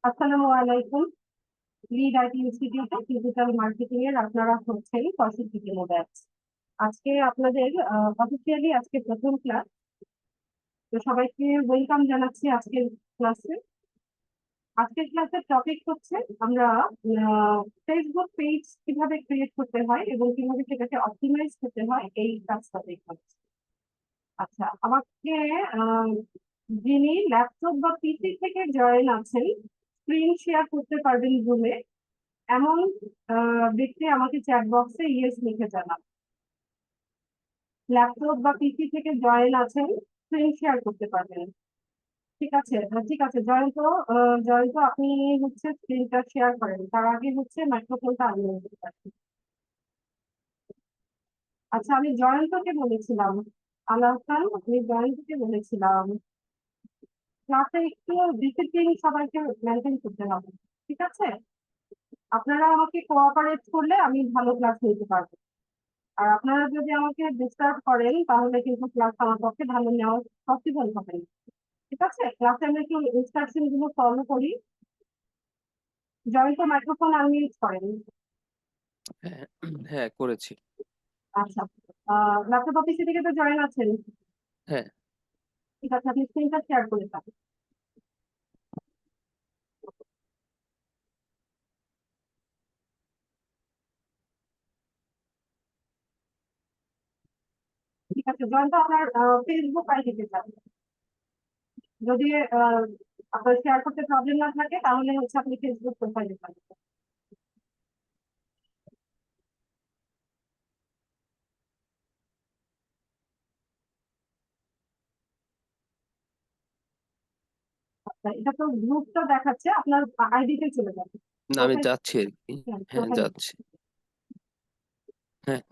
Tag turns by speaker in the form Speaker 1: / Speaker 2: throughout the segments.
Speaker 1: আসসালামু আলাইকুম। Lead IT ইনস্টিটিউটে ডিজিটাল মার্কেটিং এর আপনারা হচ্ছেন কৌশিক ব্যাচ। আজকে আপনাদের অফিসিয়ালি আজকে প্রথম ক্লাস। তো সবাইকে ওয়েলকাম জানাচ্ছি আজকের ক্লাসে। আজকের ক্লাসের টপিক হচ্ছে আমরা ফেসবুক পেজ কিভাবে ক্রিয়েট করতে হয় এবং কিভাবে সেটাকে অপটিমাইজ করতে হয় এই কাজটা দেখাচ্ছি। আচ্ছা, আমাকে যিনি ল্যাপটপ বা পিসি থেকে জয়েন আছেন, স্ক্রিন শেয়ার করতে পারবেন জুমে এমন ব্যক্তি আমাকে চ্যাট বক্সে ইয়েস লিখে জানান। ল্যাপটপ বা পিসি থেকে জয়েন আছেন, স্ক্রিন শেয়ার করতে পারবেন। ঠিক আছে, ঠিক আছে জয়ন্ত। জয়ন্ত, আপনি হচ্ছে স্ক্রিনটা শেয়ার করেন, তার আগে হচ্ছে মাইক্রোফোনটা আনমিউট করতে পারেন। আচ্ছা, আমি জয়ন্তকে বলেছিলাম, আল্লাহ খান, আমি জয়ন্তকে বলেছিলাম ক্লাসে একটু ডিসিপ্লিন সবাইকে মেনটেন করতে হবে। ঠিক আছে, আপনারা আমাকে কোঅপারেট করলে আমি ভালো ক্লাস নিতে পারবো। আর আপনারা যদি আমাকে ডিস্টার্ব করেন তাহলে কিন্তু ক্লাস আমার পক্ষে ভালো নেওয়া পসিবল হবে না। ঠিক আছে, ক্লাসে আমরা একটু ইনস্ট্রাকশন গুলো ফলো করি। জয়ন্ত, মাইক্রোফোন আনমিউট করেন।
Speaker 2: হ্যাঁ, হ্যাঁ করেছি।
Speaker 1: আচ্ছা, ল্যাপটপ অফিসে থেকে তো জয়েন আছেন।
Speaker 2: হ্যাঁ।
Speaker 1: ঠিক আছে, আপনি স্ক্রিনটা শেয়ার করে দেন। ঠিক আছে জয়ন্ত, আপনার ফেসবুক আইডিতে যান। যদি আপনার শেয়ার করতে প্রবলেম না থাকে তাহলে হচ্ছে আপনি ফেসবুক প্রোফাইলে যান। আচ্ছা, এটা তো গ্রুপটা দেখাচ্ছে, আপনার আইডিতে চলে যাবে।
Speaker 2: না, আমি
Speaker 1: প্রোফাইল,
Speaker 2: যাচ্ছি আর কি। হ্যাঁ,
Speaker 1: প্রোফাইল।
Speaker 2: যাচ্ছি। হ্যাঁ।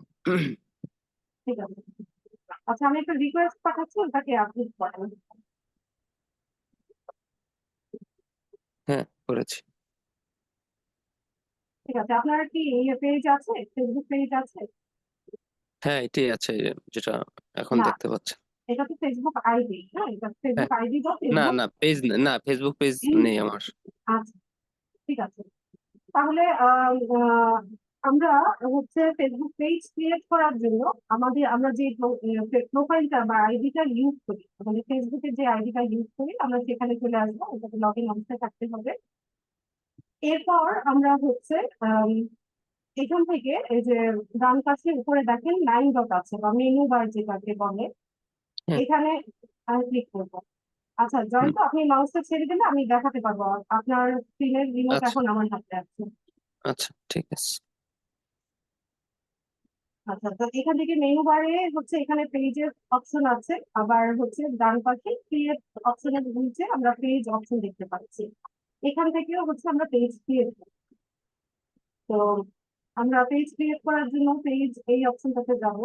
Speaker 1: ঠিক আছে, আচ্ছা আমি একটা রিকোয়েস্ট পাঠাচ্ছি, ওটাকে আপলোড করেন।
Speaker 2: হ্যাঁ, করেছি।
Speaker 1: ঠিক আছে, আপনার কি পেজ আছে, ফেসবুক পেজ আছে?
Speaker 2: হ্যাঁ, এটাই আছে যেটা এখন
Speaker 1: না,
Speaker 2: দেখতে পাচ্ছেন।
Speaker 1: এটা তো ফেসবুক আইডি, হ্যাঁ এটা
Speaker 2: হ্যাঁ।
Speaker 1: ফেসবুক আইডি বা
Speaker 2: না,
Speaker 1: ফেসবুক।
Speaker 2: না পেজ না, ফেসবুক পেজ নেই আমার।
Speaker 1: আচ্ছা, ঠিক আছে, তাহলে আমরা হচ্ছে ফেসবুক পেজ ক্রিয়েট করার জন্য আমরা যে প্রোফাইলটা বা আইডিটা ইউজ করি, মানে ফেসবুকের যে আইডিটা ইউজ করি আমরা সেখানে চলে আসবো, ওটাতে লগ ইন অবস্থায় থাকতে হবে। এরপর আমরা হচ্ছে এখান থেকে এই যে ডান পাশে উপরে দেখেন লাইন ডট আছে বা মেনু বার যেটাকে বলে,
Speaker 2: হ্যাঁ।
Speaker 1: এখানে আমি ক্লিক করবো। আচ্ছা
Speaker 2: হুম,
Speaker 1: জয়ন্ত, আপনি মাউসটা ছেড়ে দিলে আমি দেখাতে পারবো, আপনার স্ক্রিনের রিমোট
Speaker 2: আচ্ছা,
Speaker 1: এখন আমার হাতে আছে।
Speaker 2: আচ্ছা, ঠিক আছে।
Speaker 1: আচ্ছা, তো এখান থেকে মেনু বারে হচ্ছে এখানে পেজের অপশন আছে, আবার হচ্ছে ডান পাশে ক্রিয়েট অপশনের নিচে আমরা পেজ অপশন দেখতে পাচ্ছি। এখান থেকেও হচ্ছে আমরা পেজ ক্রিয়েট করি। তো আমরা পেজ ক্রিয়েট করার জন্য পেজ এই অপশনটাতে যাব।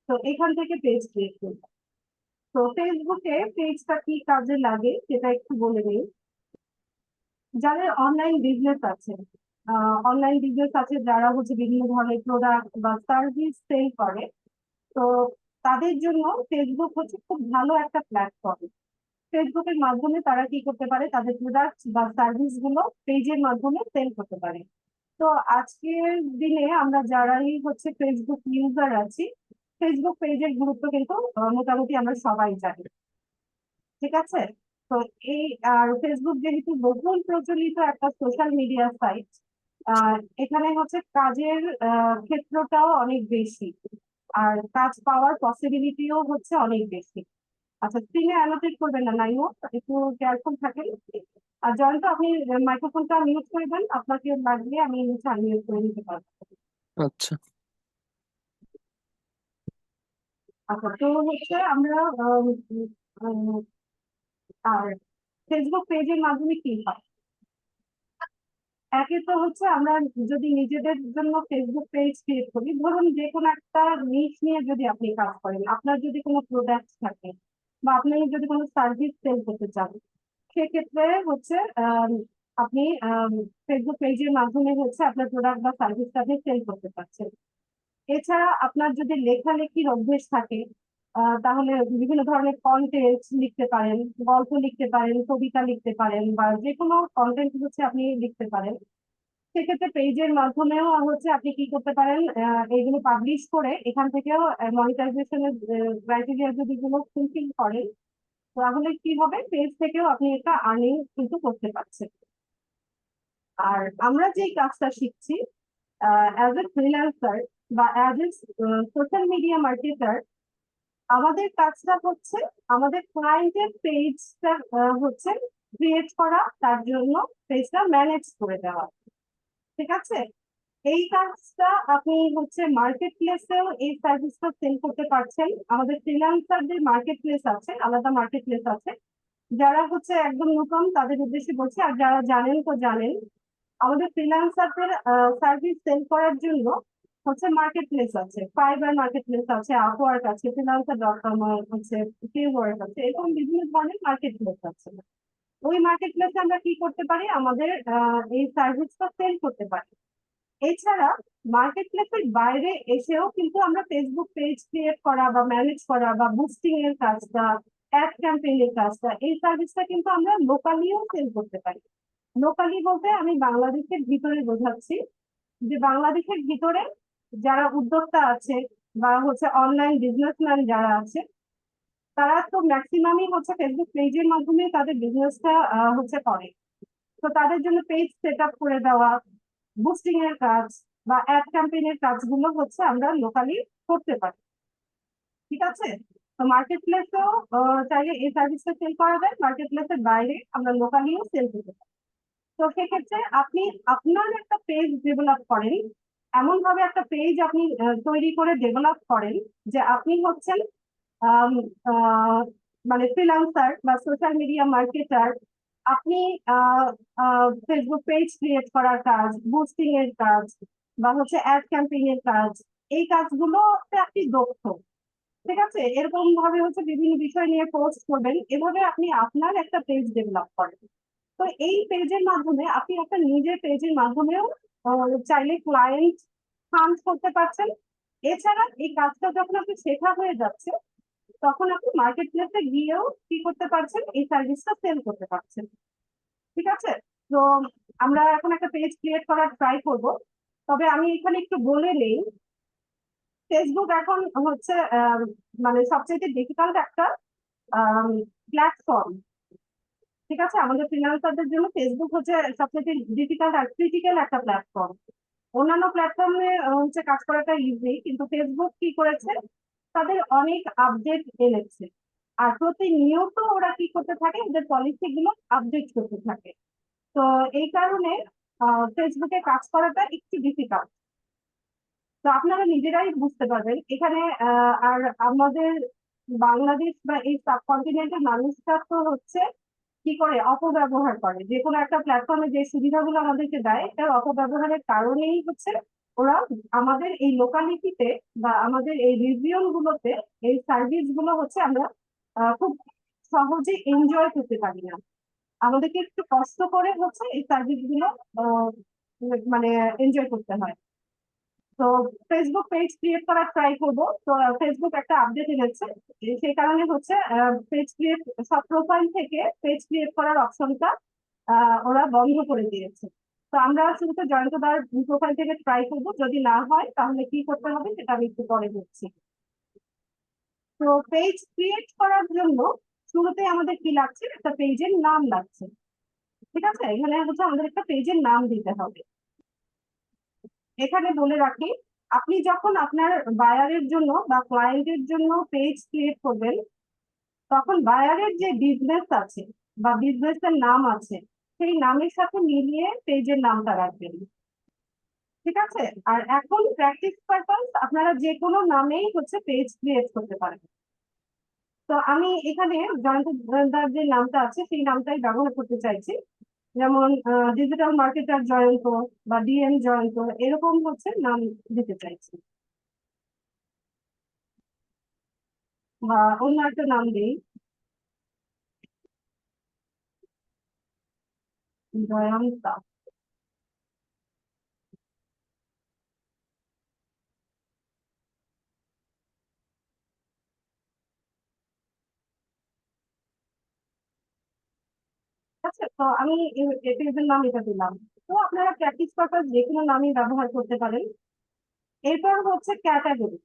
Speaker 1: তো এখান থেকে পেজ ক্রিয়েট করব। তো ফেসবুকে পেজটা কি কাজে লাগে সেটা একটু বলে নিই। যাদের অনলাইন বিজনেস আছে যারা হচ্ছে বিভিন্ন ধরনের প্রোডাক্ট বা সার্ভিস সেল করে, তো তাদের জন্য ফেসবুক হচ্ছে খুব ভালো একটা প্ল্যাটফর্ম। ফেসবুকের মাধ্যমে তারা কি করতে পারে, তাদের প্রোডাক্ট বা সার্ভিস গুলো পেজের মাধ্যমে সেল করতে পারে। তো আজকের দিনে আমরা যারাই হচ্ছে ফেসবুক ইউজার আছি, ফেসবুক পেজের গুরুত্ব কিন্তু মোটামুটি আমরা সবাই জানি। ঠিক আছে, তো এই আর ফেসবুক যেহেতু বহুল প্রচলিত একটা সোশ্যাল মিডিয়া সাইট, এখানে হচ্ছে কাজের ক্ষেত্রটাও অনেক বেশি, আর কাজ পাওয়ার পসিবিলিটিও হচ্ছে অনেক বেশি। আচ্ছা, স্ক্রিনে অ্যানোটেট করবেন না নাইমো, একটু কেয়ারফুল থাকেন। আর জয়ন্ত, আপনি মাইক্রোফোনটা মিউট করে দেন, আপনাকে লাগলে আমি নিচে আনমিউট করে নিতে পারবো।
Speaker 2: আচ্ছা।
Speaker 1: আচ্ছা, তো হচ্ছে আমরা আর ফেসবুক পেজের মাধ্যমে কি হয়, একে তো হচ্ছে আমরা যদি নিজেদের জন্য ফেসবুক পেজ ক্রিয়েট করি, ধরুন যে কোনো একটা নিশ নিয়ে যদি আপনি কাজ করেন, আপনার যদি কোনো প্রোডাক্ট থাকে বা আপনি যদি কোনো সার্ভিস সেল করতে চান, সেক্ষেত্রে হচ্ছে আপনি ফেসবুক পেজের মাধ্যমে হচ্ছে আপনার প্রোডাক্ট বা সার্ভিসটা আপনি সেল করতে পারছেন। এছাড়া আপনার যদি লেখালেখির অভ্যেস থাকে, তাহলে বিভিন্ন ধরনের কন্টেন্ট লিখতে পারেন, গল্প লিখতে পারেন, কবিতা লিখতে পারেন, বা যে কোনো কন্টেন্ট হচ্ছে আপনি লিখতে পারেন। সেক্ষেত্রে পেজের মাধ্যমেও হচ্ছে আপনি কি করতে পারেন, এগুলো পাবলিশ করে এখান থেকেও মনিটাইজেশনের ক্রাইটেরিয়া যদি গুলো ফুলফিল করেন, তাহলে কি হবে, পেজ থেকেও আপনি একটা আর্নিং কিন্তু করতে পারছেন। আর আমরা যে কাজটা শিখছি অ্যাজ এ ফ্রিল্যান্সার বা as a social media marketer, আমাদের কাজটা হচ্ছে আমাদের ক্লায়েন্টের পেজটা হচ্ছে ক্রিয়েট করা, তার জন্য পেজটা ম্যানেজ করে দেওয়া। ঠিক আছে, এই কাজটা আপনি হচ্ছে মার্কেট প্লেসেও এই সার্ভিসটা সেল করতে পারছেন। আমাদের ফ্রিল্যান্সারদের মার্কেট প্লেস আছে, আলাদা মার্কেট প্লেস আছে। যারা হচ্ছে একদম নতুন তাদের উদ্দেশ্যে বলছি, আর যারা জানেন তো জানেন, আমাদের ফ্রিল্যান্সারদের সার্ভিস সেল করার জন্য হচ্ছে মার্কেট প্লেস আছে, ফাইবার মার্কেট প্লেস আছে, আপওয়ার্ক আছে, ফ্রিল্যান্সার.com আছে, ফ্রিওয়ার্ক আছে, এরকম বিভিন্ন ধরনের মার্কেট প্লেস আছে। ওই মার্কেট প্লেসে আমরা কি করতে পারি, আমাদের এই সার্ভিসটা সেল করতে পারি। এছাড়া মার্কেট প্লেসের বাইরে এসেও কিন্তু আমরা ফেসবুক পেজ ক্রিয়েট করা বা ম্যানেজ করা বা বুস্টিং এর কাজটা, অ্যাড ক্যাম্পেইনের কাজটা, এই সার্ভিসটা কিন্তু আমরা লোকালিও সেল করতে পারি। লোকালি বলতে আমি বাংলাদেশের ভিতরে বোঝাচ্ছি, যে বাংলাদেশের ভিতরে যারা উদ্যোক্তা আছে বা হচ্ছে অনলাইন বিজনেসম্যান যারা আছে, তারা তো ম্যাক্সিমামই হচ্ছে ফেসবুক পেজের মাধ্যমে তাদের বিজনেসটা হচ্ছে করে। তো তাদের জন্য পেজ সেট আপ করে দেওয়া, বুস্টিং এর কাজ বা অ্যাড ক্যাম্পেইনের কাজগুলো হচ্ছে আমরা লোকালি করতে পারি। ঠিক আছে, তো মার্কেট প্লেসেও চাইলে এই সার্ভিসটা সেল করা যায়, মার্কেট প্লেসের বাইরে আমরা লোকালিও সেল করতে পারি। তো সেক্ষেত্রে আপনি আপনার একটা পেজ ডেভেলপ করেন, এমন ভাবে একটা পেজ আপনি তৈরি করে ডেভেলপ করেন যে আপনি হচ্ছেন আম, আহ, মানে ফ্রিল্যান্সার বা সোশ্যাল মিডিয়া মার্কেটার। আপনি ফেসবুক পেজ ক্রিয়েট করার কাজ, বুস্টিং এর কাজ, বা হচ্ছে অ্যাড ক্যাম্পেইন এর কাজ, এই কাজগুলোতে আপনি দক্ষ। ঠিক আছে, এরকম ভাবে হচ্ছে বিভিন্ন বিষয় নিয়ে পোস্ট করবেন, এভাবে আপনি আপনার একটা পেজ ডেভেলপ করেন। তো এই পেজের মাধ্যমে আপনি একটা নিজের পেজের মাধ্যমেও চাইলে ক্লায়েন্ট ফান্ড করতে পারছেন। এছাড়া এই কাজটা যখন আপনি শেখা হয়ে যাচ্ছে, তখন আপনি মার্কেট প্লেসে গিয়েও কি করতে পারছেন, এই সার্ভিসটা সেল করতে পারছেন। ঠিক আছে, তো আমরা এখন একটা পেজ ক্রিয়েট করার ট্রাই করব। তবে আমি এখানে একটু বলে নেই, ফেসবুক এখন হচ্ছে মানে সবচেয়ে ডিফিকাল্ট একটা প্ল্যাটফর্ম। ঠিক আছে, আমাদের ফ্রিল্যান্সারদের জন্য ফেসবুক হচ্ছে সবচেয়ে ডিফিকাল্ট আর ক্রিটিক্যাল একটা প্ল্যাটফর্ম। অন্যান্য প্ল্যাটফর্মে হচ্ছে কাজ করাটা ইজি, কিন্তু ফেসবুক কি করেছে, তাদের অনেক আপডেট এনেছে। আর প্রতিনিয়ত ওরা কি করতে থাকে, ওদের পলিসি গুলো আপডেট করতে থাকে। তো এই কারণে ফেসবুকে কাজ করাটা একটু ডিফিকাল্ট। তো আপনারা নিজেরাই বুঝতে পারবেন এখানে। আর আমাদের বাংলাদেশ বা এই সাবকন্টিনেন্টের মানুষরা তো হচ্ছে কি করে অপব্যবহার করে, যে কোনো একটা প্ল্যাটফর্মে যে সুবিধাগুলো আমাদেরকে দেয় তার অপব্যবহারের কারণেই হচ্ছে ওরা আমাদের এই লোকালিটিতে বা আমাদের এই রিজিয়ন গুলোতে এই সার্ভিস গুলো হচ্ছে আমরা খুব সহজে এনজয় করতে পারি না। আমাদেরকে একটু কষ্ট করে হচ্ছে এই সার্ভিস গুলো আহ, মানে এনজয় করতে হয়। তো ফেসবুক পেজ ক্রিয়েট করার ট্রাই করবো। তো ফেসবুক একটা আপডেট এনেছে, সেই কারণে হচ্ছে পেজ ক্রিয়েট, সব প্রোফাইল থেকে পেজ ক্রিয়েট করার অপশনটা ওরা বন্ধ করে দিয়েছে। তো আমরা শুরুতে জয়ন্ত দার প্রোফাইল থেকে ট্রাই করবো, যদি না হয় তাহলে কি করতে হবে সেটা আমি একটু পরে বলছি। তো পেজ ক্রিয়েট করার জন্য শুরুতে আমাদের কি লাগছে, একটা পেজের নাম লাগছে। ঠিক আছে, এখানে হচ্ছে আমাদের একটা পেজের নাম দিতে হবে। এখানে বলে রাখি, আপনি যখন আপনার বায়ারের জন্য বা ক্লায়েন্টের জন্য পেজ ক্রিয়েট করবেন, তখন বায়ারের যে বিজনেস আছে বা বিজনেসের নাম আছে, সেই নামের সাথে মিলিয়ে পেজের নামটা রাখবেন। ঠিক আছে, আর এখন প্র্যাকটিস পারপাস আপনারা যে কোনো নামেই হচ্ছে পেজ ক্রিয়েট করতে পারেন। তো আমি এখানে জয়ন্তদার যে নামটা আছে সেই নামটাই ব্যবহার করতে চাইছি। যেমন ডিজিটাল মার্কেটার জয়ন্ত বা ডিএম জয়ন্ত, এরকম হচ্ছে নাম দিতে চাইছি, বা অন্য একটা নাম দিই, জয়ন্তা। আছে, তো আমি পেজের নাম এটা দিলাম। তো আপনারা প্র্যাকটিস পারপাস যে কোনো নামই ব্যবহার করতে পারেন। এরপর হচ্ছে ক্যাটাগরি।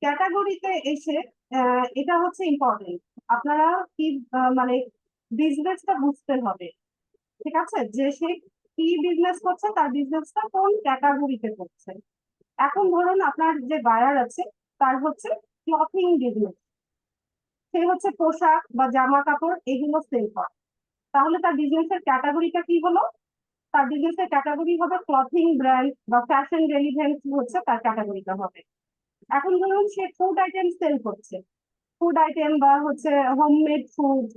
Speaker 1: ক্যাটাগরিতে এসে এটা হচ্ছে ইম্পর্টেন্ট, আপনারা কি মানে বিজনেসটা বুঝতে হবে। ঠিক আছে, যে সে কি বিজনেস করছে, তার বিজনেসটা কোন ক্যাটাগরিতে করছে। এখন ধরুন আপনার যে বায়ার আছে তার হচ্ছে ক্লথিং বিজনেস, সে হচ্ছে পোশাক বা জামা কাপড় এগুলো সেল করে। তাহলে তার বিজনেসের ক্যাটাগরিটা কি হলো? তার বিজনেসের ক্যাটাগরি হবে ক্লথিং ব্র্যান্ড বা ফ্যাশন রেলিভেন্স হচ্ছে তার ক্যাটাগরিটা হবে। এখন ধরুন সে ফুড আইটেম সেল করছে, ফুড আইটেম বা হচ্ছে হোমমেড ফুড,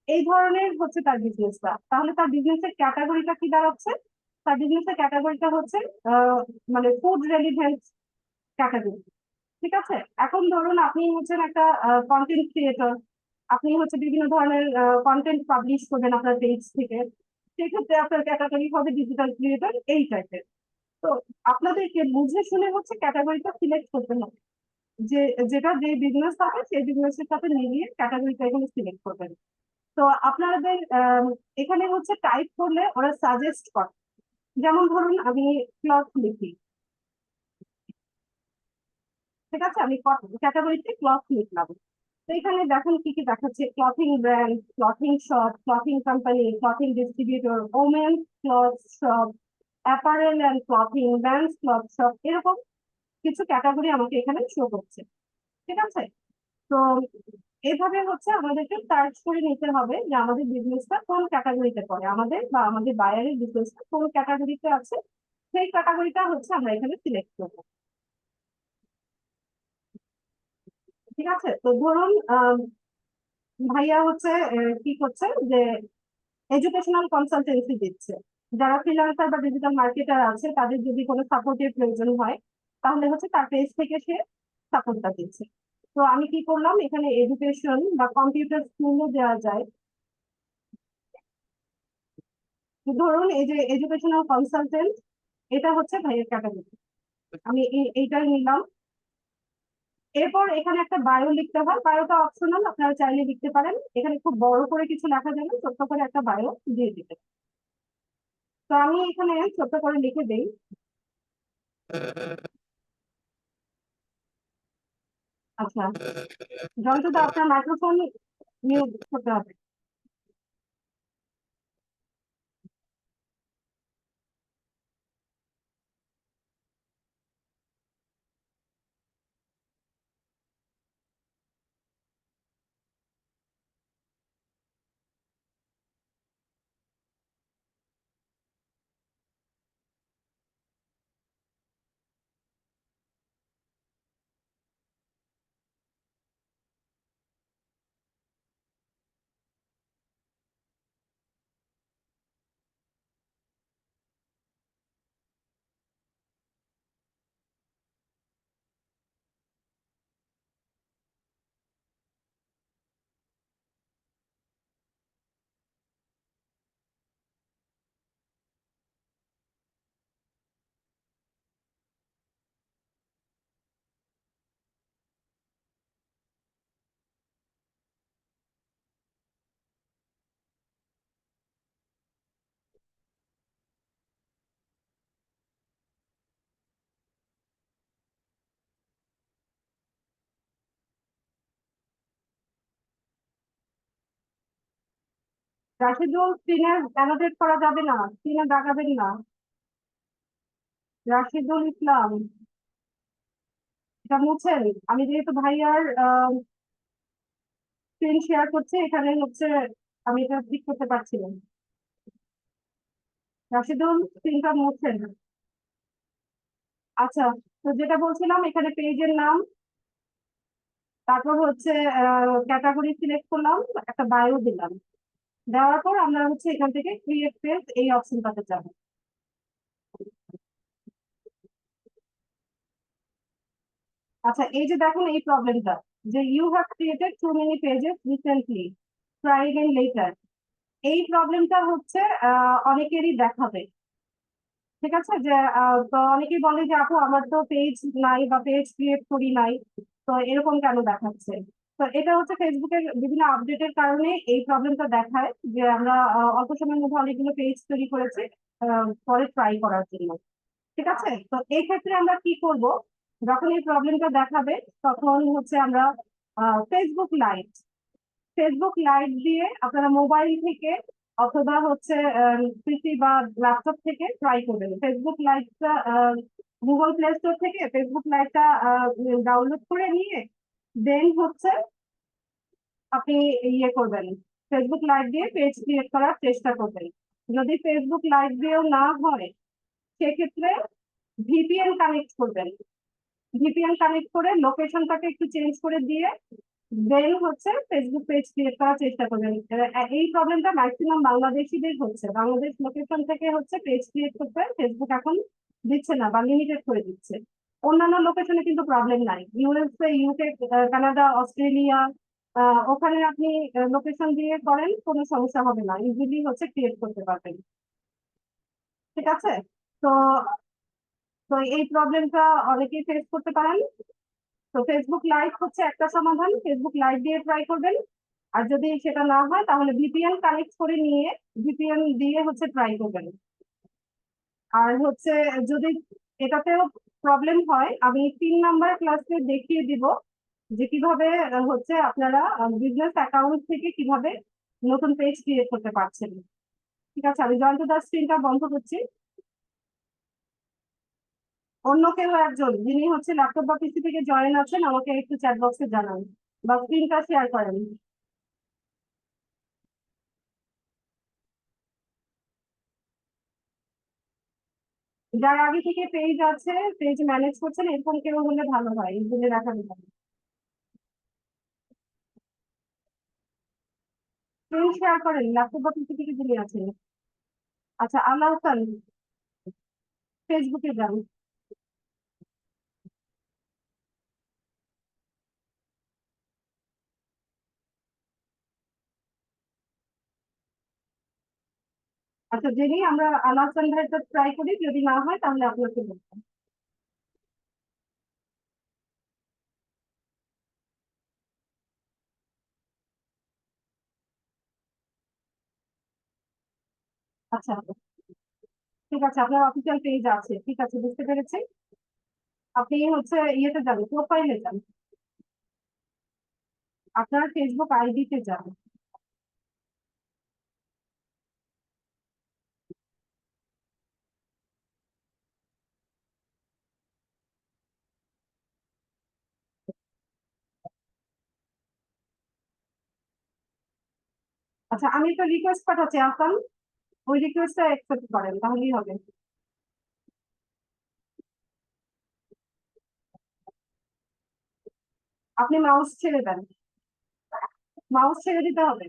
Speaker 1: এই ধরনের হচ্ছে তার বিজনেসটা, তাহলে তার বিজনেসের ক্যাটাগরিটা কি দাঁড়াচ্ছে? তার বিজনেসের ক্যাটাগরিটা হচ্ছে মানে ফুড রেলিভেন্স ক্যাটাগরি। ঠিক আছে, এখন ধরুন আপনি হচ্ছেন একটা কন্টেন্ট ক্রিয়েটর, আপনি হচ্ছে বিভিন্ন ধরনের কন্টেন্ট পাবলিশ করবেন আপনার পেজ থেকে, সেক্ষেত্রে আপনার ক্যাটাগরি হবে ডিজিটাল ক্রিয়েটর এই টাইপের। তো আপনাদেরকে বুঝে শুনে হচ্ছে ক্যাটাগরিটা সিলেক্ট করতে হবে, যে যেটা যে বিজনেস হবে সেই বিজনেসের সাথে মিলিয়ে ক্যাটাগরিটা এখানে সিলেক্ট করবেন। তো আপনাদের এখানে হচ্ছে টাইপ করলে ওরা সাজেস্ট করে, যেমন ধরুন আমি ক্লথ লিখি, ঠিক আছে, আমি ক্যাটাগরিতে ক্লথ লিখলাম। তো এখানে দেখুন কি কি দেখাচ্ছে: clothing brand, clothing shop, clothing company, clothing distributor, women's cloth shop, apparel and clothing, brands cloth shop, এরকম কিছু ক্যাটাগরি আমাকে এখানে শো করছে। ঠিক আছে, তো এভাবে হচ্ছে আমাদেরকে সার্চ করে নিতে হবে যে আমাদের বিজনেসটা কোন ক্যাটাগরিতে পড়ে, আমাদের বা আমাদের বায়ারের বিজনেসটা কোন ক্যাটাগরিতে আছে, সেই ক্যাটাগরিটা হচ্ছে আমরা এখানে সিলেক্ট করবো। ঠিক আছে, তো ধরুন ভাইয়া হচ্ছে কি করছে যে এডুকেশনাল কনসালটেন্সি দিচ্ছে, যারা ফ্রিল্যান্সার বা ডিজিটাল মার্কেটার আছে তাদের যদি কোনো সাপোর্টের প্রয়োজন হয় তাহলে হচ্ছে তার পেজ থেকে সে সাপোর্টটা দিচ্ছে। তো আমি কি করলাম, এখানে এডুকেশন বা কম্পিউটার স্কুলও দেওয়া যায়। ধরুন এই যে এডুকেশনাল কনসালটেন্ট, এটা হচ্ছে ভাইয়ের ক্যাটাগরি, আমি এইটাই নিলাম। এরপর এখানে একটা বায়ো লিখতে হয়, বায়োটা অপশনাল, আপনারা চাইলে লিখতে পারেন, এখানে খুব বড় করে কিছু লেখা যাবে, ছোট্ট করে একটা বায়ো দিয়ে দিতে। তো আমি এখানে ছোট্ট করে লিখে দিই। আচ্ছা, জয়ন্তদা আপনার মাইক্রোফোন মিউট করতে হবে। রাশিদুল, স্ক্রিনে অ্যানোটেট করা যাবে না, স্ক্রিনে দেখাবেন না। রাশিদুল ইসলাম, এটা মুছেন। আমি যেহেতু ভাইয়ার স্ক্রিন শেয়ার করছি, এখানে হচ্ছে আমি এটা ঠিক করতে পারছি না। রাশিদুল, স্ক্রিনটা মুছেন। আচ্ছা, তো যেটা বলছিলাম, এখানে পেজের নাম, তারপর হচ্ছে ক্যাটাগরি সিলেক্ট করলাম, একটা বায়ো দিলাম, দেওয়ার পর আমরা হচ্ছে এখান থেকে ক্রিয়েট পেজ এই অপশনটাতে যাবো। আচ্ছা, এই যে দেখুন এই প্রবলেমটা, যে you have created too many pages recently, try again later, এই প্রবলেমটা হচ্ছে অনেকেরই দেখাবে। ঠিক আছে, যে তো অনেকেই বলে যে আপু আমার তো পেজ নাই বা পেজ ক্রিয়েট করি নাই, তো এরকম কেন দেখাচ্ছে। তো এটা হচ্ছে ফেসবুকের বিভিন্ন আপডেটের কারণে এই প্রবলেমটা দেখায় যে আমরা অল্প সময়ের মধ্যে অনেকগুলো পেজ তৈরি করেছি পরে ট্রাই করার জন্য। ঠিক আছে, তো এই ক্ষেত্রে আমরা কি করব, যখন এই প্রবলেমটা দেখাবে তখন হচ্ছে আমরা ফেসবুক লাইভ ফেসবুক লাইভ দিয়ে আপনারা মোবাইল থেকে অথবা হচ্ছে পিসি বা ল্যাপটপ থেকে ট্রাই করবেন। ফেসবুক লাইভটা গুগল প্লে স্টোর থেকে ফেসবুক লাইভটা ডাউনলোড করে নিয়ে দেন হচ্ছে আপনি ইয়ে করবেন, ফেসবুক লাইভ দিয়ে পেজ ক্রিয়েট করার চেষ্টা করবেন। যদি ফেসবুক লাইভ দিয়েও না হয় সেক্ষেত্রে ভিপিএন কানেক্ট করবেন। ভিপিএন কানেক্ট করে লোকেশনটাকে একটু চেঞ্জ করে দিয়ে দেন হচ্ছে ফেসবুক পেজ ক্রিয়েট করার চেষ্টা করবেন। এই প্রবলেমটা ম্যাক্সিমাম বাংলাদেশিদের হচ্ছে, বাংলাদেশ লোকেশন থেকে হচ্ছে পেজ ক্রিয়েট করতে ফেসবুক এখন দিচ্ছে না বা লিমিটেড করে দিচ্ছে। অন্যান্য লোকেশনে কিন্তু প্রবলেম নাই, ইউএসএ, ইউকে, কানাডা, অস্ট্রেলিয়া, ওখানে আপনি লোকেশন দিয়ে করেন, কোনো সমস্যা হবে না, ইজিলি হচ্ছে ক্রিয়েট করতে পারবেন। ঠিক আছে, তো তো এই প্রবলেমটা অনেকেই ফেস করতে পারেন। তো ফেসবুক লাইভ হচ্ছে একটা সমাধান, ফেসবুক লাইভ দিয়ে ট্রাই করবেন। আর যদি সেটা না হয় তাহলে ভিপিএন কানেক্ট করে নিয়ে ভিপিএন দিয়ে হচ্ছে ট্রাই করবেন। আর হচ্ছে যদি এটাতেও প্রবলেম হয় আমি 3 নাম্বার ক্লাসে দেখিয়ে দিব যে কিভাবে হচ্ছে আপনারা বিজনেস অ্যাকাউন্ট থেকে কিভাবে নতুন পেজ ক্রিয়েট করতে পারছেন। ঠিক আছে, আমি জয়ন্ত দাস স্ক্রিনটা বন্ধ করছি। অন্য কেউ একজন যিনি হচ্ছে ল্যাপটপ বা পিসি থেকে জয়েন আছেন আমাকে একটু চ্যাট বক্সে জানান বা স্ক্রিনটা শেয়ার করেন। যার আগে থেকে পেজ আছে, পেজ ম্যানেজ করছেন, এরকম কেউ হলে ভালো হয়, ইজিলি রাখা যেত। স্ক্রিন শেয়ার করেন ল্যাপটপ বা পিসি থেকে যিনি আছেন। আচ্ছা, আল্লাহ ফেসবুকে যান। আচ্ছা, জেনে আমরা আল্লাহ ভাইটা ট্রাই করি, যদি না হয় তাহলে আপনাকে বলবো। আচ্ছা, ঠিক আছে, আপনার অফিসিয়াল পেজ আছে, ঠিক আছে, বুঝতে পেরেছি। আপনি হচ্ছে ইয়েতে যান, প্রোফাইলে যান, আপনার ফেসবুক আইডিতে যান। আচ্ছা, আমি একটা রিকোয়েস্ট পাঠাচ্ছি, আসান ওই রিকোয়েস্টটা অ্যাকসেপ্ট করেন তাহলেই হবে। আপনি মাউস ছেড়ে দেন, মাউস ছেড়ে দিতে হবে।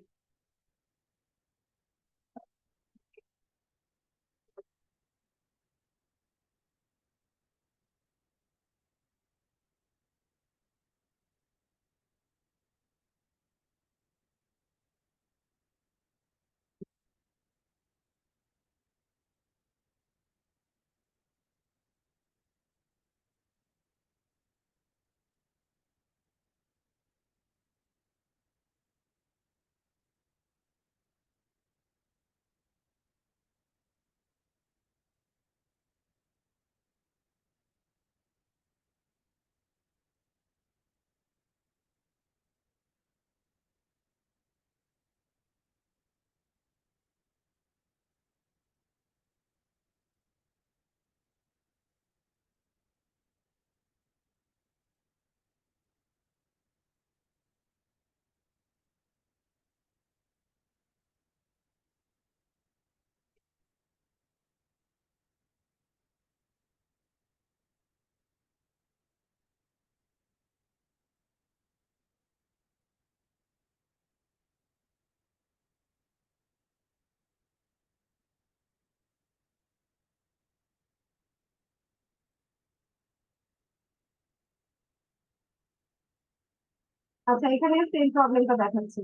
Speaker 1: আচ্ছা, এখানে সেম প্রবলেমটা দেখাচ্ছে।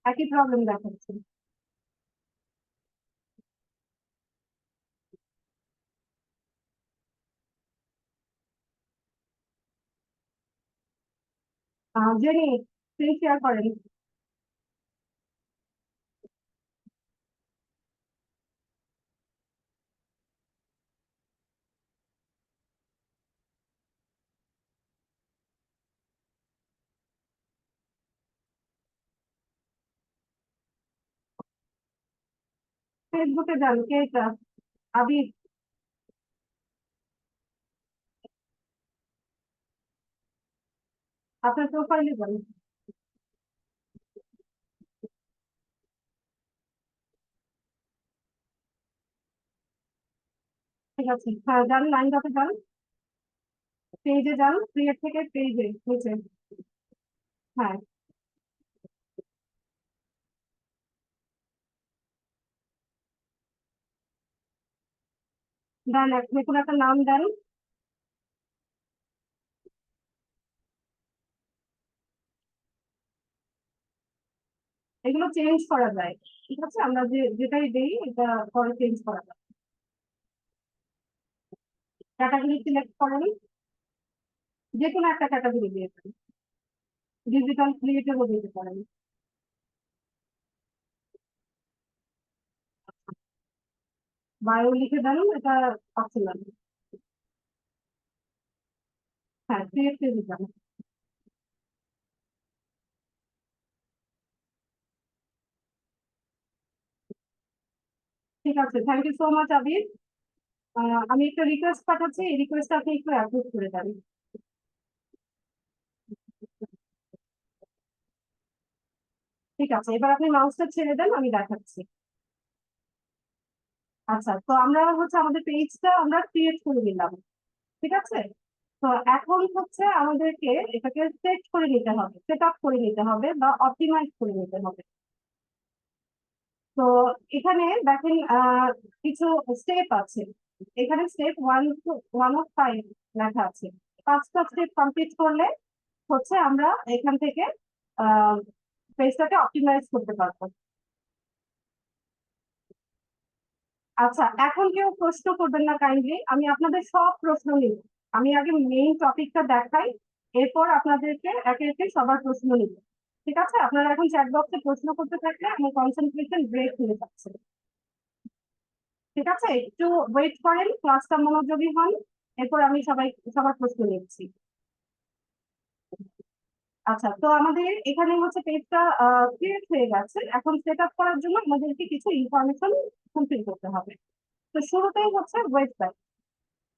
Speaker 1: একই প্রবলেম দেখাচ্ছে। জেনি, স্ক্রিন শেয়ার করেন। ফেসবুকে যান, কে এটা? আবির, আপনার প্রোফাইলে যান। ঠিক আছে, হ্যাঁ যান, লাইন ধরতে যান, পেজে যান, ক্রিয়েট থেকে পেজে নিচে। হ্যাঁ, দেন দেখুন একটা নাম দেন। এগুলো চেঞ্জ করা যায়, ঠিক আছে, আমরা যেটাই দিই এটা পরে চেঞ্জ করা যায়। ক্যাটাগরি সিলেক্ট করেন, যে কোনো একটা ক্যাটাগরি দিয়ে দেন, ডিজিটাল ক্রিয়েটিভও দিতে পারেন। বায়ো লিখে দেন, এটা অপশনাল। হ্যাঁ, ক্রিয়েট পেজ দেন। ঠিক আছে, thank you so much Abir. আমি একটা রিকোয়েস্ট পাঠাচ্ছি, এই রিকোয়েস্টটা আপনি একটু অ্যাপ্রুভ করে দেন। ঠিক আছে, এবার আপনি মাউসটা ছেড়ে দেন, আমি দেখাচ্ছি। আচ্ছা, তো আমরা হচ্ছে আমাদের পেজটা আমরা ক্রিয়েট করে নিলাম, ঠিক আছে। তো এখন হচ্ছে আমাদেরকে এটাকে সেট করে নিতে হবে, সেট আপ করে নিতে হবে বা অপটিমাইজ করে নিতে হবে। তো এখানে দেখেন কিছু স্টেপ আছে। এখানে স্টেপ 1 of 5 লেখা আছে। 5টা স্টেপ কমপ্লিট করলে হচ্ছে আমরা এখান থেকে পেজটাকে অপটিমাইজ করতে পারবো। আচ্ছা, এখন কেউ প্রশ্ন করবেন না কাইন্ডলি, আমি আপনাদের সব প্রশ্ন নিব। আমি আগে মেইন টপিকটা দেখাই, এরপর আপনাদেরকে একে একে সবার প্রশ্ন নিব। ঠিক আছে, আপনারা এখন চ্যাট বক্সে প্রশ্ন করতে থাকলে আমার কনসেন্ট্রেশন ব্রেক হয়ে যাচ্ছে। ঠিক আছে, একটু ওয়েট করেন, ক্লাসটা মনোযোগী হন, এরপর আমি সবার প্রশ্ন নিচ্ছি। আচ্ছা, তো আমাদের এখানে হচ্ছে পেজটা ক্রিয়েট হয়ে গেছে। এখন সেট আপ করার জন্য আমাদেরকে কিছু ইনফরমেশন ফুলফিল করতে হবে। তো শুরুতেই হচ্ছে ওয়েবসাইট।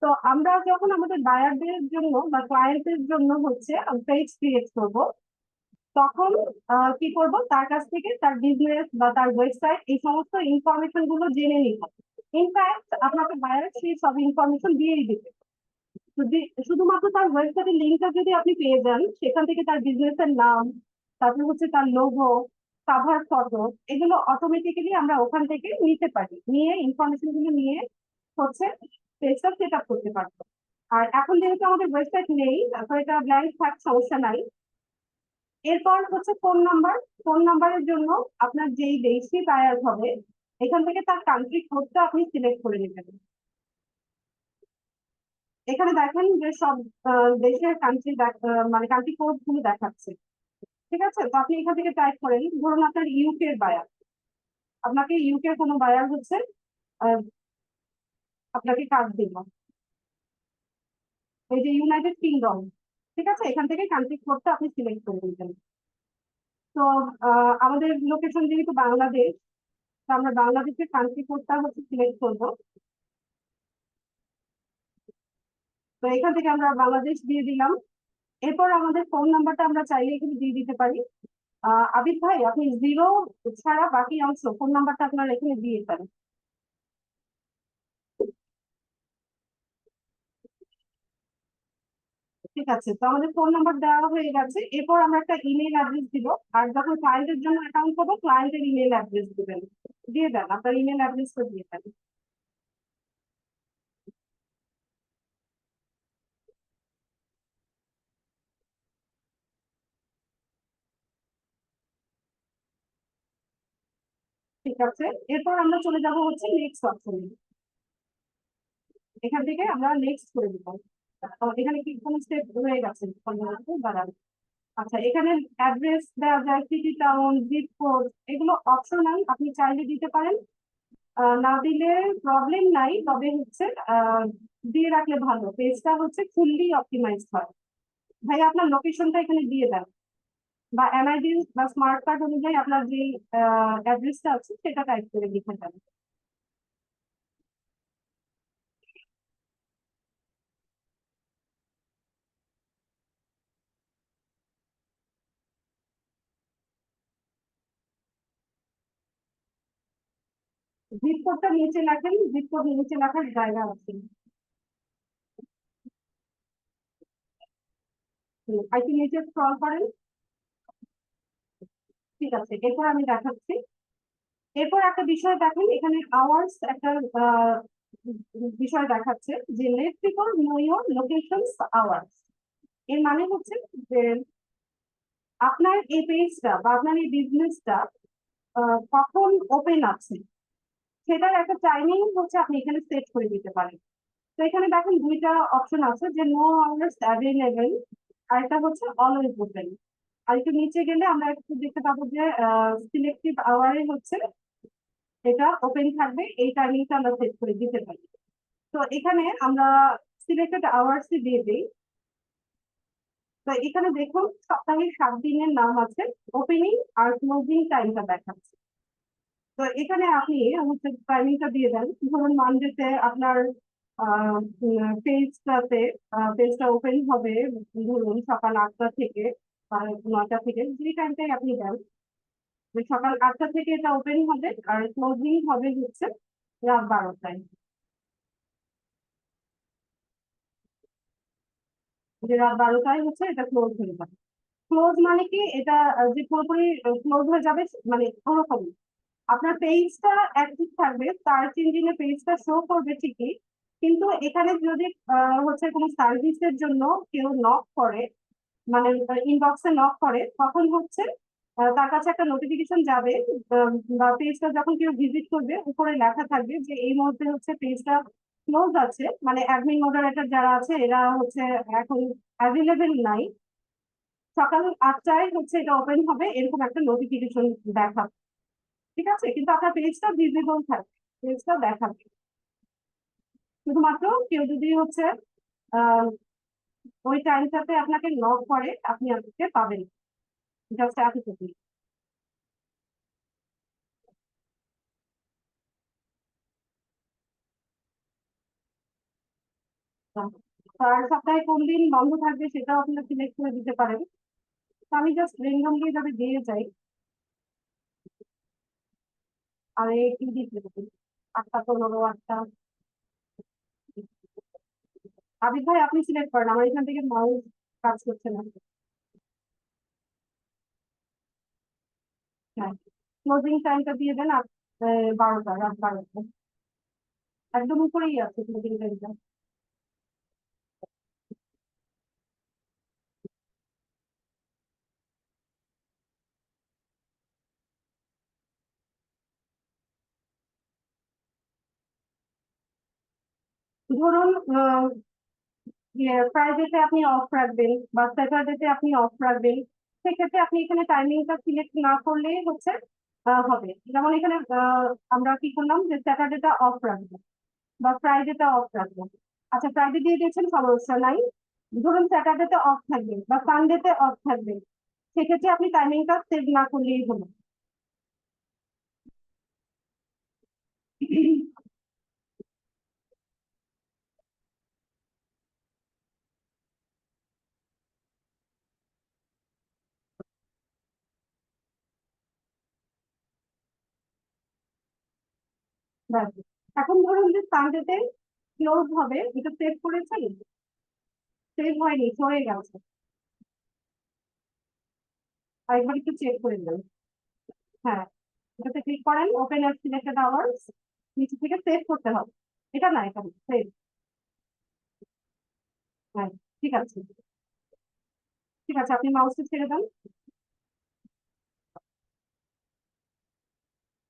Speaker 1: তো আমরা যখন আমাদের বায়ারদের জন্য বা ক্লায়েন্টের জন্য হচ্ছে পেজ ক্রিয়েট করব, তখন কি করব, তার কাছ থেকে তার বিজনেস বা তার ওয়েবসাইট এই সমস্ত ইনফরমেশন গুলো জেনে নিব। ইনফ্যাক্ট আপনাকে বায়ার সেই সব ইনফরমেশন দিয়েই দিবে। যদি শুধুমাত্র তার ওয়েবসাইটের লিঙ্কটা যদি আপনি পেয়ে যান, সেখান থেকে তার বিজনেসের নাম, তারপর হচ্ছে তার লোগো, কাভার ফটো, এগুলো অটোমেটিক্যালি আমরা ওখান থেকে নিতে পারি, নিয়ে ইনফরমেশন গুলো নিয়ে হচ্ছে পেজটা সেট আপ করতে পারবো। আর এখন যেহেতু আমাদের ওয়েবসাইট নেই, তারপর এটা ব্ল্যাঙ্ক থাক, সমস্যা নাই। এরপর হচ্ছে ফোন নাম্বার। ফোন নাম্বারের জন্য আপনার যেই দেশি বায়ার হবে, এখান থেকে তার কান্ট্রি কোডটা আপনি সিলেক্ট করে নেবেন। এখানে দেখেন যে সব দেশের কান্ট্রি, মানে কান্ট্রি কোড গুলো দেখাচ্ছে। ঠিক আছে, তো আপনি এখান থেকে টাইপ করেন, ধরুন আপনার ইউকে বায়ার, আপনাকে ইউকে কোনো বায়ার হচ্ছে আহ, আপনাকে কার্ড দিল, এই যে ইউনাইটেড কিংডম। ঠিক আছে, এখান থেকে কান্ট্রি কোডটা আপনি সিলেক্ট করে দিবেন। তো আমাদের লোকেশন যেহেতু বাংলাদেশ, তো আমরা বাংলাদেশের কান্ট্রি কোডটা হচ্ছে সিলেক্ট করবো। তো এখান থেকে আমরা বাংলাদেশ দিয়ে দিলাম। এরপর আমাদের ফোন নাম্বারটা আমরা চাইলে এখানে দিয়ে দিতে পারি। আবিদ ভাই, আপনি জিরো ছাড়া বাকি অংশ ফোন নাম্বারটা আপনারা এখানে দিয়ে পারেন। ঠিক আছে, তো আমাদের ফোন নাম্বার দেওয়া হয়ে গেছে। এরপর আমরা একটা ইমেল অ্যাড্রেস দিব। আর যখন ক্লায়েন্টের জন্য অ্যাকাউন্ট করবো, ক্লায়েন্টের ইমেল অ্যাড্রেস দিবেন। দিয়ে দেন, আপনার ইমেল অ্যাড্রেসটা দিয়ে দেন। ঠিক আছে, এরপর আমরা চলে যাব হচ্ছে নেক্সট অপশনে। এখান থেকে আমরা নেক্সট করে দিব। এখানে কি কোনো স্টেপ রয়ে গেছে? দাঁড়ান, আচ্ছা, এখানে অ্যাড্রেস দেওয়া যায়, সিটি টাউন, জিপ কোড, এগুলো অপশনাল, আপনি চাইলে দিতে পারেন, না দিলে প্রবলেম নাই, তবে হচ্ছে দিয়ে রাখলে ভালো, পেজটা হচ্ছে ফুললি অপটিমাইজড হয়। ভাই আপনার লোকেশনটা এখানে দিয়ে দেন, বা এনআইডি বা স্মার্ট কার্ড অনুযায়ী আপনার যে অ্যাড্রেসটা আছে সেটা টাইপ করে লিখে দেন। জিপ কোডটা নিচে লেখেন, জিপ কোড নিচে লেখার জায়গা আছে। আর কি নিচে স্ক্রল করেন। ঠিক আছে, এরপর আমি দেখাচ্ছি। এরপর একটা বিষয় দেখেন, এখানে আওয়ার্স একটা আহ, বিষয় দেখাচ্ছে যে late people know your location hours. এর মানে হচ্ছে যে আপনার এই পেজটা বা আপনার এই বিজনেসটা কখন ওপেন আছে সেটার একটা টাইমিং হচ্ছে আপনি এখানে সেট করে দিতে পারেন। তো এখানে দেখেন দুইটা অপশন আছে, যে নো আওয়ার্স অ্যাভেলেবল, আর একটা হচ্ছে অলওয়েজ ওপেন। আর একটু নিচে গেলে আমরা একটু দেখতে পাবো যে সিলেক্টিভ আওয়ারে হচ্ছে এটা ওপেন থাকবে, এই টাইমিংটা আমরা সেট করে দিতে পারি। তো এখানে আমরা সিলেক্টেড আওয়ার্স দিয়ে দিই। তো এখানে দেখুন সপ্তাহে 7 দিনের নাম আছে, ওপেনিং আর ক্লোজিং টাইমটা দেখাচ্ছে। তো এখানে আপনি হচ্ছে টাইমিংটা দিয়ে দেন, ধরুন মানডেতে আপনার পেজটাতে পেজটা ওপেন হবে ধরুন সকাল 8টা থেকে বা 9টা থেকে, যে টাইমটাই আপনি দেন, যে সকাল 8টা থেকে এটা ওপেন হবে আর ক্লোজিং হবে হচ্ছে রাত 12টায়। যে রাত 12টায় হচ্ছে এটা ক্লোজ হয়ে যাবে। ক্লোজ মানে কি, এটা যে পুরোপুরি ক্লোজ হয়ে যাবে মানে ওরকমই। আপনার পেজটা অ্যাক্টিভ থাকবে, সার্চ ইঞ্জিনে পেজটা শো করবে ঠিকই, কিন্তু এখানে যদি হচ্ছে কোনো সার্ভিসের জন্য কেউ নক করে, মানে ইনবক্সে নক করে, তখন হচ্ছে তার কাছে একটা নোটিফিকেশন যাবে, আহ, বা পেজটা যখন কেউ ভিজিট করবে উপরে লেখা থাকবে যে এই মুহূর্তে হচ্ছে পেজটা ক্লোজ আছে, মানে অ্যাডমিন মডারেটর যারা আছে এরা হচ্ছে এখন অ্যাভেলেবেল নাই, সকাল 8টায় হচ্ছে এটা ওপেন হবে, এরকম একটা নোটিফিকেশন দেখাবে। ঠিক আছে, কিন্তু আপনার পেজটা ভিজিবল থাকবে, পেজটা দেখাবে। শুধুমাত্র কেউ যদি হচ্ছে আহ ওই টাইমটাতে আপনাকে নক করে আপনি আমাকে পাবেন, জাস্ট এতটুকুই। আর সপ্তাহে কোন দিন বন্ধ থাকবে সেটাও আপনারা সিলেক্ট করে দিতে পারেন। তো আমি জাস্ট রেন্ডমলি ভাবে দিয়ে যাই। আর এই কি দিতে হবে, 8টা 15, 8টা। আবিদ ভাই আপনি সিলেক্ট করেন, আমার এখান থেকে মাউস কাজ করছে না। হ্যাঁ, ক্লোজিং টাইমটা দিয়ে দেন 12টা, রাত 12টা, একদম উপরেই আছে ক্লোজিং টাইমটা। ধরুন ফ্রাইডেতে আপনি অফ রাখবেন বা স্যাটারডেতে আপনি অফ রাখবেন, সেক্ষেত্রে আপনি এখানে টাইমিংটা সিলেক্ট না করলেই হচ্ছে হবে। যেমন এখানে আমরা কি করলাম যে স্যাটারডেটা অফ রাখবো বা ফ্রাইডেটা অফ রাখবো। আচ্ছা, ফ্রাইডে দিয়ে দিয়েছেন, সমস্যা নাই। ধরুন স্যাটারডেতে অফ থাকবে বা সানডেতে অফ থাকবে, সেক্ষেত্রে আপনি টাইমিংটা সেট না করলেই হলো। ব্যাস। এখন ধরুন যে সানডেতে ক্লোজ হবে, এটা সেভ করেছেন, সেভ হয়নি, সরে গেছে, আরেকবার একটু চেক করে নেন। হ্যাঁ, এটাতে ক্লিক করেন, ওপেন অ্যাট সিলেক্টেড আওয়ার্স, নিচে থেকে সেভ করতে হবে। এটা না, এটা সেভ। হ্যাঁ, ঠিক আছে, ঠিক আছে, আপনি মাউসটা ছেড়ে দেন।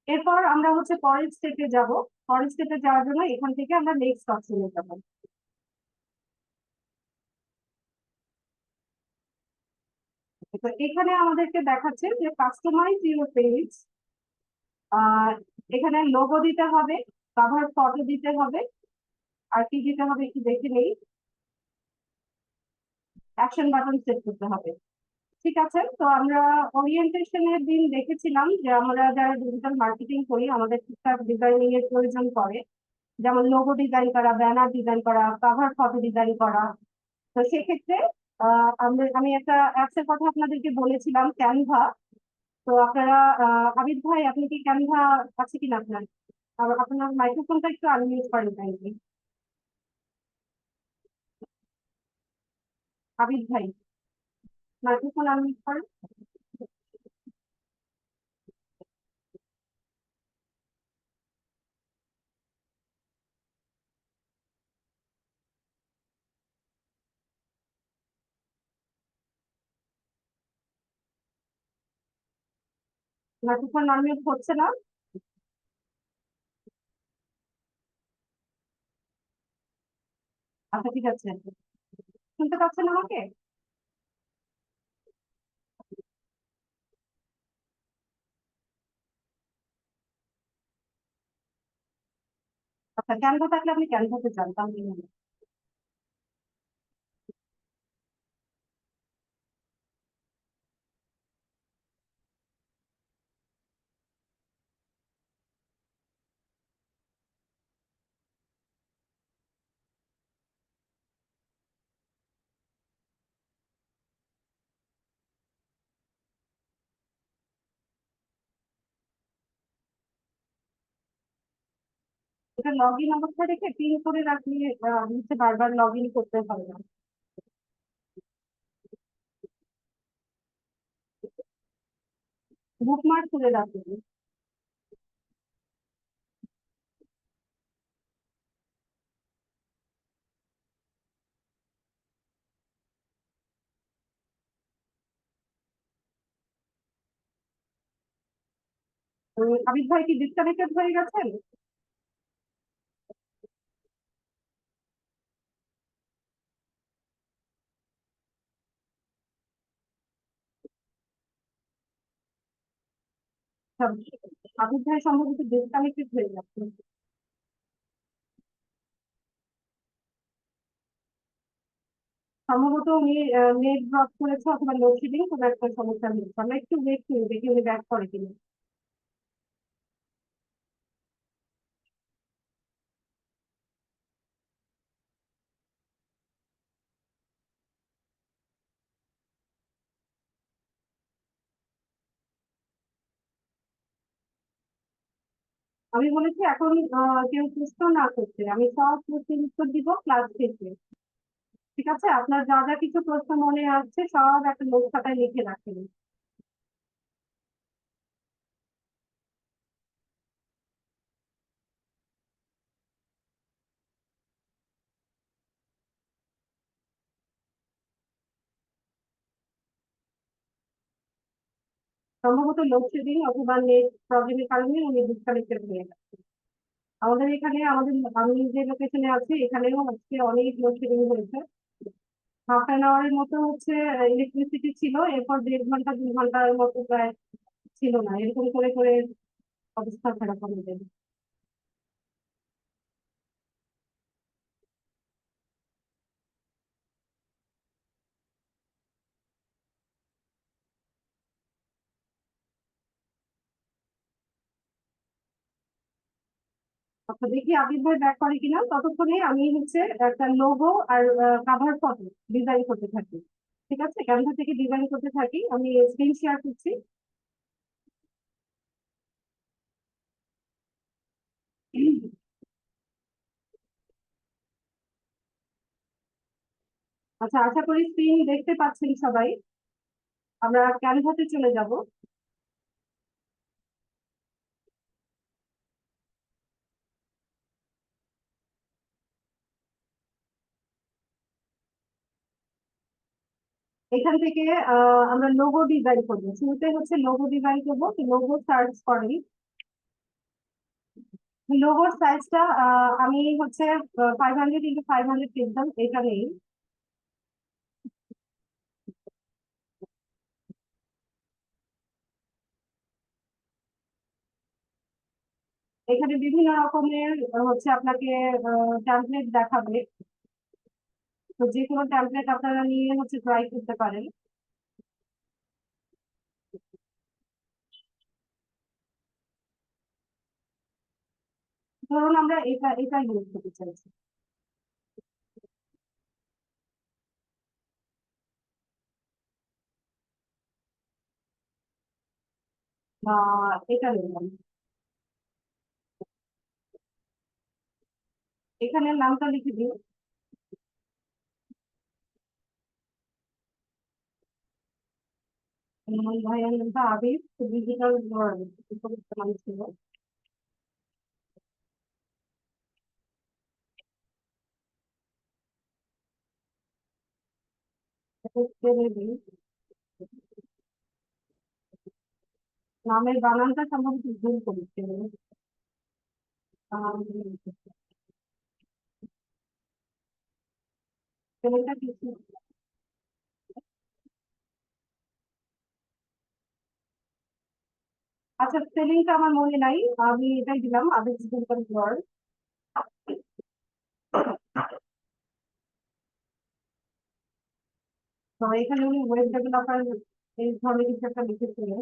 Speaker 1: এরপর আমরা হচ্ছে পরের স্টেপে যাব। পরের স্টেপে যাওয়ার জন্য এখান থেকে আমরা নেক্সট অপশনে যাব। তো এখানে আমাদেরকে দেখাচ্ছে যে কাস্টমাইজ ইউর পেজ। আর এখানে লোগো দিতে হবে, কভার ফটো দিতে হবে, আর কি দিতে হবে একটু দেখে নেই, অ্যাকশন বাটন সেট করতে হবে। ঠিক আছে, তো আমরা ওরিয়েন্টেশনের দিন দেখেছিলাম যে আমরা যারা ডিজিটাল মার্কেটিং করি আমাদের ঠিকঠাক ডিজাইনিং এর প্রয়োজন পড়ে, যেমন লোগো ডিজাইন করা, ব্যানার ডিজাইন করা, কভার ফটো ডিজাইন করা। তো সেক্ষেত্রে আমি একটা অ্যাপস এর কথা আপনাদেরকে বলেছিলাম, ক্যানভা। তো আপনারা আবিদ ভাই, আপনি কি ক্যানভা আছে কিনা আপনার? আর আপনার মাইক্রোফোনটা একটু আনমিউট করেন কাইন্ডলি। আবিদ ভাই, মাইক্রোফোন আনমিউট করেন। মাইক্রোফোন আনমিউট হচ্ছে না। আচ্ছা ঠিক আছে, শুনতে পাচ্ছেন আমাকে? আচ্ছা, ক্যানভা থাকলে আপনি ক্যানভাতে যান তাহলে হবে। এটা লগ ইন অবস্থায় রেখে পিন করে রাখলে নিচে বারবার লগ ইন করতে হবে না। বুকমার্ক করে রাখবেন। আবিদ ভাই কি ডিসকানেক্টেড হয়ে গেছেন? সব- আবিদ ভাই সম্ভবত ডিসকানেক্টেড হয়ে যাচ্ছে। সম্ভবত উনি নেট ড্রপ করেছে অথবা লোডশেডিং কোনো একটা সমস্যা হয়েছে। আমরা একটু ওয়েট করি, দেখি উনি ব্যাক করে কিনা। আমি বলেছি এখন কেউ প্রশ্ন না করতে, আমি সব প্রশ্নের উত্তর দিব ক্লাস শেষে। ঠিক আছে, আপনার যা যা কিছু প্রশ্ন মনে আসছে সব একটা নোট খাতায় লিখে রাখেন। সম্ভবত লোডশেডিং অথবা নেট প্রবলেমের কারণে উনি ডিসকানেক্টেড হয়ে গেছে। আমাদের এখানে আমি যে লোকেশনে আছি এখানেও আজকে অনেক লোডশেডিং হয়েছে। হাফ অ্যান আওয়ারের মতো হচ্ছে ইলেকট্রিসিটি ছিল, এরপর 1.5 ঘন্টা 2 ঘন্টার মতো প্রায় ছিল না, এরকম করে করে অবস্থা খারাপ আমাদের। আচ্ছা দেখি আবির ভাই ব্যাক করে কিনা, ততক্ষণে আমি হচ্ছে একটা লোগো আর কাভার ফটো ডিজাইন করতে থাকি। ঠিক আছে, ক্যানভা থেকে ডিজাইন করতে থাকি, আমি স্ক্রিন শেয়ার করছি। আচ্ছা, আশা করি স্ক্রিন দেখতে পাচ্ছেন সবাই। আমরা ক্যানভাতে চলে যাব। এখান থেকে আমরা লোগো ডিজাইন করবো, শুরুতে হচ্ছে লোগো ডিজাইন করবো। লোগো সার্চ করেন, লোগোর সাইজটা আমি হচ্ছে 500 × 500 পিক্সেল, এটা নেই। এখানে বিভিন্ন রকমের হচ্ছে আপনাকে ট্যাম্পলেট দেখাবে। তো যে কোনো ট্যাম্পলেট আপনারা নিয়ে হচ্ছে ট্রাই করতে পারেন। ধরুন আমরা এটা এটা ইউজ করতে চাইছি, বা এটা নিলাম, এখানে নামটা লিখে দিন। ভাইয়ার নামটা আবির, ডিজিটাল নাম ছিল। এটা ছেড়ে দিন। নামের বানানটা সম্ভবত ভুল করেছে। ছেলেটা কিছু, আচ্ছা স্পেলিংটা আমার মনে নাই, আমি এটাই দিলাম, আবির ডিজিটাল ওয়ার্ড। তো এখানে উনি ওয়েব ডেভেলপার এই ধরনের কিছু একটা লিখেছিলেন।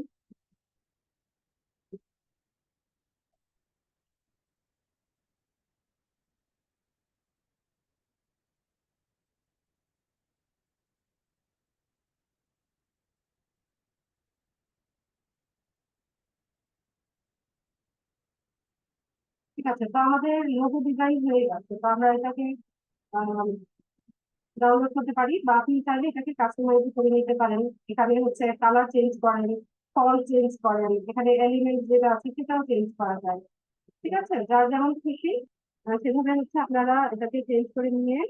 Speaker 1: ঠিক আছে, তো আমাদের লোগো ডিজাইন হয়ে গেছে, তো আমরা এটাকে ডাউনলোড করতে পারি, বা আপনি চাইলে এটাকে কাস্টমাইজ করে নিতে পারেন। এখানে হচ্ছে কালার চেঞ্জ করেন, ফন্ট চেঞ্জ করেন, এখানে এলিমেন্ট যেটা আছে সেটাও চেঞ্জ করা যায়। ঠিক আছে, যার যেমন খুশি সেভাবে হচ্ছে আপনারা এটাকে চেঞ্জ করে নিয়ে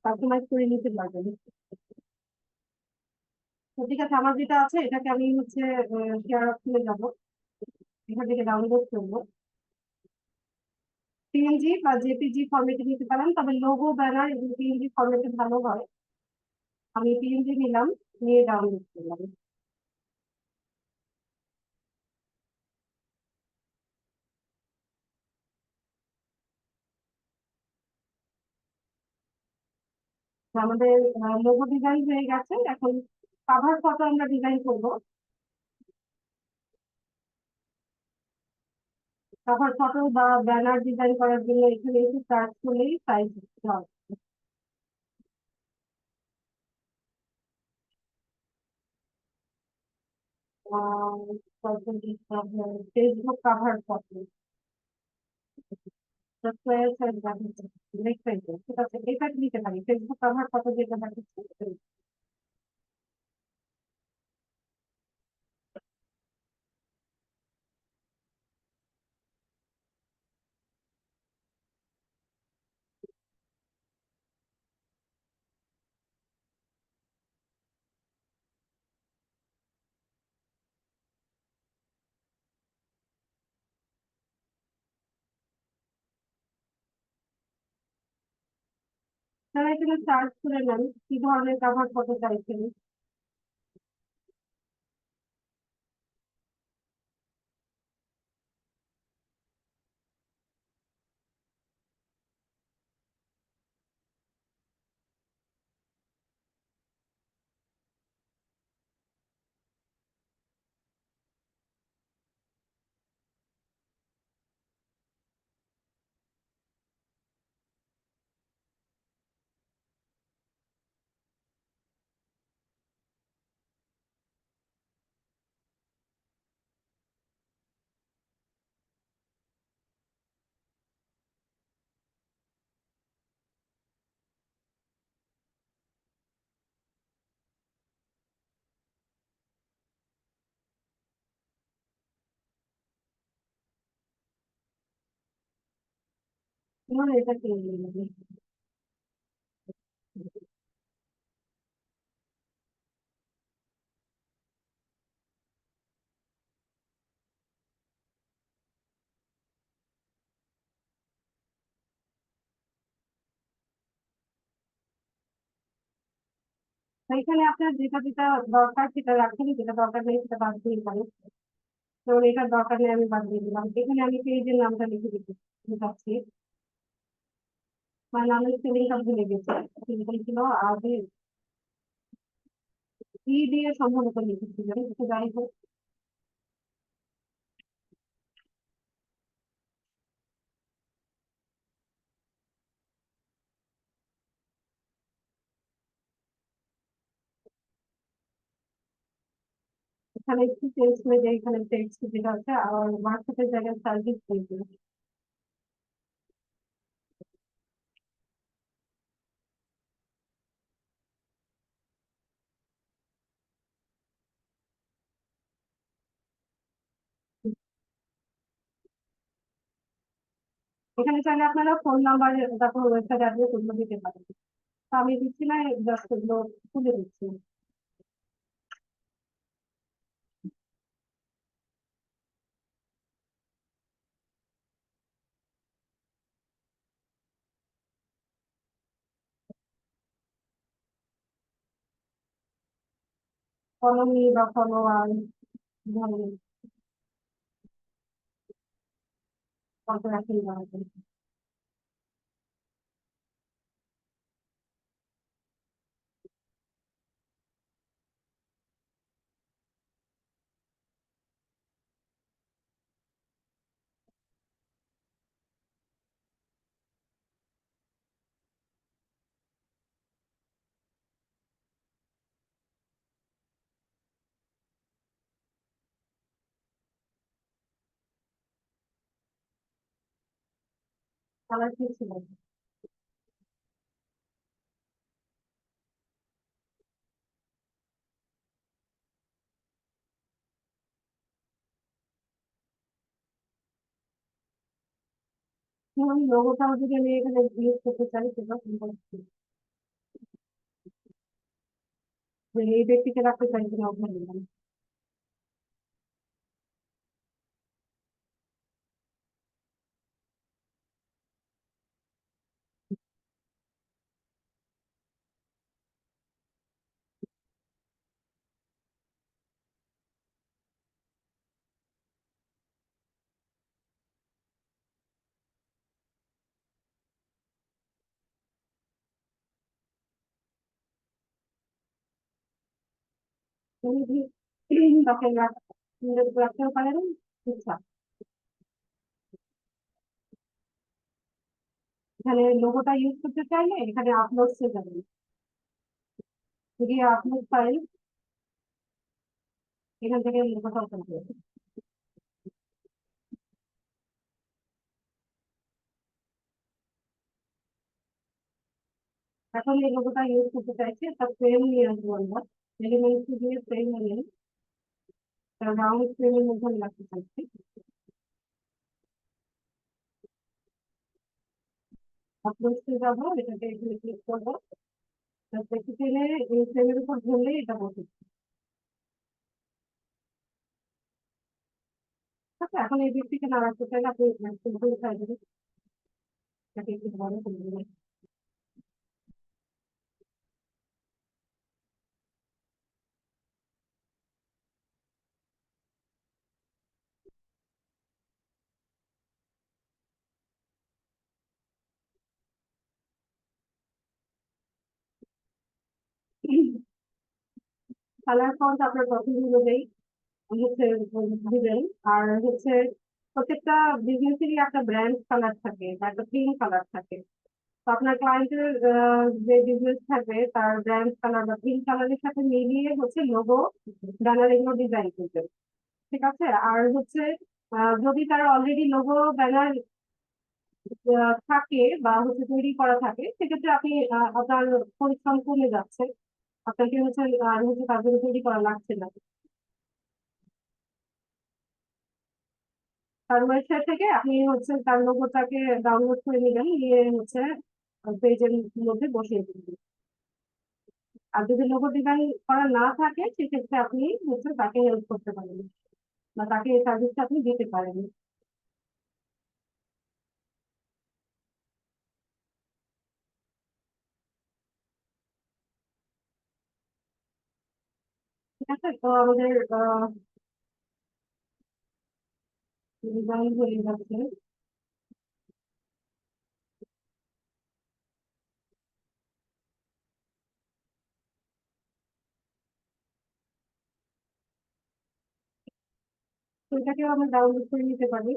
Speaker 1: কাস্টমাইজ করে নিতে পারবেন। তো ঠিক আছে, আমার যেটা আছে এটাকে আমি হচ্ছে শেয়ার অপশনে যাবো, এখান থেকে ডাউনলোড করবো। পিএনজি বা জেপিজি ফরম্যাটে নিতে পারেন, তবে লোগো ব্যানার এগুলো পিএনজি ফরম্যাটে ভালো হয়। আমি পিএনজি নিলাম, নিয়ে ডাউনলোড করলাম। তো আমাদের লোগো ডিজাইন হয়ে গেছে, এখন কাভার ফটো আমরা ডিজাইন করব। কাভার ফটো বা ব্যানার ডিজাইন করার জন্য এখানে এসে সার্চ করলেই সাইজ হবে। ফেসবুক কাভার ফটো, ঠিক আছে, এটা নিতে পারি ফেসবুক কাভার ফটো যেটা দেখাচ্ছে। তারা এখানে সার্চ করে নেন কি ধরনের কাভার ফটো চাইছেন। ধরুন এটা কিনে নিলেন। তো এখানে আপনার যেটা যেটা দরকার সেটা রাখেন, যেটা দরকার নেই সেটা বাদ দিয়ে পারেন। তো এটার দরকার নেই, আমি বাদ দিয়ে দিলাম। এখানে আমি পেজের নামটা লিখে দিতে চাচ্ছি। মানে আমি স্পেলিংটা ভুলে গেছি, স্পেলিং ছিল আগে ই দিয়ে সম্ভবত লিখেছিলেন, তো যাই হোক। এখানে একটু চেঞ্জ হয়ে যায়, এখানে টেক্সট যেটা আছে আর হোয়াটসঅ্যাপের জায়গায় সার্ভিস পেয়েছে। এখানে চাইলে আপনারা ফোন নাম্বার, তারপর ওয়েবসাইট অ্যাড্রেস ওগুলো দিতে পারেন। তো আমি দিচ্ছি না, জাস্ট এগুলো তুলে দিচ্ছি। ফলো মি বা ফলো আর ধরনের কত রাখেন কালার কি ছিল? ধরুন লোগোটাও যদি আমি এখানে ইউজ করতে চাই, সেটা যে এই ব্যক্তিকে রাখতে চাই কিনা ওখানে দিলাম। তুমি তাকে রাখতেও পারেন ইচ্ছা। এখানে লোগোটা ইউজ করতে চাইলে এখানে আপলোডসে যাবেন, গিয়ে আপলোড ফাইল, এখান থেকে লোগোটা ওপেন করবেন। এখন এই লোগোটা ইউজ করতে চাইছি, তার ফ্রেম নিয়ে আসবো আমরা, এলিমেন্টস দিয়ে ফ্রেম নিয়ে রাউন্ড ফ্রেমের মধ্যে আমি রাখতে চাইছি। আপলোডসে যাবো, এটাকে এখানে ক্লিক করবো, সেখানে এই ফ্রেমের উপর ধরলেই এটা বসে। আচ্ছা, এখন এই ব্যক্তিকে না রাখতে চাইলে আপনি সিম্পল সাইজে এটাকে একটু বড় করে দেবেন। কালার ফন্ট আপনার পছন্দ অনুযায়ী হচ্ছে দিবেন। আর হচ্ছে প্রত্যেকটা বিজনেসেরই একটা ব্র্যান্ড কালার থাকে বা একটা থিম কালার থাকে। তো আপনার ক্লায়েন্টের যে বিজনেস থাকবে তার ব্র্যান্ড কালার বা থিম কালারের সাথে মিলিয়ে হচ্ছে লোগো, ব্যানার এগুলো ডিজাইন করবেন। ঠিক আছে। আর হচ্ছে যদি তার অলরেডি লোগো ব্যানার থাকে বা হচ্ছে তৈরি করা থাকে, সেক্ষেত্রে আপনি আপনার পরিশ্রম কমে যাচ্ছে, আপনাকে হচ্ছে আর হচ্ছে তার তৈরি করা লাগছে না। তার ওয়েবসাইট থেকে আপনি হচ্ছে তার লোগোটাকে ডাউনলোড করে নেবেন, নিয়ে হচ্ছে পেজের মধ্যে বসিয়ে দিবেন। আর যদি লোগো ডিজাইন করা না থাকে, সেক্ষেত্রে আপনি হচ্ছে তাকে হেল্প করতে পারেন বা তাকে এই সার্ভিসটা আপনি দিতে পারেন। ঠিক আছে। তো আমাদের জয়েন হয়ে যাচ্ছে। তো এটাকেও আমরা ডাউনলোড করে নিতে পারি।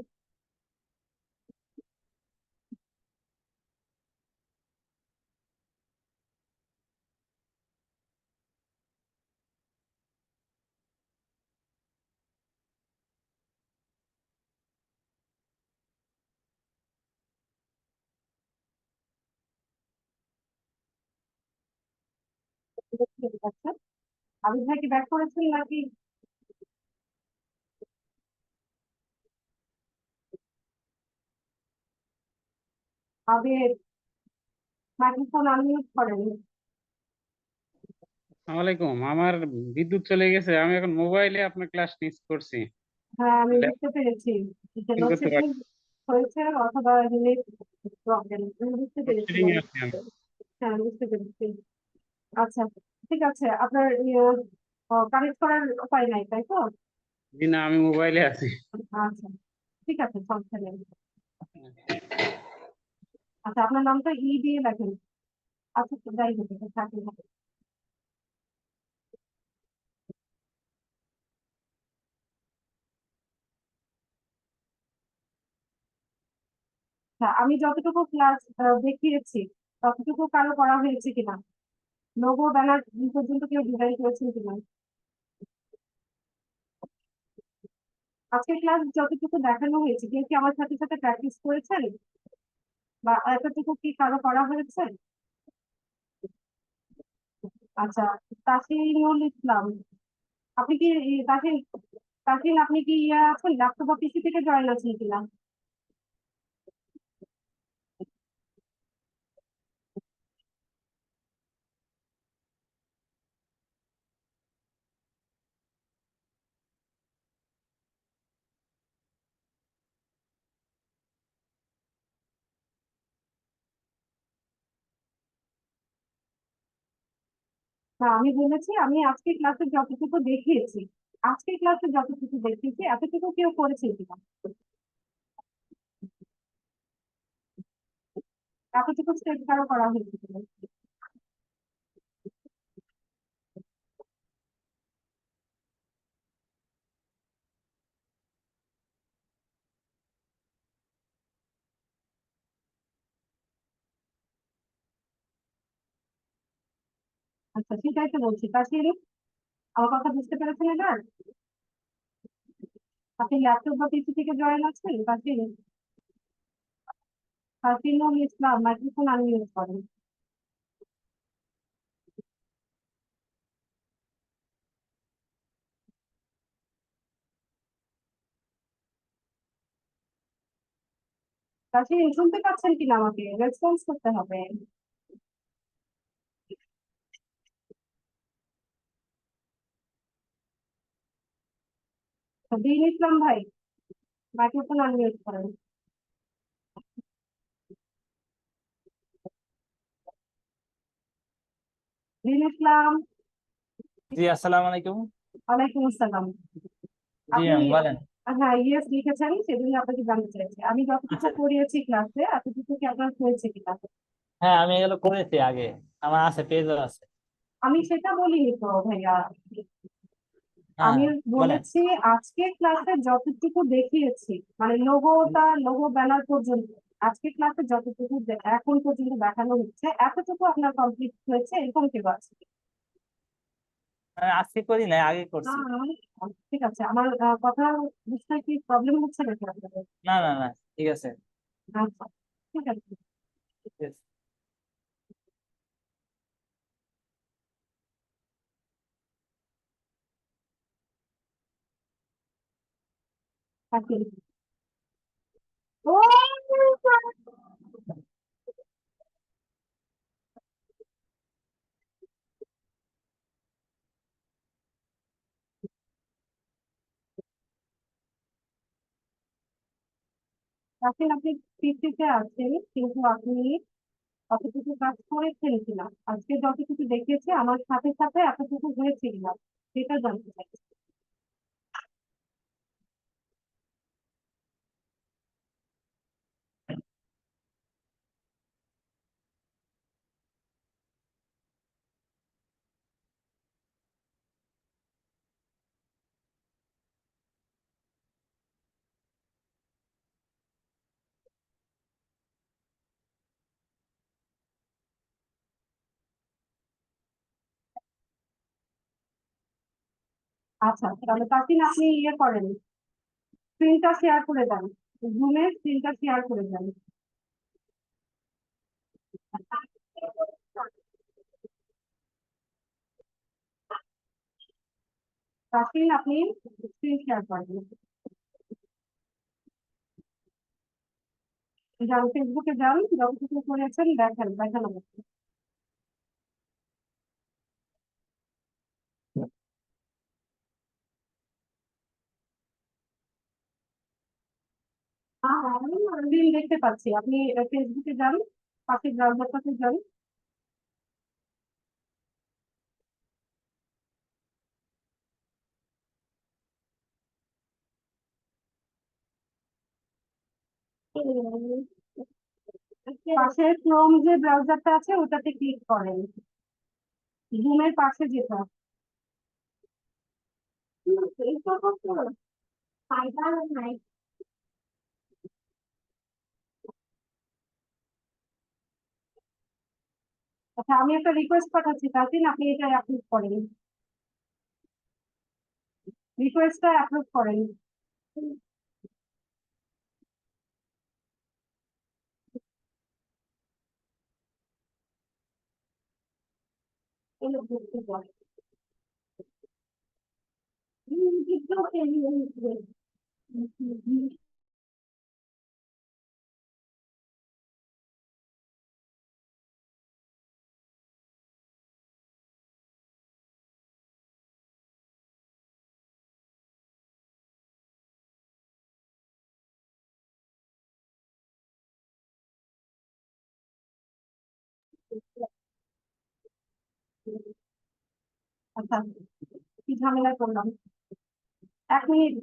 Speaker 1: দেখতে পাচ্ছেন আবিদ ভাই কি ব্যাক করেছেন নাকি? আবিদ মাইক্রোফোন আনমিউট করেন।
Speaker 3: আসসালামাইকুম। আমার বিদ্যুৎ চলে গেছে, আমি এখন মোবাইলে আপনার ক্লাস মিস করছি।
Speaker 1: হ্যাঁ আমি বুঝতে পেরেছি যে
Speaker 3: ল্যাপটপ করতে
Speaker 1: লোডশেডিং
Speaker 3: পারি,
Speaker 1: হয়েছে অথবা নেট প্রবলেম, আমি বুঝতে পেরেছি।
Speaker 3: লোডশেডিং এ আছি আমি।
Speaker 1: হ্যাঁ বুঝতে পেরেছি। আচ্ছা ঠিক আছে, আপনার কানেক্ট করার উপায় নাই তাই তো?
Speaker 3: জি না, আমি মোবাইলে আছি।
Speaker 1: আচ্ছা ঠিক আছে, সমস্যা নেই। আচ্ছা আপনার নামটা দিয়ে লেখেন। আচ্ছা যাই হোক, এটা থাকলে হবে। আচ্ছা, আমি যতটুকু ক্লাস দেখিয়েছি ততটুকু কারো করা হয়েছে কিনা, লোগো ব্যানার পর্যন্ত কেউ ডিজাইন করেছেন কিনা? আজকে ক্লাস যতটুকু দেখানো হয়েছে কেউ কি আমার সাথে সাথে প্র্যাকটিস করেছেন, বা এতটুকু কি কারো করা হয়েছে? আচ্ছা, তাসিনুল ইসলাম, আপনি কি তাসিন তাসিন আপনি কি আছেন, ল্যাপটপ বা পিসি থেকে জয়েন আছেন কিনা? না আমি বলেছি আমি আজকে ক্লাসে যতটুকু দেখিয়েছি, আজকে ক্লাসে যতটুকু দেখিয়েছি এতটুকু কেউ করেছে কিনা, এতটুকু স্টেপ কারো করা হয়েছে কিনা? আচ্ছা সেটাই তো বলছি তাসিন, আমার কথা বুঝতে পেরেছেন এবার? আপনি ল্যাপটপ বা পিসি থেকে জয়েন আছেন তাসিন? তাসিনুল ইসলাম মাইক্রোফোন আনমিউট করেন। তাসিন শুনতে পাচ্ছেন কিনা, আমাকে রেসপন্স করতে হবে। দিন ইসলাম ভাই মাইক্রোফোন আনমিউট করেন। দিন ইসলাম।
Speaker 4: জি, আসসালামু আলাইকুম।
Speaker 1: ওয়ালাইকুম আসসালাম।
Speaker 4: জি
Speaker 1: আপনি
Speaker 4: ম্যাম, বলেন।
Speaker 1: হ্যাঁ ইয়েস লিখেছেন, সেজন্য আপনাকে জানতে চাইছি আমি যতটুকু
Speaker 4: আচ্ছা,
Speaker 1: পড়িয়েছি ক্লাসে এতটুকু কি আপনার হয়েছে কিনা।
Speaker 4: হ্যাঁ আমি এগুলো করেছি আগে, আমার আছে, পেজও আছে।
Speaker 1: আমি সেটা বলিনি তো ভাইয়া,
Speaker 4: হ্যাঁ,
Speaker 1: আমি
Speaker 4: বলেন।
Speaker 1: বলেছি আজকে ক্লাসে যতটুকু দেখিয়েছি, মানে লোগো ব্যানার পর্যন্ত আজকে ক্লাসে যতটুকু এখন পর্যন্ত দেখানো হচ্ছে এতটুকু আপনার কমপ্লিট হয়েছে এরকম কেউ আছে?
Speaker 4: আমি আজকে করি নাই, আগে
Speaker 1: না
Speaker 4: করছি।
Speaker 1: ঠিক আছে, আমার কথা বুঝতে কি প্রবলেম হচ্ছে নাকি আপনাদের?
Speaker 4: না না না, ঠিক আছে।
Speaker 1: আচ্ছা ঠিক আছে।
Speaker 4: ঠিক আছে।
Speaker 1: Okay. ও এখন আপনি পিসিতে আছেন কিন্তু আপনি কতটুকু কাজ করেছেন কিনা, আজকে যতটুকু দেখিয়েছে আমার সাথে সাথে এতটুকু হয়েছে কিনা সেটা জানতে চাই। আচ্ছা, তাহলে তাসিন আপনি ইয়ে করেন, স্ক্রিনটা শেয়ার করে দেন, জুমের স্ক্রিনটা শেয়ার করে দেন। তাসিন আপনি স্ক্রিন শেয়ার করেন, যান ফেসবুকে যান, যত কিছু করেছেন দেখেন, দেখেন আমাকে। লিঙ্ক দেখতে পাচ্ছি, আপনি ফেসবুকে যান, পাশের ব্রাউজারটাতে যান। পাশে ক্রোম যে ব্রাউজারটা আছে ওটাতে ক্লিক করেন, জুমের পাশে যেটা। আচ্ছা, আমি একটা রিকোয়েস্ট পাঠাচ্ছি তাসিন, আপনি এটা অ্যাপ্রুভ করেন, রিকোয়েস্টটা অ্যাপ্রুভ করেন। আচ্ছা, কি ঝামেলা করলাম, 1 মিনিট।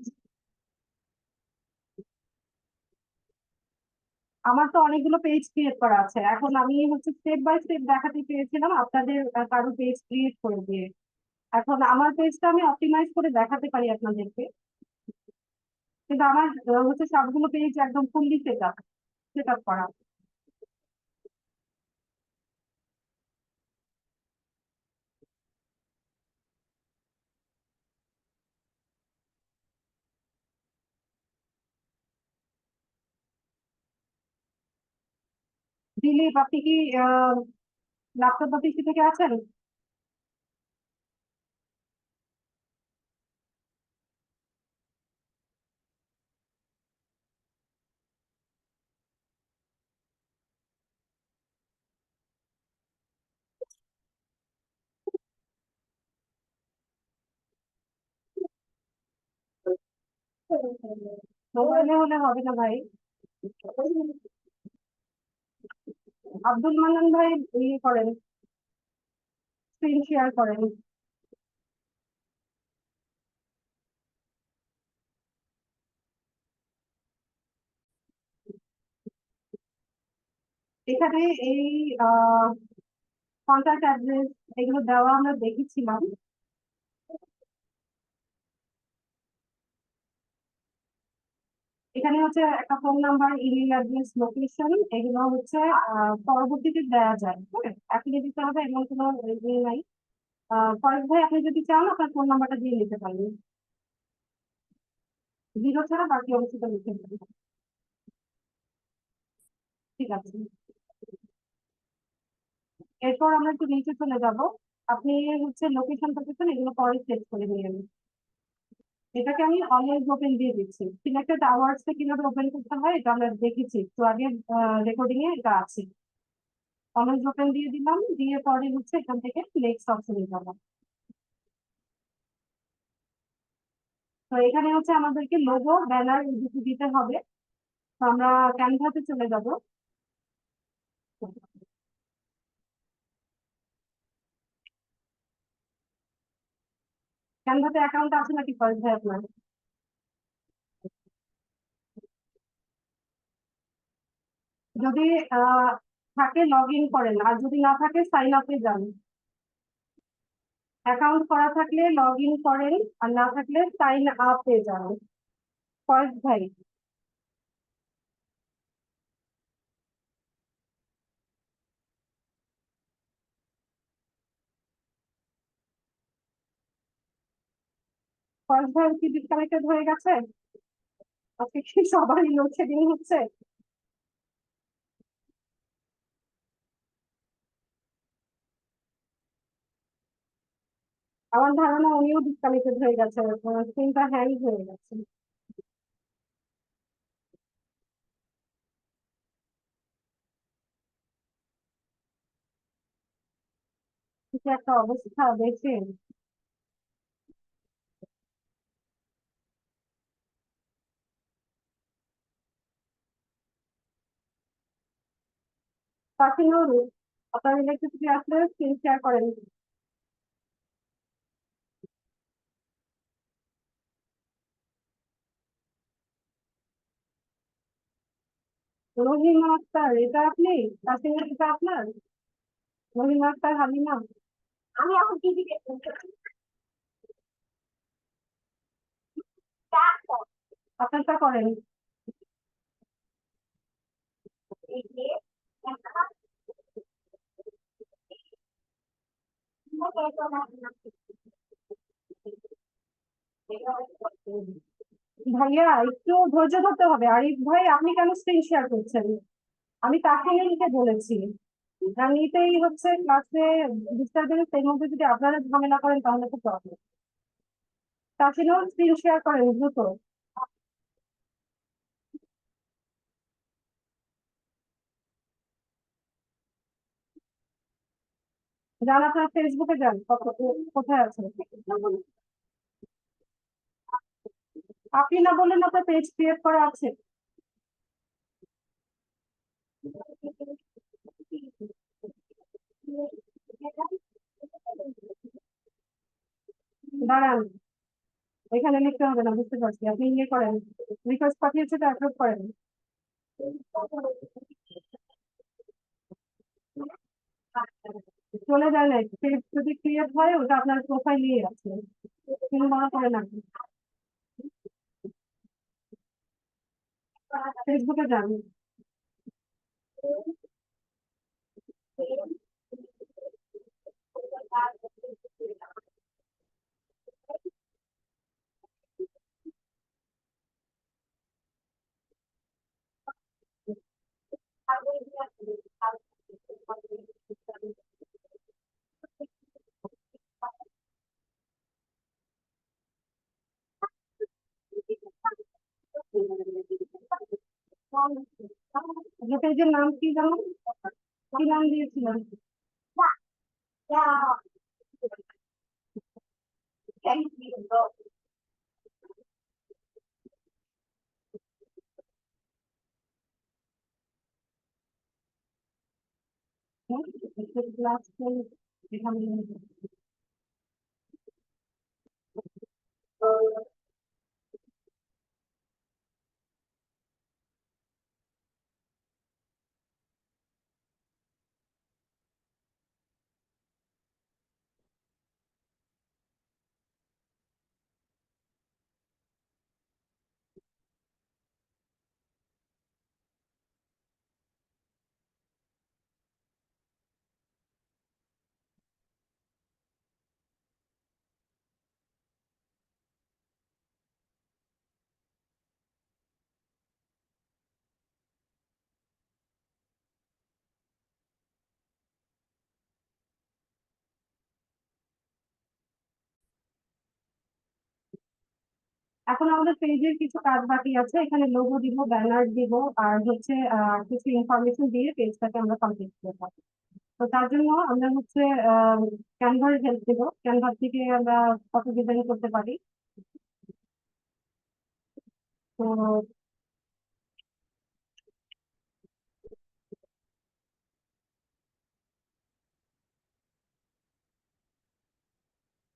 Speaker 1: আমার তো অনেকগুলো পেজ ক্রিয়েট করা আছে, এখন আমি হচ্ছে স্টেপ বাই স্টেপ দেখাতে পেরেছিলাম আপনাদের কারো পেজ ক্রিয়েট করে দিয়ে। এখন আমার পেজটা আমি অপটিমাইজ করে দেখাতে পারি আপনাদেরকে, কিন্তু আমার হচ্ছে সবগুলো পেজ একদম ফুললি সেট আপ করা। দিলীপ, আপনি কি ল্যাপটপ বা পিসি থেকে আছেন? মোবাইলে হলে হবে না ভাই। আব্দুল মান্নান ভাই ইয়ে করেন, স্ক্রিন শেয়ার করেন। এখানে এই কন্ট্যাক্ট অ্যাড্রেস এগুলো দেওয়া আমরা দেখেছিলাম। এখানে হচ্ছে একটা phone number, email address, location, এগুলো হচ্ছে পরবর্তীতে দেওয়া যায়, হ্যাঁ, এখনই দিতে হবে এমন কোনো ইয়ে নাই। ফরেজ ভাই, আপনি যদি চান আপনার ফোন নাম্বারটা দিয়ে নিতে পারেন, 0 ছাড়া বাকি অবস্থা লিখে দেবেন। ঠিক আছে, এরপর আমরা একটু নিচে চলে যাব। আপনি হচ্ছে লোকেশনটা পেতেন, এগুলো পরে সেট করে নিয়ে। এটাকে আমি অলওয়েজ ওপেন দিয়ে দিচ্ছি, সিলেক্টেড আওয়ার্স কিভাবে ওপেন করতে হয় এটা আমরা দেখেছি তো আগে, রেকর্ডিং এ এটা আছে। অলওয়েজ ওপেন দিয়ে দিলাম, দিয়ে পরে হচ্ছে এখান থেকে নেক্সট অপশনে যাব। তো এখানে হচ্ছে আমাদেরকে লোগো, ব্যানার দুটো দিতে হবে। তো আমরা ক্যানভাতে চলে যাব। ক্যানভাতে অ্যাকাউন্ট আছে নাকি ফার্স্ট ভাই আপনার? যদি আহ থাকে লগ ইন করেন, আর যদি না থাকে সাইন আপে যান। অ্যাকাউন্ট করা থাকলে লগ ইন করেন, আর না থাকলে সাইন আপে যান। ফার্স্ট ভাই, ফার্স্ট ভাই কি ডিসকানেক্টেড হয়ে গেছে? আজকে কি সবারই লোডশেডিং হচ্ছে? আমার ধারণা উনিও ডিসকানেক্টেড হয়ে গেছে, স্ক্রিনটা হ্যাং হয়ে গেছে। কি একটা অবস্থা দেখেন। তাকিনুর, আপনার ইলেকট্রিসিটি আসলে স্ক্রিন শেয়ার করেন। রহিমা আক্তার, এটা আপনি? তাকিনুর, এটা আপনার? রহিমা আক্তার হালিমা, আমি এখন টিভি আপনারটা করেন। ভাইয়া একটু ধৈর্য ধরতে হবে। আরিফ ভাই, আপনি কেন স্ক্রিন শেয়ার করছেন? আমি তাকিনুরকে বলেছি, এমনিতেই হচ্ছে ক্লাসে ডিস্টারবেন্স, এর মধ্যে যদি আপনারা ঝামেলা করেন তাহলে তো প্রবলেম। তাকিনুর, স্ক্রিন শেয়ার করেন দ্রুত। যান, আপনার ফেসবুকে যান, কোথায় আছে? আপনি না বললেন আপনার পেজ ক্রিয়েট করা আছে? দাঁড়ান, এখানে লিখতে হবে না, বুঝতে পারছি। আপনি ইয়ে করেন, রিকোয়েস্ট পাঠিয়েছে তো অ্যাপ্রুভ করেন। চলে যায় না, পেজ যদি ক্রিয়েট হয় ওটা আপনার প্রোফাইলেই আছে, কোনো মনে করেন আপনি। ফেসবুকে যান। পেজের নাম কি জানো? কি নাম দিয়েছিলেন? ক্লাস এখানে এখন আমাদের পেজের কিছু কাজ বাকি আছে, এখানে লোগো দিব, ব্যানার দিব, আর হচ্ছে কিছু ইনফরমেশন দিয়ে পেজটাকে আমরা কমপ্লিট করবো। তো তার জন্য আমরা হচ্ছে ক্যানভার হেল্প দিব। ক্যানভার থেকে আমরা কত ডিজাইন করতে পারি। তো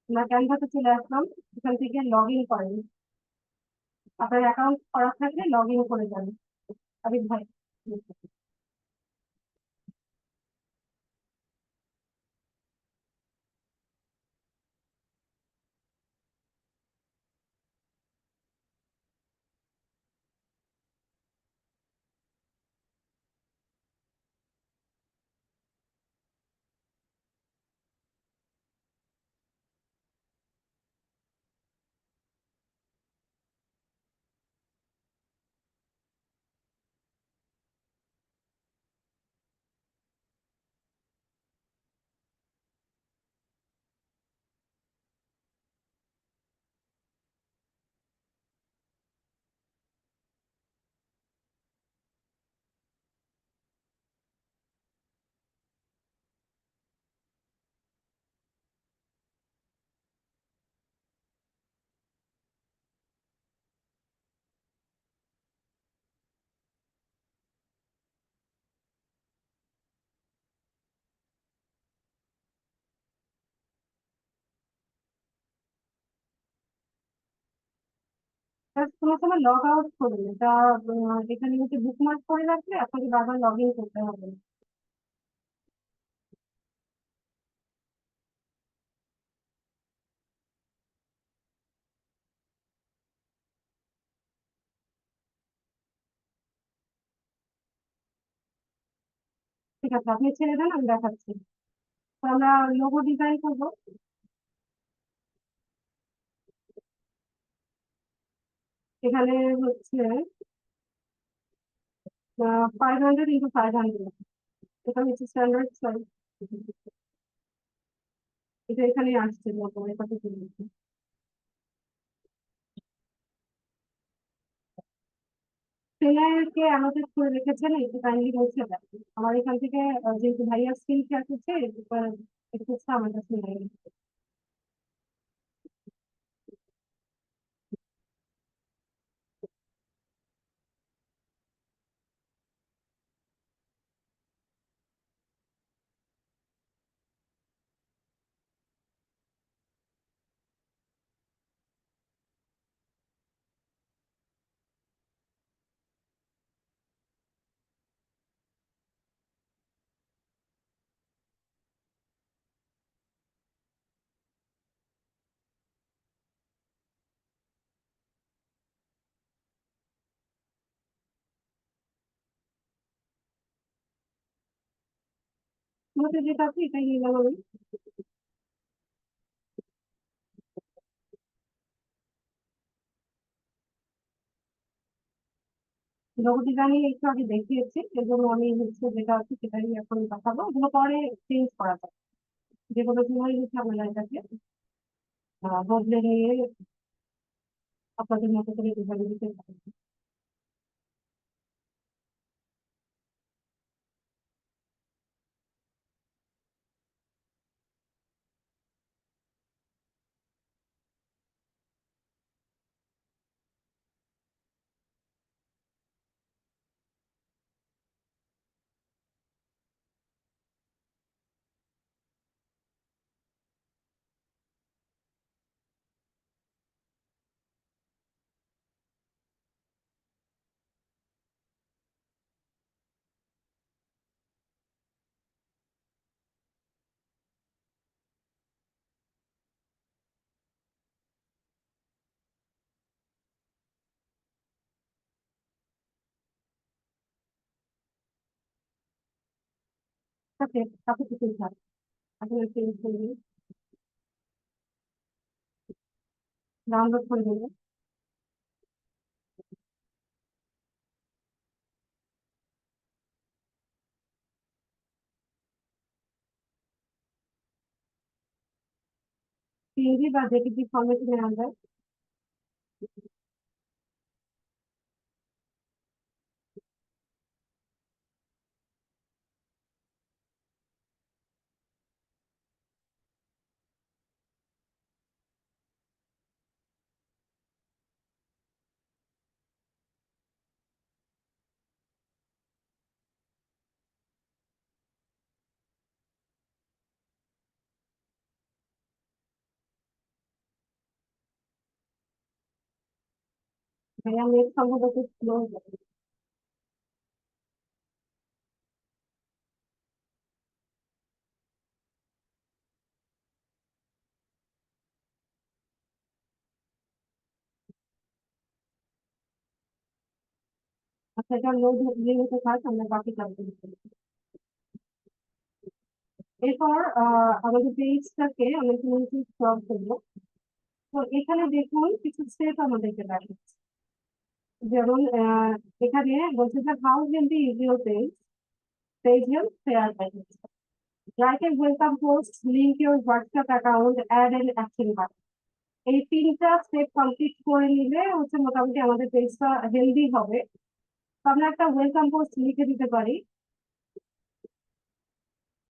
Speaker 1: আমরা ক্যানভাতে চলে আসলাম, এখান থেকে লগ ইন করেন। আপনার অ্যাকাউন্ট করা থাকলে লগ ইন করে যান। আরিফ ভাই, কোনো সময় লগ আউট করুন, এটা এখানে হচ্ছে বুকমার্ক করে রাখলে আপনাকে বারবার লগ ইন করতে হবে না। ঠিক আছে, আপনি ছেড়ে দেন, আমি দেখাচ্ছি। তো আমরা লোগো ডিজাইন করবো। এখানে হচ্ছে 500 × 500, এটা হচ্ছে স্ট্যান্ডার্ড সাইজ। এটা এখানে আসছে লোগো, এটা থেকে নিচ্ছি। কে অ্যানোটেট করে রেখেছেন, একটু কাইন্ডলি মুছে দেন। আমার এখান থেকে যেহেতু ভাইয়া স্ক্রিন শেয়ার করছে, একটু আমার কাছে নেই। মুছে যেটা আছে এটাই নিয়ে নেবো আমি। লোগো ডিজাইন একটু আগে দেখিয়েছি, এজন্য আমি হচ্ছে যেটা আছে সেটাই এখন দেখাবো। ওগুলো পরে চেঞ্জ করা যায়, যেগুলো সময় হচ্ছে আমরা এটাকে বদলে নিয়ে আপনাদের মতো করে ডিজাইন দিতে পারি। ওকে, তারপর কিছু থাকে আসলে চেঞ্জ করে দিই, ডাউনলোড করে দেবো। পিএনজি বা জেপিজি ফরম্যাটে নেওয়া যায়। ভাইয়া নেট সম্ভবত স্লো হয়ে যাবে। আচ্ছা, এটা লোড দিয়ে হতে থাক, আমরা বাকি কাজগুলো করি। এরপর আমাদের পেজটাকে আমরা একটু স্ক্রল করবো। তো এখানে দেখুন কিছু স্টেপ আমাদেরকে দেখাচ্ছে। যেমন এখানে বলছে যে how healthy is your page, page health share package, write a welcome post, link your WhatsApp account, add an action button. এই তিনটা স্টেপ কমপ্লিট করে নিলে হচ্ছে মোটামুটি আমাদের পেজটা হেলদি হবে। তো আমরা একটা ওয়েলকাম পোস্ট লিখে দিতে পারি।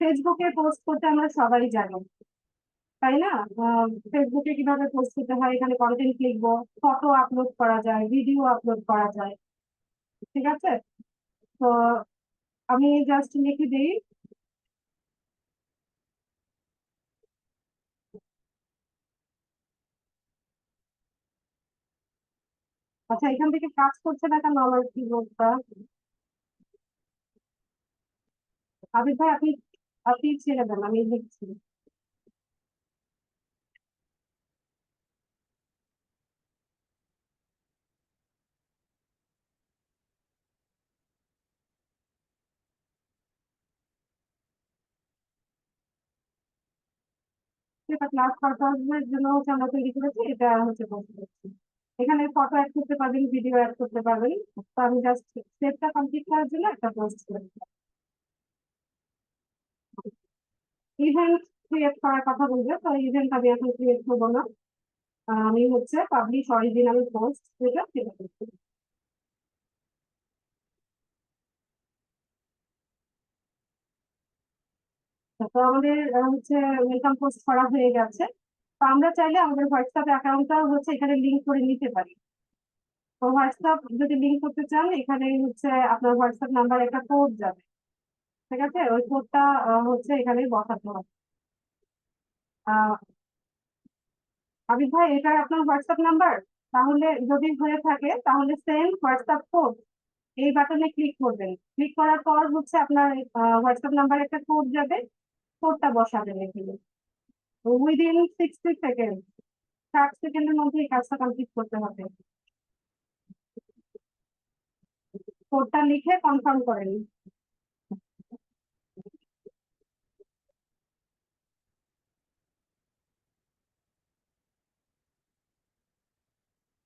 Speaker 1: ফেসবুকে পোস্ট করতে আমরা সবাই জানি, তাই না? ফেসবুকে কিভাবে পোস্ট করতে হয়, এখানে কন্টেন্ট লিখবো, ফটো আপলোড করা যায়, ভিডিও আপলোড করা যায়। ঠিক আছে, তো আমি জাস্ট লিখে দিই আচ্ছা, এখান থেকে কাজ করছে না কেন আমার কিবোর্ডটা? আবির ভাই, আপনি আপনি ছেড়ে দেন, আমি লিখছি। এটা ক্লাস পারপাসের জন্য হচ্ছে আমরা তৈরি করেছি, এটা হচ্ছে পোস্ট করছি। এখানে ফটো অ্যাড করতে পারবেন, ভিডিও অ্যাড করতে পারবেন। তো আমি জাস্ট স্টেপটা কমপ্লিট করার জন্য একটা পোস্ট করেছি। ইভেন্ট ক্রিয়েট করার কথা বলবে, তো ইভেন্ট আমি এখন ক্রিয়েট করবো না। আমি হচ্ছে পাবলিশ অরিজিনাল পোস্ট যেটা সেটা করছি। তো আমাদের হচ্ছে ওয়েলকাম পোস্ট করা হয়ে গেছে। তো আমরা চাইলে আমাদের হোয়াটসঅ্যাপ অ্যাকাউন্টটাও হচ্ছে এখানে লিংক করে নিতে পারি। তো হোয়াটসঅ্যাপ যদি লিংক করতে চান, এখানে হচ্ছে আপনার হোয়াটসঅ্যাপ নাম্বার একটা কোড যাবে, ঠিক আছে? ওই কোডটা হচ্ছে এখানে বসাতে হবে। আহ আবির ভাই, এটা আপনার হোয়াটসঅ্যাপ নাম্বার? তাহলে যদি হয়ে থাকে তাহলে সেন্ড হোয়াটসঅ্যাপ কোড এই বাটনে ক্লিক করবেন। ক্লিক করার পর হচ্ছে আপনার হোয়াটসঅ্যাপ নাম্বার একটা কোড যাবে, কোডটা বসাবেন এখানে। উইদিন 60 সেকেন্ড, 60 সেকেন্ডের মধ্যে এই কাজটা কমপ্লিট করতে হবে। কোডটা লিখে কনফার্ম করেন।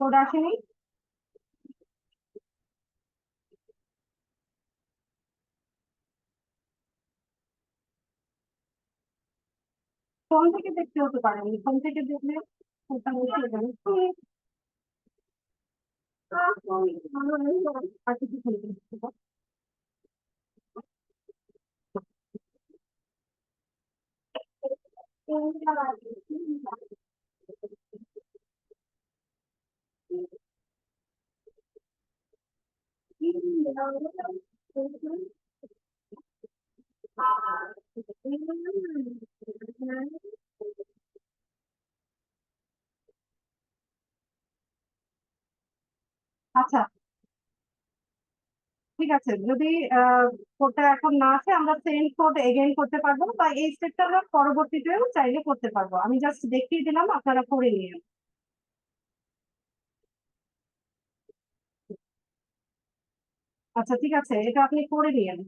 Speaker 1: কোড আসেনি? ফোন থেকে দেখতে হতে পারেন, ফোন থেকে দেখলে কোডটা মুছে যাবে। আর কিছু খেলতে দিচ্ছি না। আচ্ছা, ঠিক আছে। যদি কোডটা এখন না আসে, আমরা সেন্ড কোড এগেইন করতে পারবো, বা এই স্টেপটা আমরা পরবর্তীতেও চাইলে করতে পারবো। আমি জাস্ট দেখিয়ে দিলাম, আপনারা করে নিন। আচ্ছা, ঠিক আছে, এটা আপনি করে নিন।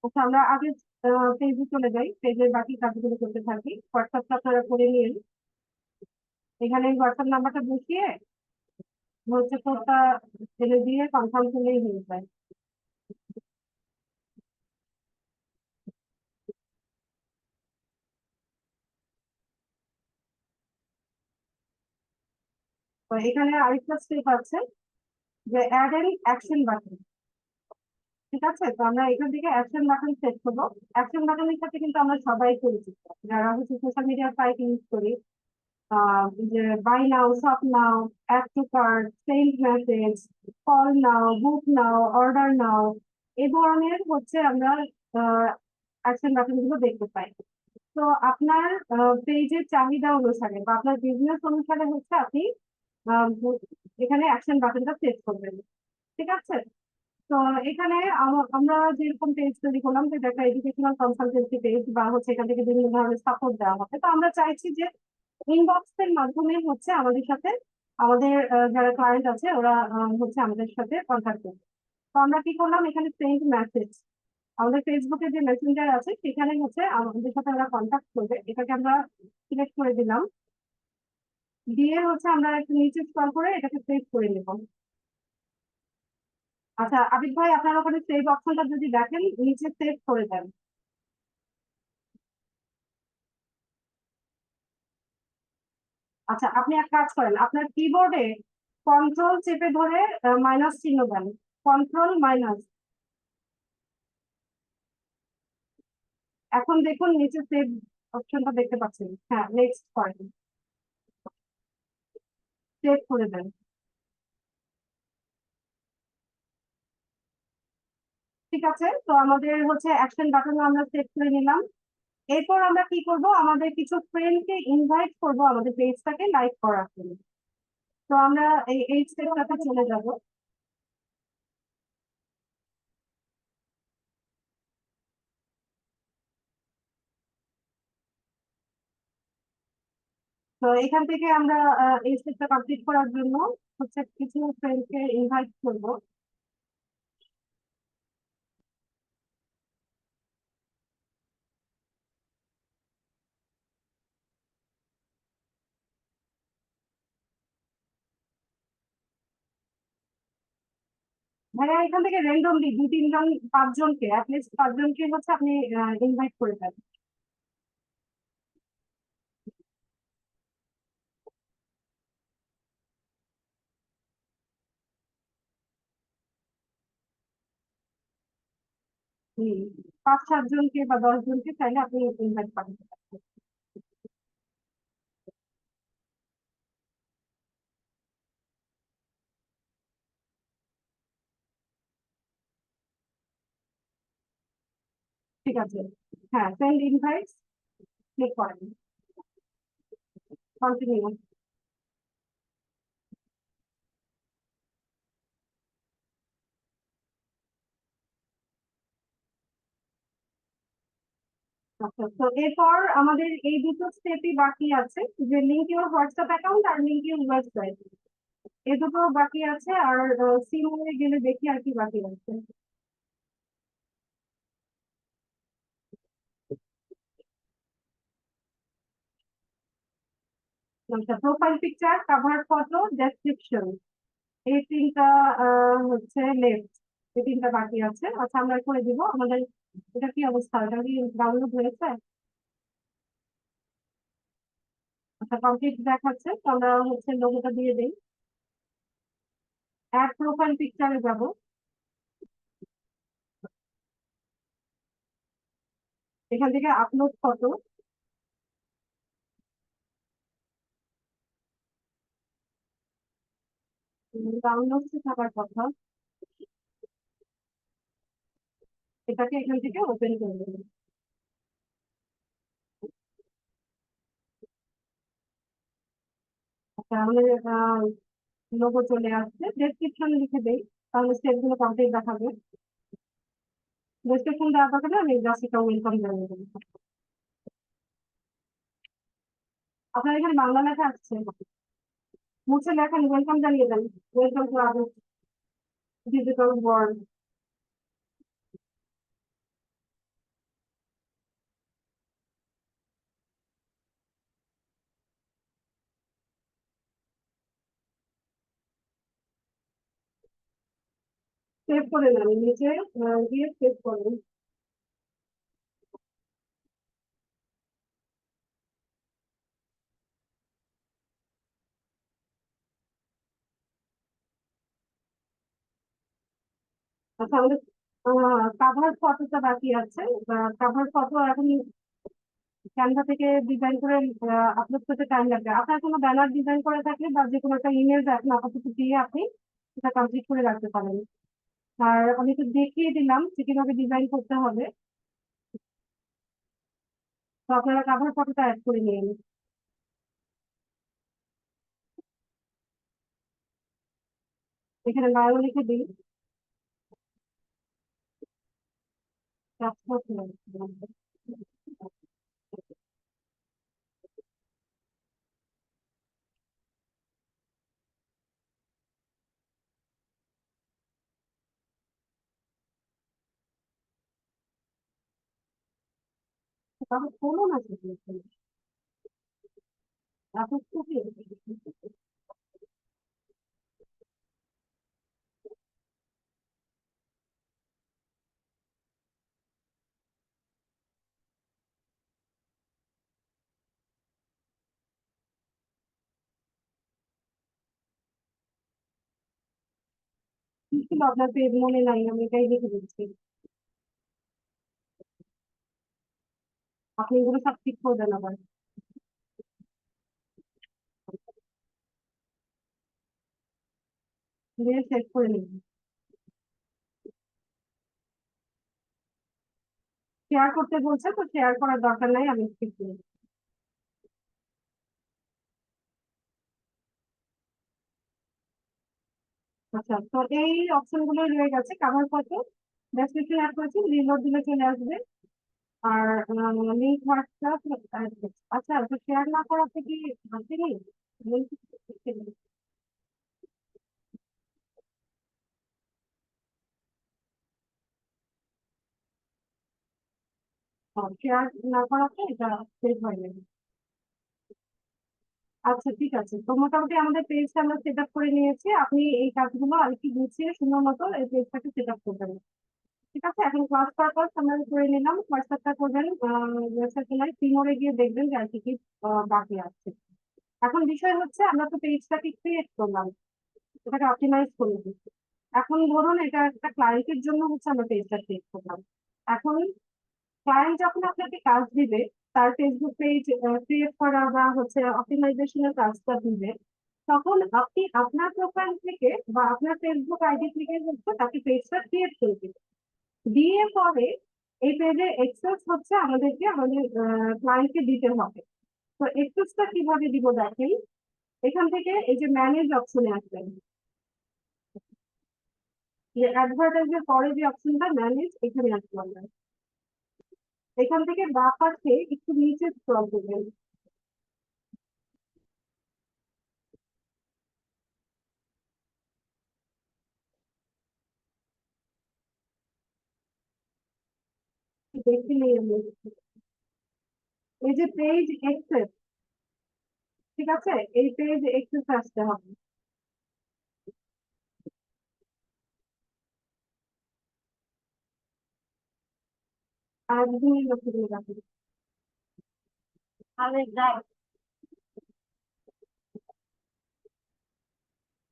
Speaker 1: আচ্ছা, আমরা আগে পেজে চলে যাই, পেজের বাকি কাজগুলো করতে থাকি। হোয়াটসঅ্যাপটা আপনারা করে নিন। এখানে হোয়াটসঅ্যাপ নাম্বারটা বসিয়ে হচ্ছে কোডটা ছেড়ে দিয়ে কনফার্ম করলেই হয়ে যায়। তো এখানে আরেকটা স্টেপ আছে, যে অ্যাড এন অ্যাকশন বাটন। ঠিক আছে, তো আমরা এখান থেকে অ্যাকশন বাটন সেট করবো। অ্যাকশন বাটনের সাথে কিন্তু আমরা সবাই পরিচিত, যারা হচ্ছে সোশ্যাল মিডিয়া সাইট ইউজ করি। যে buy now, shop now, add to cart, send message, call now, book now, order now, এই ধরনের হচ্ছে আমরা অ্যাকশন বাটন গুলো দেখতে পাই। তো আপনার পেজের চাহিদা অনুসারে বা আপনার বিজনেস অনুসারে হচ্ছে আপনি আহ, এখানে অ্যাকশন বাটনটা সেট করবেন। ঠিক আছে, তো এখানে আমরা যেরকম পেজ তৈরি করলাম, যে একটা এডুকেশনাল কনসালটেন্সি পেজ, বা হচ্ছে এখান থেকে বিভিন্ন ধরনের সাপোর্ট দেওয়া হবে। তো আমরা চাইছি যে ইনবক্স এর মাধ্যমে হচ্ছে আমাদের সাথে, আমাদের যারা ক্লায়েন্ট আছে ওরা হচ্ছে আমাদের সাথে কন্ট্যাক্ট করবে। তো আমরা কি করলাম, এখানে সেন্ড মেসেজ, আমাদের ফেসবুকে যে মেসেঞ্জার আছে সেখানে হচ্ছে আমাদের সাথে ওরা কন্ট্যাক্ট করবে, এটাকে আমরা সিলেক্ট করে দিলাম। দিয়ে হচ্ছে আমরা একটু নিচে স্ক্রল করে এটাকে সেভ করে নেব। আচ্ছা আবিদ ভাই, আপনার ওখানে সেভ অপশনটা যদি দেখেন, নিচে সেভ করে দেন। আচ্ছা, আপনি এক কাজ করেন, আপনার কিবোর্ডে কন্ট্রোল চেপে ধরে মাইনাস চিহ্ন দেন, কন্ট্রোল মাইনাস। এখন দেখুন নিচে সেভ অপশনটা দেখতে পাচ্ছেন, হ্যাঁ নেক্সট করেন, সেভ করে দেন। ঠিক আছে, তো আমাদের হচ্ছে অ্যাকশন বাটন আমরা সেভ করে নিলাম। এরপর আমরা কি করব, আমাদের কিছু ফ্রেন্ডকে ইনভাইট করব আমাদের পেজটাকে লাইক করার জন্য। তো আমরা এই স্টেপটাতে চলে যাব। তো এখান থেকে আমরা এই স্টেপটা কমপ্লিট করার জন্য হচ্ছে কিছু ফ্রেন্ডকে ইনভাইট করব। ভাইয়া এখান থেকে র্যান্ডমলি 2-3 জন, 5 জনকে, অ্যাটলিস্ট 5 জনকে হচ্ছে আপনি ইনভাইট করে দেন। হুম, 5-7 জনকে বা 10 জনকে চাইলে আপনি ইনভাইট পাঠাতে পারেন। ঠিক আছে, হ্যাঁ সেন্ড ইনভাইট ক্লিক করেন, কন্টিনিউ। আচ্ছা, তো এরপর আমাদের এই দুটো স্টেপই বাকি আছে, যে লিঙ্ক ইউর হোয়াটসঅ্যাপ অ্যাকাউন্ট আর লিঙ্ক ইউর ওয়েবসাইট, এই দুটো বাকি আছে। আর সিমে গেলে দেখি আর কি বাকি আছে। আচ্ছা, profile picture, cover photo, description, এই তিনটা হচ্ছে লেফট, এই তিনটা বাকি আছে। আচ্ছা আমরা করে দিব আমাদের। এটা কি অবস্থা, এটা কি ডাউনলোড হয়েছে? আচ্ছা কমপ্লিট দেখাচ্ছে, তো আমরা হচ্ছে লোগোটা দিয়ে দিই। অ্যাড প্রোফাইল পিকচারে যাব। এখান থেকে আপলোড ফটো, ডাউনলোড থাকার কথা, এটাকে এখান থেকে ওপেন করে দেবো। আচ্ছা আমাদের লোগো চলে আসছে, ডেসক্রিপশন লিখে দেই, তাহলে স্টেপ গুলো কমপ্লিট দেখাবে। ডেসক্রিপশন দেওয়ার দরকার নেই, আমি জাস্ট এটা ওয়েলকাম জানিয়ে দেবো। আপনার এখানে বাংলা লেখা আসছে, মুছে লেখেন ওয়েলকাম জানিয়ে দেন, welcome to other digital world. Save করে নেন, নিচে গিয়ে সেভ করুন। আচ্ছা আমাদের কাভার ফটোটা বাকি আছে। কাভার ফটো এখন ক্যানভা থেকে ডিজাইন করে আপলোড করতে টাইম লাগবে। আপনার কোনো ব্যানার ডিজাইন করে থাকলে বা যে কোনো একটা ইমেজ এখন আপাতত দিয়ে আপনি এটা কমপ্লিট করে রাখতে পারেন। আর আমি তো দেখিয়ে দিলাম যে কিভাবে ডিজাইন করতে হবে, তো আপনারা কাভার ফটোটা অ্যাড করে নিন। এখানে বায়ো লিখে দিন। তাহলে কোনো না আপনি ছিল আপনার পেজ মনে নাই, আমি এটাই লিখে দিচ্ছি। আপনি এগুলো সব ঠিক করবেন আবার। দিয়ে চেক করে নিন। শেয়ার করতে বলছে, তো শেয়ার করার দরকার নাই, আমি ঠিক করি। আচ্ছা, তো এই অপশন গুলো রয়ে গেছে। কাভার ফটো, ডেসক্রিপশন অ্যাড করেছি, রিলোড দিলে চলে আসবে। আর লিঙ্ক হোয়াটসঅ্যাপ। আচ্ছা, তো শেয়ার না করাতে কি আসেনি লিঙ্ক? শেয়ার না করাতে এটা সেভ হয়ে যাবে। আচ্ছা, ঠিক আছে। তো মোটামুটি আমাদের পেজটা আমরা সেট আপ করে নিয়েছি। আপনি এই কাজগুলো আর কি গুছিয়ে সুন্দর মতো এই পেজটাকে সেট আপ করবেন। ঠিক আছে, এখন ক্লাস পারপাস আমরা করে নিলাম। হোয়াটসঅ্যাপটা করবেন, ওয়েবসাইট প্রিমোরে গিয়ে দেখবেন যে আর কি কি বাকি আছে। এখন বিষয় হচ্ছে, আমরা তো পেজটাকে ক্রিয়েট করলাম, এটাকে অপটিমাইজ করে দিচ্ছি। এখন ধরুন এটা একটা ক্লায়েন্টের জন্য হচ্ছে আমরা পেজটা ক্রিয়েট করলাম। এখন ক্লায়েন্ট যখন আপনাকে কাজ দিবে, তার ফেসবুক পেজ ক্রিয়েট করা বা হচ্ছে অপটিমাইজেশনের কাজটা দিবে, তখন আপনি আপনার প্রোফাইল থেকে বা আপনার ফেসবুক আইডি থেকে হচ্ছে তাকে পেজটা ক্রিয়েট করে দিবেন। দিয়ে পরে এই পেজে এক্সেস হচ্ছে আমাদেরকে আমাদের ক্লায়েন্টকে দিতে হবে। তো এক্সেসটা কিভাবে দিব দেখেন, এখান থেকে এই যে ম্যানেজ অপশনে আসবেন, যে অ্যাডভার্টাইজের পরে যে অপশনটা ম্যানেজ, এখানে আসবো আমরা। এখান থেকে বাঁ পাশে একটু নিচে স্ক্রল করবেন। দেখে নিয়ে এই যে পেজ এক্সেস, ঠিক আছে, এই পেজ এক্সেস আসতে হবে। আর দুই লক্ষ্য রাখুন।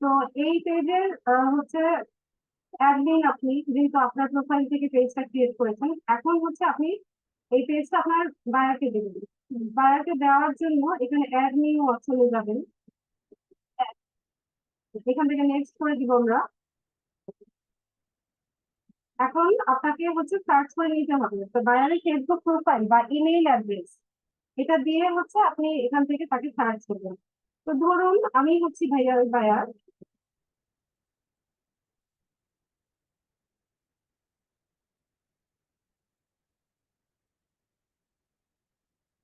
Speaker 1: তো এই পেজের হচ্ছে অ্যাডমিন আপনি, যেহেতু আপনার প্রোফাইল থেকে পেজটা ক্রিয়েট করেছেন, এখন হচ্ছে আপনি এই পেজটা আপনার বায়ারকে দেবেন। বায়ারকে দেওয়ার জন্য এখানে অ্যাড নিউ অপশনে যাবেন, এখান থেকে নেক্সট করে দিব আমরা। এখন আপনাকে হচ্ছে সার্চ করে নিতে হবে তো বায়ারের ফেসবুক প্রোফাইল বা ইমেইল অ্যাড্রেস, এটা দিয়ে হচ্ছে আপনি এখান থেকে তাকে সার্চ করবেন। তো ধরুন আমি হচ্ছি ভাইয়ার বায়ার,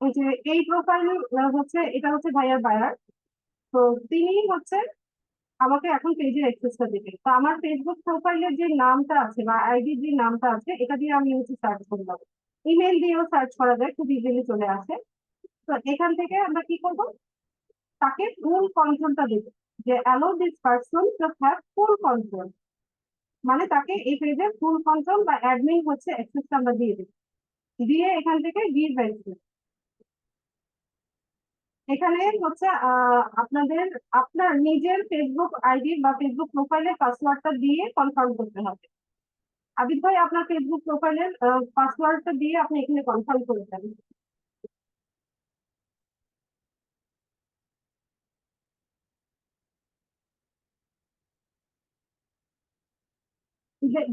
Speaker 1: ওই যে এই প্রোফাইল হচ্ছে, এটা হচ্ছে ভাইয়ার বায়ার। তো তিনি হচ্ছে আমাকে এখন পেজের অ্যাক্সেসটা দিবে। তো আমার ফেসবুক প্রোফাইলের যে নামটা আছে বা আইডির যে নামটা আছে, এটা দিয়ে আমি হচ্ছে সার্চ করলাম। ইমেল দিয়েও সার্চ করা যায়, খুব ইজিলি চলে আসে। তো এখান থেকে আমরা কি করব, তাকে ফুল কন্ট্রোলটা দেব, যে allow this person to have full control, মানে তাকে এই পেজের ফুল কন্ট্রোল বা অ্যাডমিন হচ্ছে অ্যাক্সেসটা আমরা দিয়ে দেব। দিয়ে এখান থেকে গিভ অ্যাক্সেস, এখানে হচ্ছে আপনাদের আপনার নিজের ফেসবুক আইডি বা ফেসবুক প্রোফাইলের পাসওয়ার্ডটা দিয়ে কনফার্ম করতে হবে। আবিদ ভাই, আপনার ফেসবুক প্রোফাইলের পাসওয়ার্ডটা দিয়ে আপনি এখানে কনফার্ম করে দেন।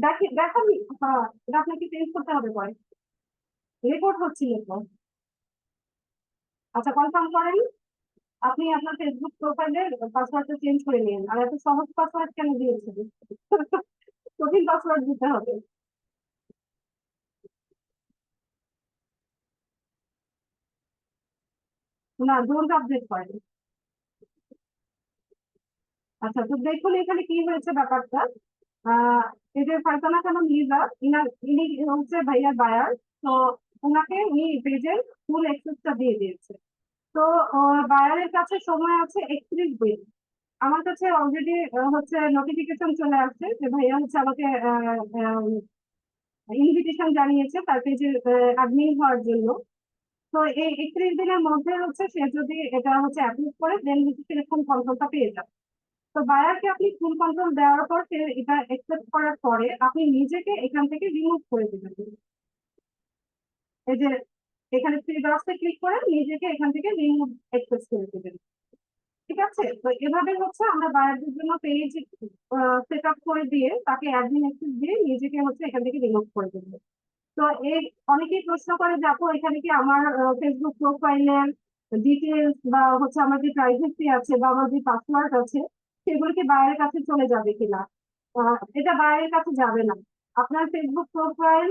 Speaker 1: দেখেন দেখান। হ্যাঁ, এটা আপনাকে চেঞ্জ করতে হবে পরে, রেকর্ড হচ্ছিল তো। আচ্ছা, কনফার্ম করেন। আপনি আপনার ফেসবুক প্রোফাইলের পাসওয়ার্ডটা চেঞ্জ করে নিন। আর এত সহজ পাসওয়ার্ড কেন দিয়েছেন? কঠিন পাসওয়ার্ড দিতে হবে। না, ডোন্ট আপডেট করেন। আচ্ছা, তো দেখুন এখানে কি হয়েছে ব্যাপারটা। এই যে ফারজানা খানম লিজা, ইনি হচ্ছে ভাইয়ার বায়ার। তো ওনাকে উনি পেজের ফুল অ্যাক্সেসটা দিয়ে দিয়েছে। তো বায়ারের কাছে সময় আছে 31 দিন। আমার কাছে অলরেডি হচ্ছে নোটিফিকেশন চলে আসছে যে ভাইয়া হচ্ছে আমাকে ইনভিটেশন জানিয়েছে তার পেজের অ্যাডমিন হওয়ার জন্য। তো এই 31 দিনের মধ্যে হচ্ছে সে যদি এটা হচ্ছে অ্যাপ্রুভ করে, দেন হচ্ছে সেরকম কন্ট্রোলটা পেয়ে যাবে। তো বায়ারকে আপনি ফুল কন্ট্রোল দেওয়ার পর সে এটা অ্যাকসেপ্ট করার পরে আপনি নিজেকে এখান থেকে রিমুভ করে দিবেন। এই যে এখানে থ্রি ডটসে ক্লিক করে নিজেকে এখান থেকে রিমুভ অ্যাক্সেস করে দিবেন। ঠিক আছে, তো এভাবে হচ্ছে আমরা বায়ারদের জন্য পেজ সেট আপ করে দিয়ে তাকে অ্যাডমিন অ্যাক্সেস দিয়ে নিজেকে হচ্ছে এখান থেকে রিমুভ করে দেবো। তো এই অনেকেই প্রশ্ন করে যে আপু এখানে কি আমার ফেসবুক প্রোফাইলের ডিটেলস বা হচ্ছে আমার যে প্রাইভেসি আছে বা আমার যে পাসওয়ার্ড আছে সেগুলো কি বাইরের কাছে চলে যাবে কিনা। এটা বাইরের কাছে যাবে না। আপনার ফেসবুক প্রোফাইল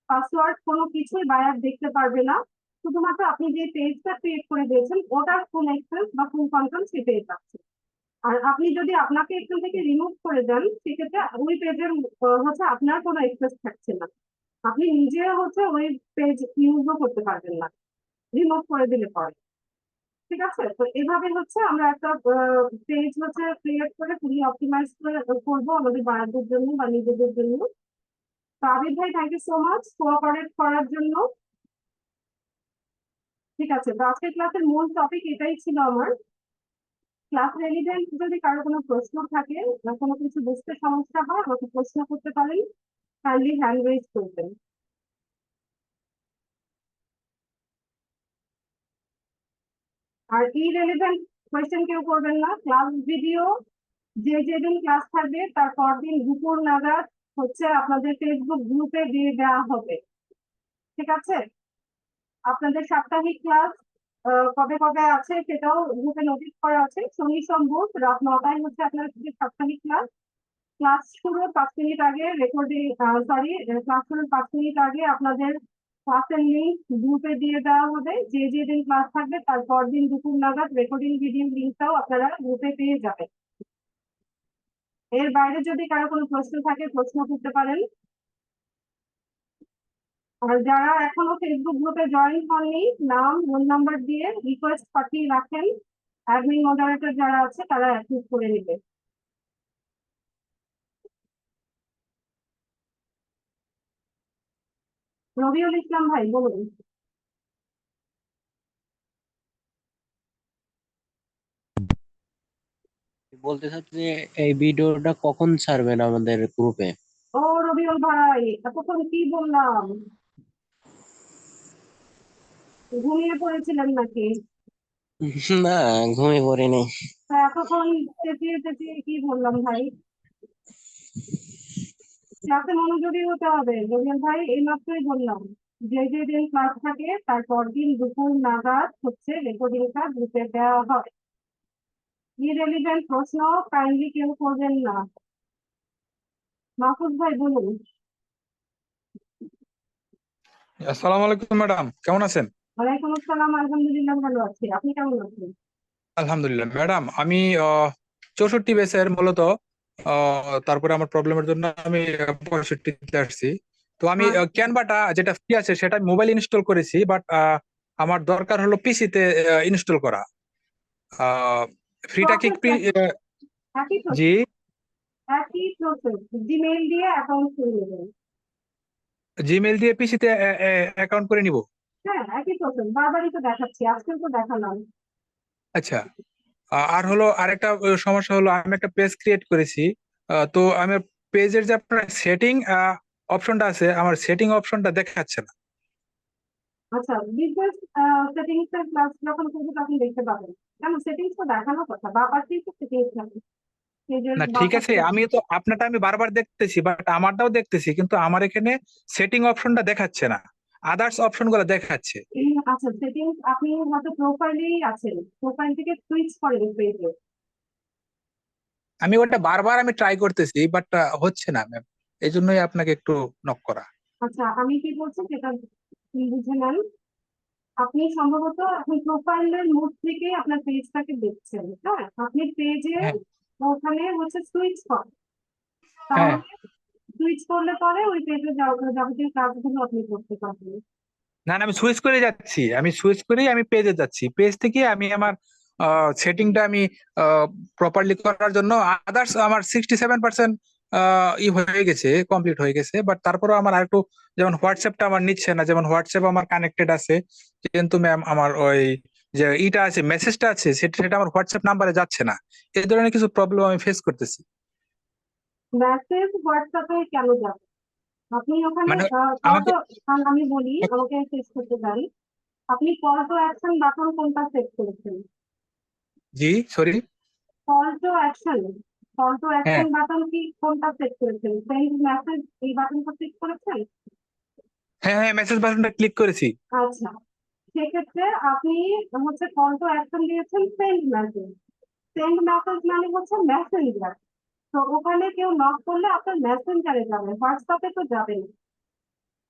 Speaker 1: পাসওয়ার্ড কোনো কিছুই বায়ার দেখতে পারবে না। শুধুমাত্র আপনি যে পেজটা ক্রিয়েট করে দিয়েছেন ওটার ফুল অ্যাক্সেস বা ফুল কন্ট্রোল সে পেয়ে যাচ্ছে। আর আপনি যদি আপনাকে এখান থেকে রিমুভ করে দেন সেক্ষেত্রে ওই পেজের হচ্ছে আপনার কোনো অ্যাক্সেস থাকছে না। আপনি নিজে হচ্ছে ওই পেজ ইউজও করতে পারবেন না রিমুভ করে দিলে পরে। ঠিক আছে, তো এভাবে হচ্ছে আমরা একটা পেজ হচ্ছে ক্রিয়েট করে ফুলি অপটিমাইজ করে করবো আমাদের বায়ারদের জন্য বা নিজেদের জন্য। তো আবির ভাই thank you so much cooperate করার জন্য। ঠিক আছে, তো আজকের ক্লাসের মূল টপিক এটাই ছিল আমার। ক্লাস রেলিভেন্ট যদি কারো কোনো প্রশ্ন থাকে বা কোনো কিছু বুঝতে সমস্যা হয় আমাকে প্রশ্ন করতে পারেন, কাইন্ডলি হ্যান্ড রেজ করবেন। আর ইরেলিভেন্ট কোয়েশ্চেন কেউ করবেন না। ক্লাস ভিডিও যে যেদিন ক্লাস থাকবে তার পরদিন দুপুর নাগাদ হচ্ছে আপনাদের ফেসবুক গ্রুপে দিয়ে দেওয়া হবে। ঠিক আছে, আপনাদের সাপ্তাহিক ক্লাস কবে কবে আছে সেটাও গ্রুপে নোটিস করা আছে। শনি সোম বুধ রাত 9টায় হচ্ছে আপনার সাপ্তাহিক ক্লাস। ক্লাস শুরুর 5 মিনিট আগে রেকর্ডিং ক্লাস শুরুর 5 মিনিট আগে আপনাদের ক্লাসের লিঙ্ক গ্রুপে দিয়ে দেওয়া হবে। যে যেদিন ক্লাস থাকবে তার পরদিন দুপুর নাগাদ রেকর্ডিং ভিডিও লিঙ্কটাও আপনারা গ্রুপে পেয়ে যাবেন। এর বাইরে যদি কারো কোনো প্রশ্ন থাকে প্রশ্ন করতে পারেন। আর যারা এখনো ফেসবুক গ্রুপে জয়েন হননি নাম ফোন নাম্বার দিয়ে রিকোয়েস্ট পাঠিয়ে রাখেন, অ্যাডমিন মডারেটর যারা আছে তারা অ্যাক্সেস করে নেবে। রবিউল ইসলাম ভাই বলুন।
Speaker 5: বলতে চাচ্ছি যে এই ভিডিওটা কখন ছাড়বেন আমাদের গ্রুপে?
Speaker 1: ও রবিউল ভাই, এতক্ষণ কি বললাম, ঘুমিয়ে পড়েছিলেন নাকি?
Speaker 5: না, ঘুমিয়ে পড়িনি।
Speaker 1: তা এতক্ষণ চেঁচিয়ে চেঁচিয়ে কি বললাম ভাই? ক্লাসে মনোযোগী হতে হবে রবিউল ভাই, এই মাত্রই বললাম যে যেদিন ক্লাস থাকে তার পরদিন দুপুর নাগাদ হচ্ছে রেকর্ডিংটা গ্রুপে দেওয়া হয়। ইরেলিভেন্ট প্রশ্ন কাইন্ডলি কেউ করবেন না। মাহফুজ ভাই বলুন।
Speaker 6: আসসালামু আলাইকুম ম্যাডাম, কেমন আছেন?
Speaker 1: ওয়ালাইকুম আসসালাম, আলহামদুলিল্লাহ ভালো আছি, আপনি কেমন আছেন?
Speaker 6: আলহামদুলিল্লাহ ম্যাডাম, আমি 64 বেসের মূলত তারপরে আমার প্রবলেমের জন্য আমি 65-তে আসছি। তো আমি ক্যানভাটা যেটা ফ্রি আছে সেটা মোবাইল ইনস্টল করেছি, বাট আমার দরকার হলো পিসিতে ইনস্টল করা। ফ্রিটা কি
Speaker 1: একই
Speaker 6: জি
Speaker 1: একই প্রসেস, জিমেইল দিয়ে অ্যাকাউন্ট খুলে নেবেন।
Speaker 6: জিমেইল দিয়ে পিসিতে অ্যাকাউন্ট করে নিব?
Speaker 1: হ্যাঁ একই প্রসেস, বারবারই তো দেখাচ্ছি, আজকেও তো দেখালাম।
Speaker 6: আচ্ছা, আর হলো আরেকটা সমস্যা হলো আমি একটা পেজ ক্রিয়েট করেছি। তো আমার পেজের যে আপনার সেটিং অপশনটা আছে, আমার সেটিং অপশনটা দেখাচ্ছে না।
Speaker 1: আচ্ছা, বিজনেস সেটিংস এর ক্লাস যখন করবো তখন দেখতে পাবেন। কেন, সেটিংস তো দেখানোর কথা, বা পাশেই তো সেটিংস থাকে পেজের
Speaker 6: না ঠিক আছে, আমি তো আপনারটা আমি বারবার দেখতেছি, বাট আমারটাও দেখতেছি, কিন্তু আমার এখানে সেটিং অপশনটা দেখাচ্ছে না, আদার্স অপশন গুলো দেখাচ্ছে।
Speaker 1: আচ্ছা, সেটিংস আপনি হয়তো প্রোফাইলেই আছেন, প্রোফাইল থেকে সুইচ করেন পেজে।
Speaker 6: আমি ওটা বারবার আমি ট্রাই করতেছি, বাট হচ্ছে না ম্যাম, এই জন্যই আপনাকে একটু নক করা।
Speaker 1: আচ্ছা, আমি কি বলছি সেটা বুঝে নেন। আপনি সম্ভবত আপনি প্রোফাইলের মোড থেকে আপনার পেজটাকে দেখছেন। হ্যাঁ, আপনি পেজে
Speaker 6: হ্যাঁ
Speaker 1: ওখানে হচ্ছে সুইচ করেন,
Speaker 6: হ্যাঁ,
Speaker 1: তাহলে সুইচ করলে পরে ওই পেজে যাবতীয় কাজগুলো আপনি করতে পারবেন।
Speaker 6: না না, আমি সুইচ করে যাচ্ছি, আমি সুইচ করেই আমি পেজে যাচ্ছি, পেজ থেকে আমি আমার সেটিংটা আমি প্রপারলি করার জন্য আদার্স আমার 67% ই হয়ে গেছে, কমপ্লিট হয়ে গেছে, বাট তারপরেও আমার আরেকটু, যেমন হোয়াটসঅ্যাপটা আমার নিচ্ছে না, যেমন হোয়াটসঅ্যাপ আমার কানেক্টেড আছে, কিন্তু ম্যাম আমার ওই যে ইটা আছে, মেসেজটা আছে, সেটা সেটা আমার হোয়াটসঅ্যাপ নাম্বারে যাচ্ছে না। এই ধরনের কিছু প্রবলেম আমি ফেস করতেছি।
Speaker 1: মেসেজ হোয়াটসঅ্যাপে কেন যাবে? আপনি ওখানে
Speaker 6: মানে
Speaker 1: কল
Speaker 6: আমাকে
Speaker 1: টু, আমি বলি, আমাকে শেষ করতে চাই। আপনি কল টু অ্যাকশন বাটন কোনটা সেট করেছেন?
Speaker 6: জি sorry.
Speaker 1: Call to action, call to
Speaker 6: হ্যাঁ
Speaker 1: অ্যাকশন বাটন কি কোনটা সেট করেছেন? সেন্ড মেসেজ এই বাটনটা সেট করেছেন?
Speaker 6: হ্যাঁ হ্যাঁ, মেসেজ বাটনটা ক্লিক করেছি।
Speaker 1: আচ্ছা, সেক্ষেত্রে আপনি হচ্ছে কল টু অ্যাকশন দিয়েছেন সেন্ড মেসেজ। সেন্ড মেসেজ মানে হচ্ছে মেসেঞ্জার। তো ওখানে কেউ নক করলে আপনার মেসেঞ্জারে যাবে, হোয়াটসঅ্যাপে তো যাবে না।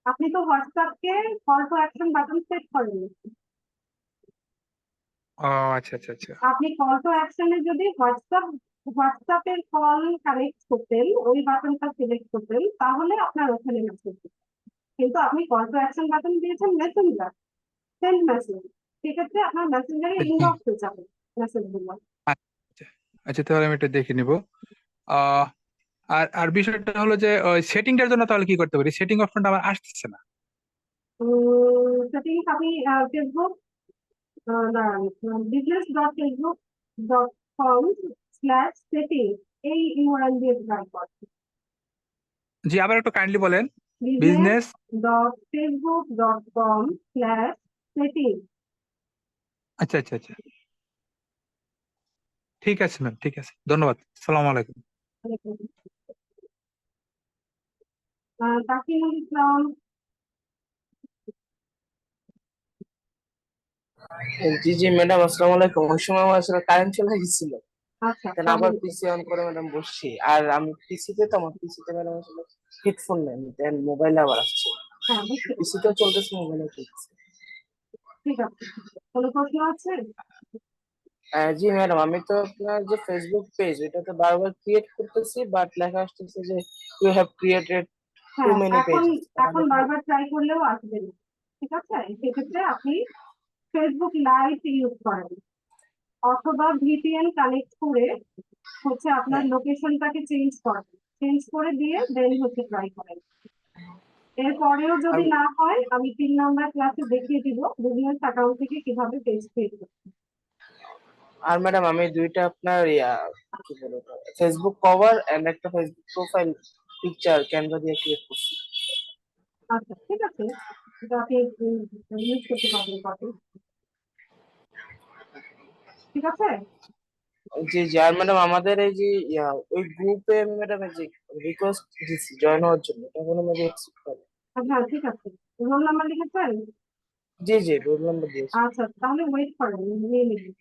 Speaker 1: আপনি তো হোয়াটসঅ্যাপকে call to action button set করেননি।
Speaker 6: ও আচ্ছা আচ্ছা আচ্ছা।
Speaker 1: আপনি কল টু অ্যাকশনে যদি হোয়াটসঅ্যাপের কল কানেক্ট করতেন, ওই বাটনটা সিলেক্ট করতেন, তাহলে আপনার ওখানে মেসেজ। কিন্তু আপনি কল টু অ্যাকশন বাটন দিয়েছেন মেসেঞ্জার, সেন্ড মেসেজ। সেক্ষেত্রে আপনার মেসেঞ্জারে ইনবক্সে যাবে মেসেজ গুলো।
Speaker 6: আচ্ছা আচ্ছা, তাহলে আমি এটা দেখে নিব। আহ আর আর বিষয়টা হলো যে সেটিংটার জন্য তাহলে কি করতে পারি? সেটিং অপশনটা আমার আসতেছে না।
Speaker 1: সেটিংস আপনি ফেসবুক, business.facebook.com/setting এই ইউআরএল দিয়ে ট্রাই করছি।
Speaker 6: জি আবার একটু কাইন্ডলি বলেন। বিজনেস।
Speaker 1: business.facebook.com/setting।
Speaker 6: আচ্ছা আচ্ছা আচ্ছা, ঠিক আছে ম্যাম, ঠিক আছে, ধন্যবাদ। সালাম আলাইকুম।
Speaker 1: তাকিনুল ইসলাম।
Speaker 7: জি জি ম্যাডাম, আসসালামু আলাইকুম। ওই সময় আমার আসলে কারেন্ট চলে গেছিল,
Speaker 1: আচ্ছা,
Speaker 7: দেন আবার পিসি অন করে ম্যাডাম বসছি। আর আমি পিসিতে তো, আমার পিসিতে ম্যাডাম আসলে হেডফোন নেই, দেন মোবাইলে আবার আসছে।
Speaker 1: হ্যাঁ বুঝতে পেরেছি।
Speaker 7: পিসিতেও চলতেছে, মোবাইলেও চলতেছে।
Speaker 1: ঠিক আছে, কোনো প্রশ্ন আছে?
Speaker 7: জি ম্যাডাম, আমি তো আপনার যে ফেসবুক পেজ, এটা তো বারবার ক্রিয়েট করতেছি, বাট লেখা আসতেছে যে ইউ হ্যাভ ক্রিয়েটেড টু
Speaker 1: হ্যাঁ,
Speaker 7: মেনি
Speaker 1: এখন
Speaker 7: পেজেস।
Speaker 1: এখন বারবার ট্রাই করলেও আসবে না। ঠিক আছে, সেক্ষেত্রে আপনি ফেসবুক লাইভ ইউজ করেন, অথবা ভিপিএন কানেক্ট করে হচ্ছে আপনার
Speaker 7: হ্যাঁ,
Speaker 1: লোকেশনটাকে চেঞ্জ করে দিয়ে দেন হচ্ছে ট্রাই করেন। এরপরেও যদি
Speaker 7: আমি
Speaker 1: না হয়, আমি 3 নম্বর ক্লাসে দেখিয়ে দিব বিজনেস অ্যাকাউন্ট থেকে কিভাবে পেজ ক্রিয়েট করতে।
Speaker 7: আর ম্যাডাম আমি দুইটা আপনার কি বলে ফেসবুক কভার এন্ড একটা ফেসবুক প্রোফাইল পিকচার ক্যানভা দিয়ে ক্রিয়েট করছি।
Speaker 1: আচ্ছা ঠিক আছে, এটা আপনি ইউজ করতে পারবেন কপি। ঠিক আছে।
Speaker 7: জি জি। আর ম্যাডাম আমাদের এই যে ওই গ্রুপে ম্যাডাম এই যে রিকোয়েস্ট দিচ্ছি জয়েন হওয়ার জন্য, তখন আমাকে অ্যাকসেপ্ট করে।
Speaker 1: হ্যাঁ ঠিক আছে, রোল নাম্বার লিখেছেন?
Speaker 7: জি জি, রোল নাম্বার দিয়েছি।
Speaker 1: আচ্ছা, তাহলে ওয়েট করেন, নিয়ে নিবি।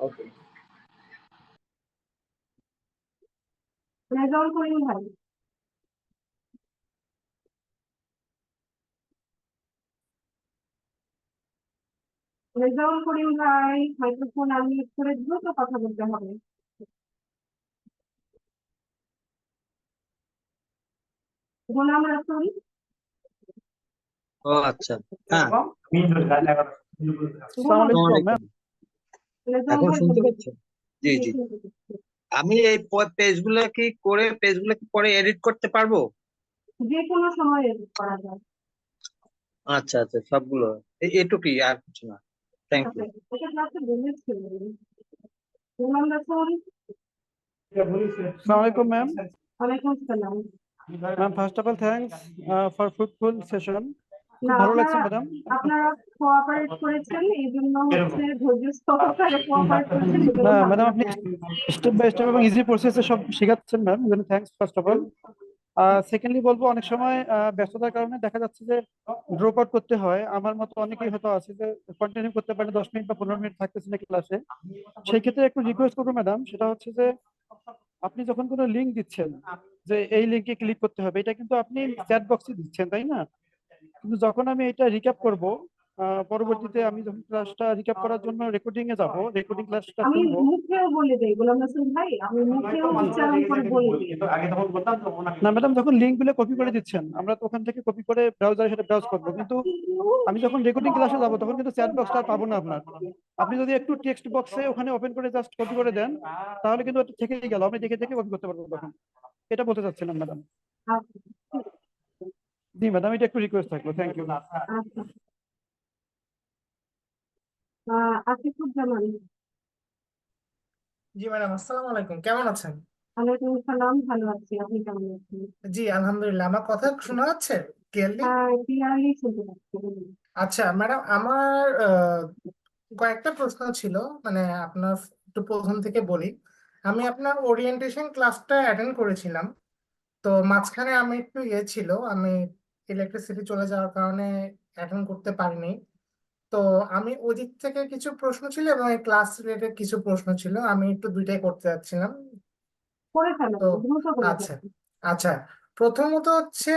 Speaker 7: ওকে।
Speaker 1: রেজাউল করিম ভাই। রেজাউল করিম ভাই, মাইক্রোফোন আনমিউট করে দ্রুত কথা বলতে হবে। গোলাম রাসুল।
Speaker 5: ও আচ্ছা, হ্যাঁ।
Speaker 1: বলুন।
Speaker 5: আসসালামু আলাইকুম।
Speaker 1: রেজাউল
Speaker 5: এখন
Speaker 1: ভাই
Speaker 5: শুনতে
Speaker 1: বলুন।
Speaker 5: পাচ্ছেন? জি জি।
Speaker 1: শুনতে পাচ্ছি।
Speaker 5: আমি এই পেজগুলো কি পরে এডিট করতে পারবো?
Speaker 1: যে কোনো সময় এডিট করা যায়।
Speaker 5: আচ্ছা আচ্ছা, সবগুলো এটুকুই, আর কিছু না। Thank you.
Speaker 1: আচ্ছা, এটা ক্লাসে বলেছিল গোলাম রাসুল।
Speaker 8: Assalamualaikum, ma'am.
Speaker 1: ওয়ালাইকুম সালাম।
Speaker 8: Ma'am, first of all, thanks for fruitful session.
Speaker 1: না,
Speaker 8: খুব ভালো লাগছে
Speaker 1: আপনারা
Speaker 8: ম্যাডাম।
Speaker 1: আপনারা কোঅপারেট করেছেন, এই জন্য হচ্ছে ধৈর্য সহকারে কোঅপারেট করেছেন, এই জন্য
Speaker 8: না
Speaker 1: ভালো
Speaker 8: ম্যাডাম, আপনি
Speaker 1: লাগছে।
Speaker 8: স্টেপ বাই স্টেপ এবং ইজি প্রসেসে সব শেখাচ্ছেন ম্যাম, এই জন্য thanks first of all. Secondly বলবো, অনেক সময় ব্যস্ততার কারণে দেখা যাচ্ছে যে ড্রপ আউট করতে হয়। আমার মতো অনেকেই হয়তো আছে যে কন্টিনিউ করতে পারে 10 মিনিট বা 15 মিনিট থাকতেছে না ক্লাসে। সেই ক্ষেত্রে একটু রিকোয়েস্ট করবো ম্যাডাম, সেটা হচ্ছে যে আপনি যখন কোনো লিঙ্ক দিচ্ছেন যে এই লিঙ্কে ক্লিক করতে হবে, এটা কিন্তু আপনি চ্যাট বক্সে দিচ্ছেন, তাই না? কিন্তু যখন আমি এটা রিক্যাপ করব, পরবর্তীতে আমি যখন ক্লাসটা রিক্যাপ করার জন্য রেকর্ডিং এ যাব, রেকর্ডিং ক্লাসটা
Speaker 1: আমি
Speaker 8: শুনবো।
Speaker 1: মুখেও বলে দিই গোলাম রাসুল ভাই, আমি মুখেও উচ্চারণ করে বলে দিই।
Speaker 8: না ম্যাডাম, যখন লিঙ্ক গুলো কপি করে দিচ্ছেন, আমরা তো ওখান থেকে কপি করে ব্রাউজারে সেটা ব্রাউজ করবো, কিন্তু আমি যখন রেকর্ডিং ক্লাসে যাব তখন কিন্তু চ্যাট বক্সটা আর পাবো না আপনার। আপনি যদি একটু টেক্সট বক্সে ওখানে ওপেন করে জাস্ট কপি করে দেন, তাহলে কিন্তু ওটা থেকেই গেল, আমি দেখে দেখে কপি করতে পারবো তখন। এটা বলতে চাচ্ছিলাম ম্যাডাম।
Speaker 1: আচ্ছা,
Speaker 8: জি ম্যাডাম, এটা একটু রিকোয়েস্ট থাকলো, থ্যাংক ইউ।
Speaker 1: আচ্ছা। আতিকুজ্জামান।
Speaker 9: জি ম্যাডাম, আসসালামু আলাইকুম, কেমন আছেন?
Speaker 1: ওয়ালাইকুম আসসালাম, ভালো আছি, আপনি কেমন আছেন?
Speaker 9: জি আলহামদুলিল্লাহ। আমার কথা শোনা যাচ্ছে ক্লিয়ারলি?
Speaker 1: হ্যাঁ, ক্লিয়ারলি শুনতে পাচ্ছি, বলুন।
Speaker 9: আচ্ছা ম্যাডাম, আমার কয়েকটা প্রশ্ন ছিল। মানে আপনার একটু প্রথম থেকে বলি। আমি আপনার ওরিয়েন্টেশন ক্লাসটা অ্যাটেন্ড করেছিলাম। তো মাঝখানে আমি একটু ছিল, আমি ইলেকট্রিসিটি চলে যাওয়ার কারণে অ্যাটেন্ড করতে পারিনি। তো আমি ওই দিক থেকে কিছু প্রশ্ন ছিল এবং এই ক্লাস রিলেটেড কিছু প্রশ্ন ছিল, আমি একটু দুইটাই করতে যাচ্ছিলাম।
Speaker 1: করে ফেলেন,
Speaker 9: তো
Speaker 1: দ্রুত করে
Speaker 9: আচ্ছা
Speaker 1: ফেলেন।
Speaker 9: আচ্ছা, প্রথমত হচ্ছে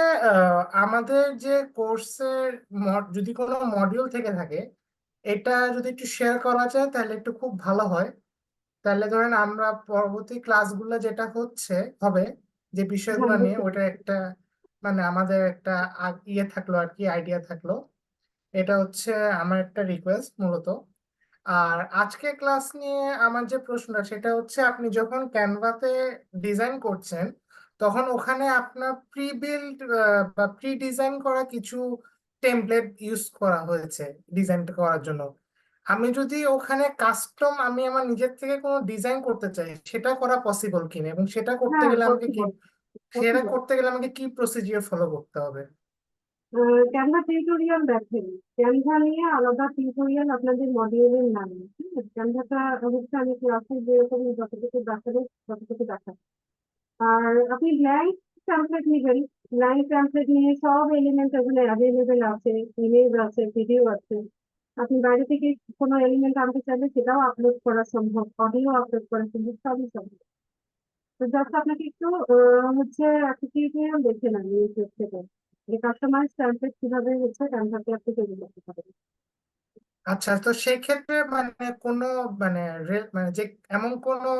Speaker 9: আমাদের যে কোর্সের যদি কোনো মডিউল থেকে থাকে, এটা যদি একটু শেয়ার করা যায় তাহলে একটু খুব ভালো হয়। তাহলে ধরেন আমরা পরবর্তী ক্লাসগুলো যেটা হবে, যে
Speaker 1: হ্যাঁ,
Speaker 9: বিষয়গুলো নিয়ে,
Speaker 1: বুঝতে
Speaker 9: ওটা একটা মানে আমাদের একটা ইয়ে থাকলো আর কি, আইডিয়া থাকলো। এটা হচ্ছে আমার একটা রিকোয়েস্ট মূলত। আর আজকে ক্লাস নিয়ে আমার যে প্রশ্নটা সেটা হচ্ছে, আপনি যখন ক্যানভাতে ডিজাইন করছেন তখন ওখানে আপনার প্রি বিল্ড বা প্রি ডিজাইন করা কিছু টেমপ্লেট ইউজ করা হয়েছে ডিজাইন করার জন্য। আমি যদি ওখানে কাস্টম আমি আমার নিজের থেকে কোনো ডিজাইন করতে চাই, সেটা করা পসিবল কিনা, এবং
Speaker 1: হ্যাঁ, পসিবল,
Speaker 9: সেটা
Speaker 1: পসিবল।
Speaker 9: করতে গেলে আমাকে কি প্রসিজিওর ফলো করতে হবে?
Speaker 1: ক্যানভা টিউটোরিয়াল দেখেন, ক্যানভা নিয়ে আলাদা টিউটোরিয়াল আপনাদের মডিউলের নাম, ঠিক আছে? ক্যানভাটা হচ্ছে আমি ক্লাসে যেরকম যতটুকু দেখাবো ততটুকু দেখাবো। আর আপনি ব্ল্যাঙ্ক টেমপ্লেট নেবেন। ব্ল্যাঙ্ক টেমপ্লেট নিয়ে সব এলিমেন্ট এখানে অ্যাভেলেবেল আছে, ইমেজ আছে, ভিডিও আছে। আপনি বাইরে থেকে কোনো এলিমেন্ট আনতে চাইলে সেটাও আপলোড করা সম্ভব, অডিও আপলোড করা সম্ভব, সবই সম্ভব। তো জাস্ট আপনাকে একটু হচ্ছে একটা টিউটোরিয়াল দেখে নেন ইউটিউব থেকে, যে কাস্টমাইজ টেমপ্লেট কিভাবে হচ্ছে ক্যানভাতে আপনি তৈরি করতে পারেন।
Speaker 9: আচ্ছা, তো সেই ক্ষেত্রে মানে কোনো মানে মানে যে এমন কোনো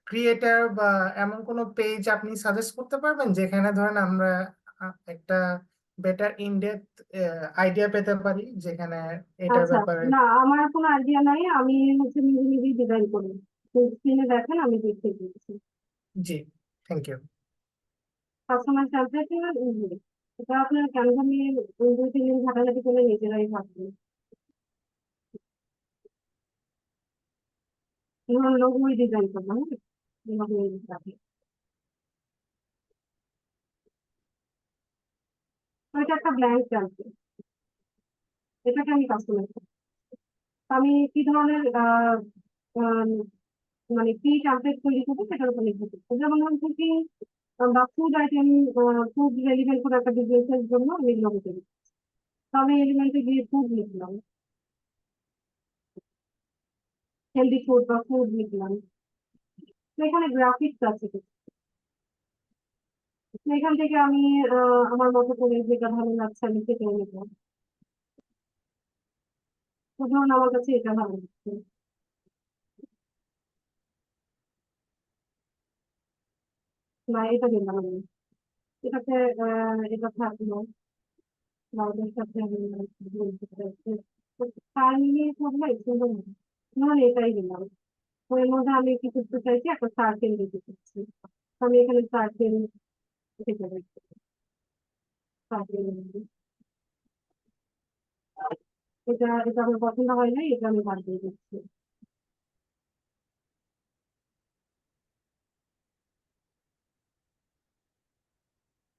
Speaker 9: ক্রিয়েটার বা এমন কোনো পেজ আপনি সাজেস্ট করতে পারবেন যেখানে ধরেন আমরা একটা বেটার ইন ডেপথ আইডিয়া পেতে পারি, যেখানে এটার
Speaker 1: আচ্ছা,
Speaker 9: ব্যাপারে।
Speaker 1: না আমার কোনো আইডিয়া নাই, আমি হচ্ছে নিজে নিজেই ডিজাইন করি। স্ক্রিনে দেখেন, আমি দেখিয়ে দিচ্ছি।
Speaker 9: জি, thank you.
Speaker 1: Customize template easy, এটা আপনার ক্যানভা নিয়ে 2-3 দিন ঘাটাঘাটি করে নিজেরাই ভাববেন। ধরুন লোগোই ডিজাইন করলাম, হ্যাঁ, এভাবে রাখি। তো এটা একটা ব্ল্যাঙ্ক টেমপ্লেট, এটাকে আমি কাস্টমাইজ করি। আমি কি ধরনের আহ, মানে কি টেমপ্লেট তৈরি করবো সেটার উপর নির্ভর করছে। যেমন ধরুন কুকিং বা ফুড আইটেম, ফুড রেলিভেন্ট কোনো একটা বিজনেসের জন্য আমি লোগো তৈরি করছি। তো আমি এলিমেন্টে গিয়ে ফুড লিখলাম, হেলদি ফুড বা ফুড লিখলাম। তো এখানে গ্রাফিক্স আছে কিছু। তো এখান থেকে আমি আমার মতো করে যেটা ভালো লাগছে আমি সেটা নিলাম। তো ধরুন আমার কাছে এটা ভালো লাগছে, বা এটা দিলাম আমি। এটাতে এটা থাকলো, বা ওটার সাথে আমি বলতে চাইছি তার নিয়ে থাকলে সুন্দর হবে। ধরুন এটাই দিলাম, তো এর মধ্যে আমি কি করতে চাইছি, একটা সার্কেল দিতে চাইছি। তো আমি এখানে সার্কেল দিতে চাইছি, সার্কেল। এটা এটা আমার পছন্দ হয় না, এটা আমি বাদ দিয়ে দিচ্ছি।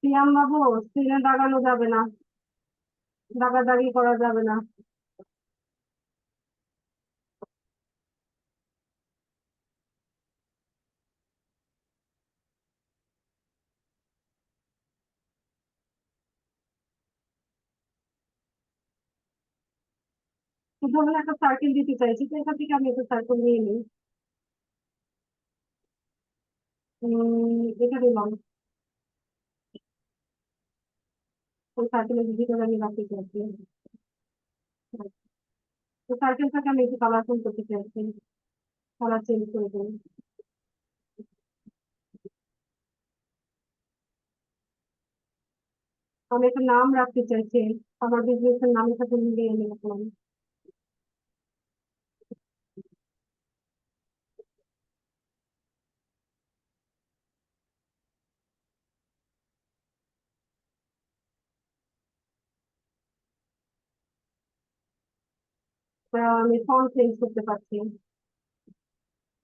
Speaker 1: সিয়াম বাবু, স্ক্রিনে দাগানো যাবে না, দাগাদাগি করা যাবে না। তো ধরুন একটা সার্কেল দিতে চাইছি, তো এখান থেকে আমি একটা সার্কেল নিয়ে নিই। এটা দিলাম, ওই সার্কেলের ভিতরে আমি রাখতে চাইছি। তো সার্কেলটাকে আমি একটু কালারফুল করতে চাইছি, কালার চেঞ্জ করে দিই। আমি একটা নাম রাখতে চাইছি, আমার বিজনেসের নামের সাথে মিলিয়ে নিলাম। আমি ফন্ট চেঞ্জ করতে পারছি,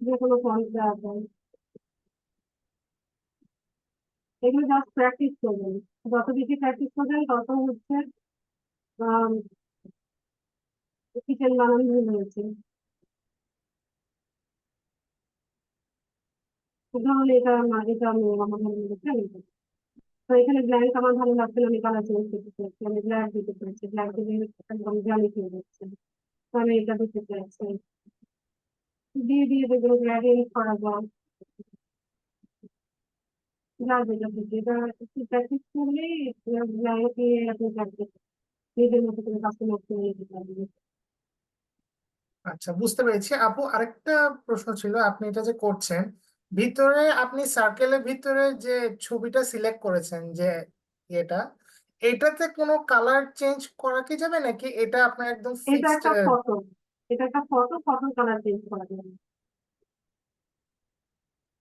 Speaker 1: যে কোনো ফন্ট দেওয়া যায়। এগুলো জাস্ট প্র্যাকটিস করবেন, যত বেশি প্র্যাকটিস করবেন তত হচ্ছে কিচেন বানানো ভুল হয়েছে। ধরুন এটা আমি আমার ভালো লেগেছে, আমি এটা। তো এখানে ব্ল্যাঙ্ক আমার ভালো লাগছে না, আমি কালার চেঞ্জ করতে চাইছি, আমি ব্ল্যাক দিতে চাইছি, ব্ল্যাক দিলে একদম জালি হয়ে যাচ্ছে, তো আমি এটা দিতে চাইছি। দিয়ে দিয়ে যেগুলো গ্রেডিয়েন্ট করা যায়, যা যেটা দিতে, এটা একটু প্র্যাকটিস করলেই ব্ল্যাঙ্কে আপনি প্র্যাকটিস নিজের মতো করে কাস্টমাইজ করে নিতে পারবেন।
Speaker 9: আচ্ছা, বুঝতে পেরেছি। আপু, আরেকটা প্রশ্ন ছিল, আপনি এটা যে করছেন, ভিতরে আপনি সার্কেলের ভিতরে যে ছবিটা সিলেক্ট করেছেন, যে এটা, এটাতে কোনো কালার চেঞ্জ করা কি যাবে, নাকি এটা আপনার একদম
Speaker 1: এটা
Speaker 9: ফিক্সড?
Speaker 1: একটা ফটো, এটা একটা ফটো, ফটোর কালার চেঞ্জ করা যাবে,